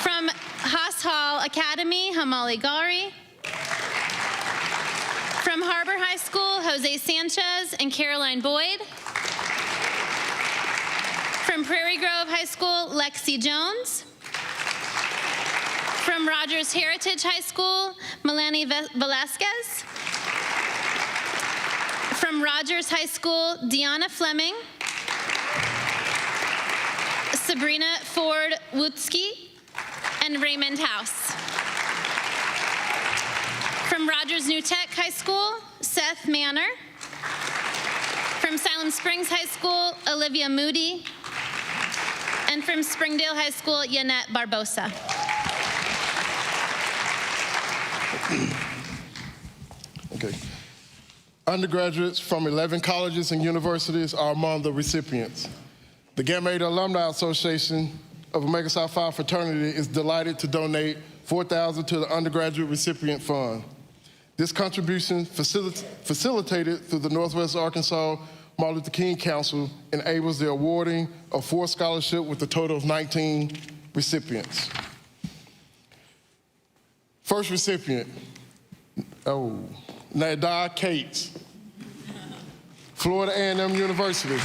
from Haas Hall Academy, Hamali Gari, from Harbor High School, Jose Sanchez and Caroline Boyd, from Prairie Grove High School, Lexi Jones, from Rogers Heritage High School, Melanie Velasquez, from Rogers High School, Deanna Fleming, Sabrina Ford Wutzke, and Raymond House. From Rogers New Tech High School, Seth Manor. From Salem Springs High School, Olivia Moody. And from Springdale High School, Yanette Barbosa. Okay. Undergraduates from 11 colleges and universities are among the recipients. The Gamma Eta Alumni Association of Omega Psi Phi Fraternity is delighted to donate $4,000 to the undergraduate recipient fund. This contribution, facilitated through the Northwest Arkansas Martin Luther King Council, enables the awarding of 4 scholarships with a total of 19 recipients. First recipient, Nadar Cates, Florida A&M University.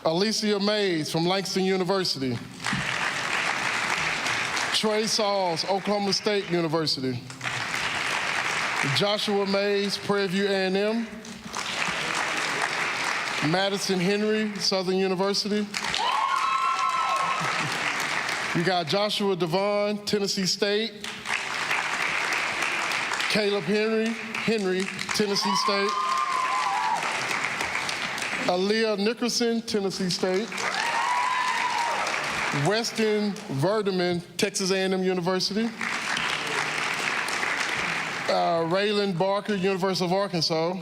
Alicia Mays from Langston University. Trey Sauls, Oklahoma State University. Joshua Mays, Prairie View A&M. Madison Henry, Southern University. You got Joshua Devon, Tennessee State. Caleb Henry, Tennessee State. Aaliyah Nickerson, Tennessee State. Weston Verdeman, Texas A&M University. Raylan Barker, University of Arkansas.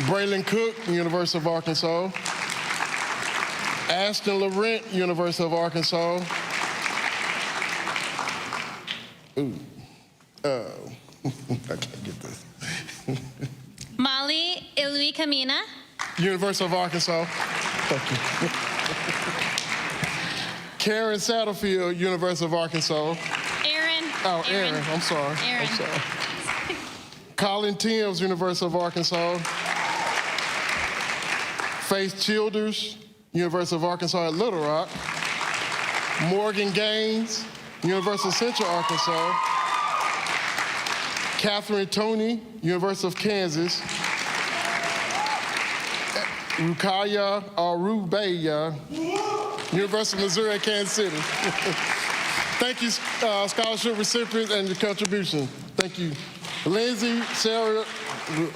Braylon Cook, University of Arkansas. Ashton Laurent, University of Arkansas. I can't get this. Molly Ilui Camina. University of Arkansas. Thank you. Karen Satterfield, University of Arkansas. Aaron. I'm sorry. Aaron. I'm sorry. Colin Timms, University of Arkansas. Faith Childers, University of Arkansas at Little Rock. Morgan Gaines, University of Central Arkansas. Catherine Toney, University of Kansas. Rukaya Arubeya, University of Missouri at Kansas City. Thank you, scholarship recipients and your contribution. Thank you. Lindsay, Sarah,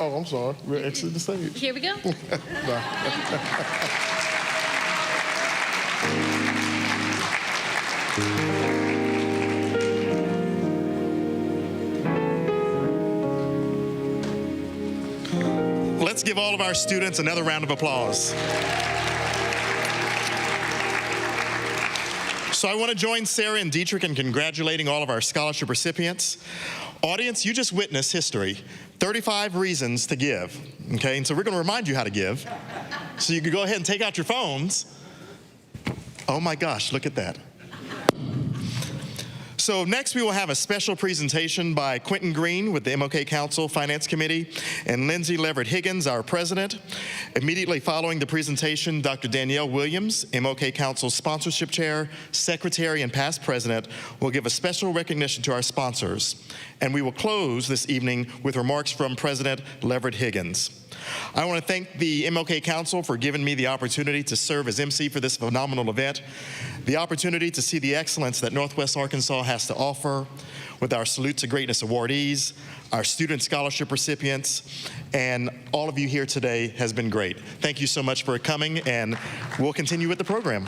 I'm sorry, we're exiting the stage. Here we go. Let's give all of our students another round of applause. So I want to join Sarah and Dietrich in congratulating all of our scholarship recipients. Audience, you just witnessed history. 35 reasons to give, okay? And so we're going to remind you how to give. So you can go ahead and take out your phones. Oh my gosh, look at that. So next we will have a special presentation by Quentin Green with the MLK Council Finance Committee and Lindsay Leverett Higgins, our president. Immediately following the presentation, Dr. Danielle Williams, MLK Council Sponsorship Chair, Secretary, and past president, will give a special recognition to our sponsors. And we will close this evening with remarks from President Leverett Higgins. I want to thank the MLK Council for giving me the opportunity to serve as MC for this phenomenal event, the opportunity to see the excellence that Northwest Arkansas has to offer with our Salute to Greatness awardees, our student scholarship recipients, and all of you here today has been great. Thank you so much for coming, and we'll continue with the program.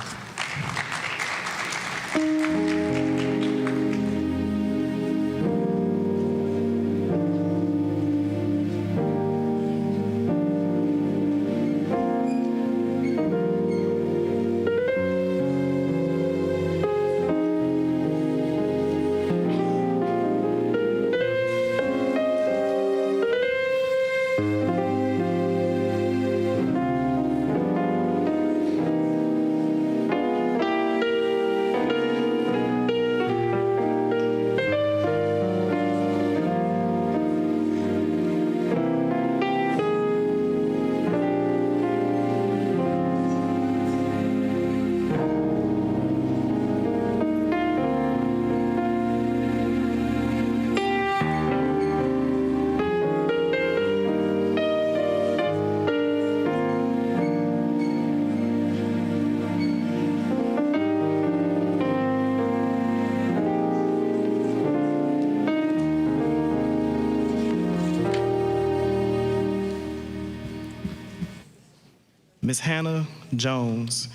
Ms. Hannah-Jones,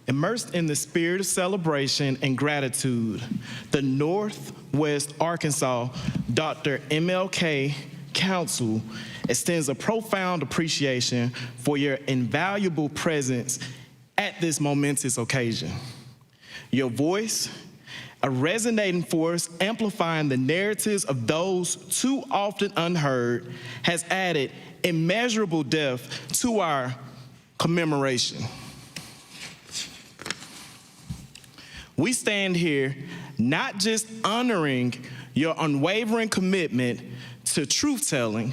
immersed in the spirit of celebration and gratitude, the Northwest Arkansas Dr. MLK Council extends a profound appreciation for your invaluable presence at this momentous occasion. Your voice, a resonating force amplifying the narratives of those too often unheard, has added immeasurable depth to our commemoration. We stand here not just honoring your unwavering commitment to truth-telling,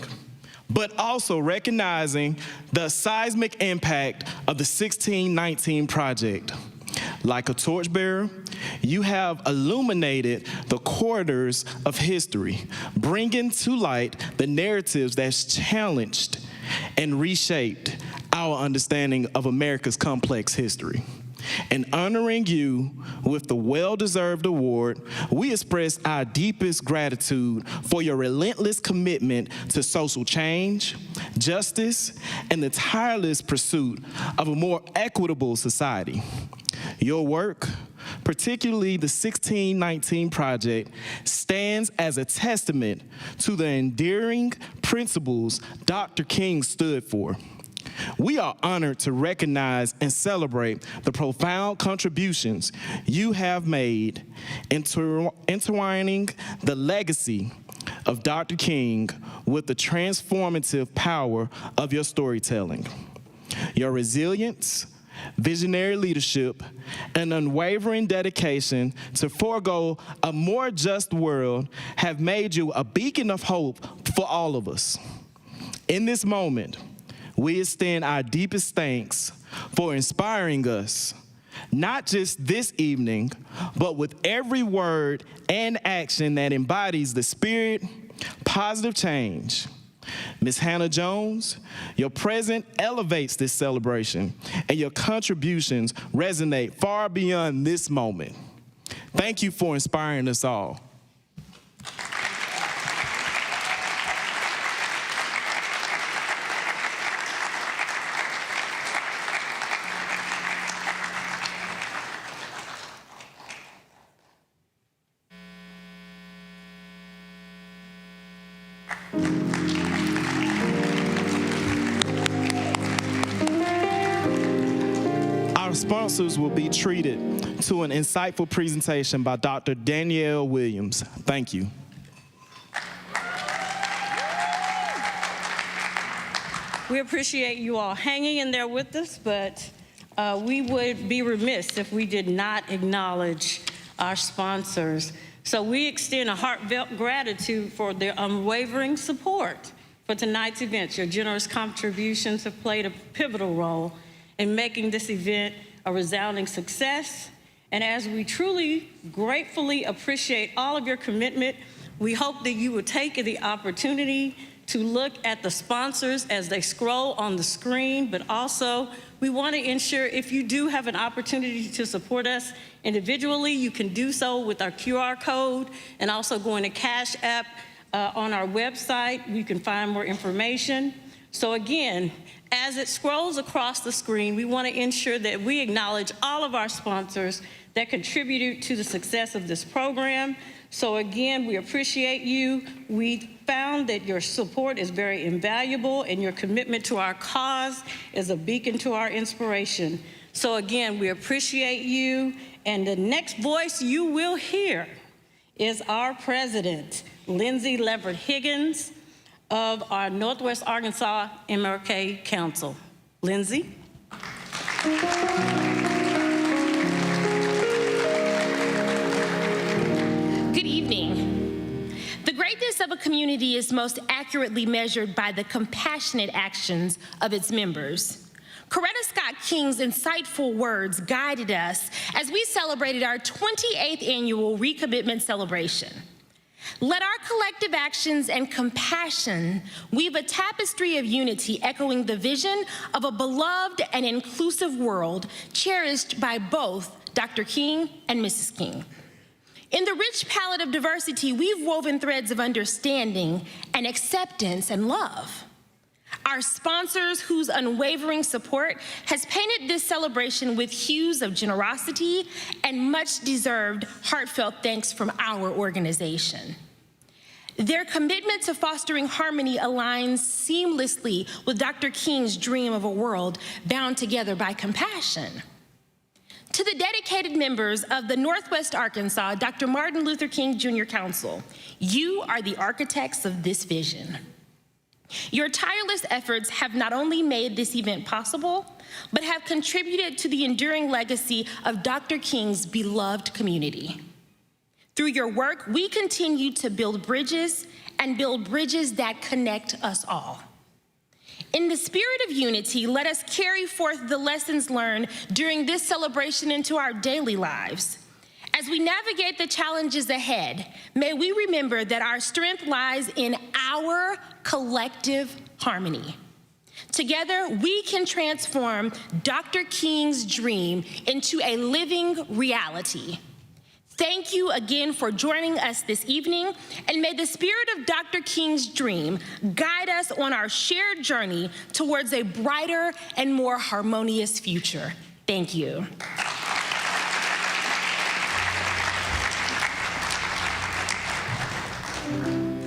but also recognizing the seismic impact of the 1619 Project. Like a torchbearer, you have illuminated the corridors of history, bringing to light the narratives that's challenged and reshaped our understanding of America's complex history. In honoring you with the well-deserved award, we express our deepest gratitude for your relentless commitment to social change, justice, and the tireless pursuit of a more equitable society. Your work, particularly the 1619 Project, stands as a testament to the enduring principles Dr. King stood for. We are honored to recognize and celebrate the profound contributions you have made intertwining the legacy of Dr. King with the transformative power of your storytelling. Your resilience, visionary leadership, and unwavering dedication to forego a more just world have made you a beacon of hope for all of us. In this moment, we extend our deepest thanks for inspiring us, not just this evening, but with every word and action that embodies the spirit, positive change. Ms. Hannah-Jones, your presence elevates this celebration, and your contributions resonate far beyond this moment. Thank you for inspiring us all. Our sponsors will be treated to an insightful presentation by Dr. Danielle Williams. Thank you. We appreciate you all hanging in there with us, but we would be remiss if we did not acknowledge our sponsors. So we extend a heartfelt gratitude for their unwavering support for tonight's event. Your generous contributions have played a pivotal role in making this event a resounding success. And as we truly, gratefully appreciate all of your commitment, we hope that you will take the opportunity to look at the sponsors as they scroll on the screen, but also we want to ensure if you do have an opportunity to support us individually, you can do so with our QR code and also going to Cash App on our website. You can find more information. So again, as it scrolls across the screen, we want to ensure that we acknowledge all of our sponsors that contributed to the success of this program. So again, we appreciate you. We found that your support is very invaluable and your commitment to our cause is a beacon to our inspiration. So again, we appreciate you. And the next voice you will hear is our president, Lindsay Leverett Higgins of our Northwest Arkansas MRK Council. Lindsay. Good evening. The greatness of a community is most accurately measured by the compassionate actions of its members. Coretta Scott King's insightful words guided us as we celebrated our 28th annual Recommitment Celebration. Let our collective actions and compassion weave a tapestry of unity echoing the vision of a beloved and inclusive world cherished by both Dr. King and Mrs. King. In the rich palette of diversity, we've woven threads of understanding and acceptance and love. Our sponsors, whose unwavering support has painted this celebration with hues of generosity and much deserved heartfelt thanks from our organization. Their commitment to fostering harmony aligns seamlessly with Dr. King's dream of a world bound together by compassion. To the dedicated members of the Northwest Arkansas Dr. Martin Luther King Jr. Council, you are the architects of this vision. Your tireless efforts have not only made this event possible, but have contributed to the enduring legacy of Dr. King's beloved community. Through your work, we continue to build bridges and build bridges that connect us all. In the spirit of unity, let us carry forth the lessons learned during this celebration into our daily lives. As we navigate the challenges ahead, may we remember that our strength lies in our collective harmony. Together, we can transform Dr. King's dream into a living reality. Thank you again for joining us this evening, and may the spirit of Dr. King's dream guide us on our shared journey towards a brighter and more harmonious future. Thank you. Thank you.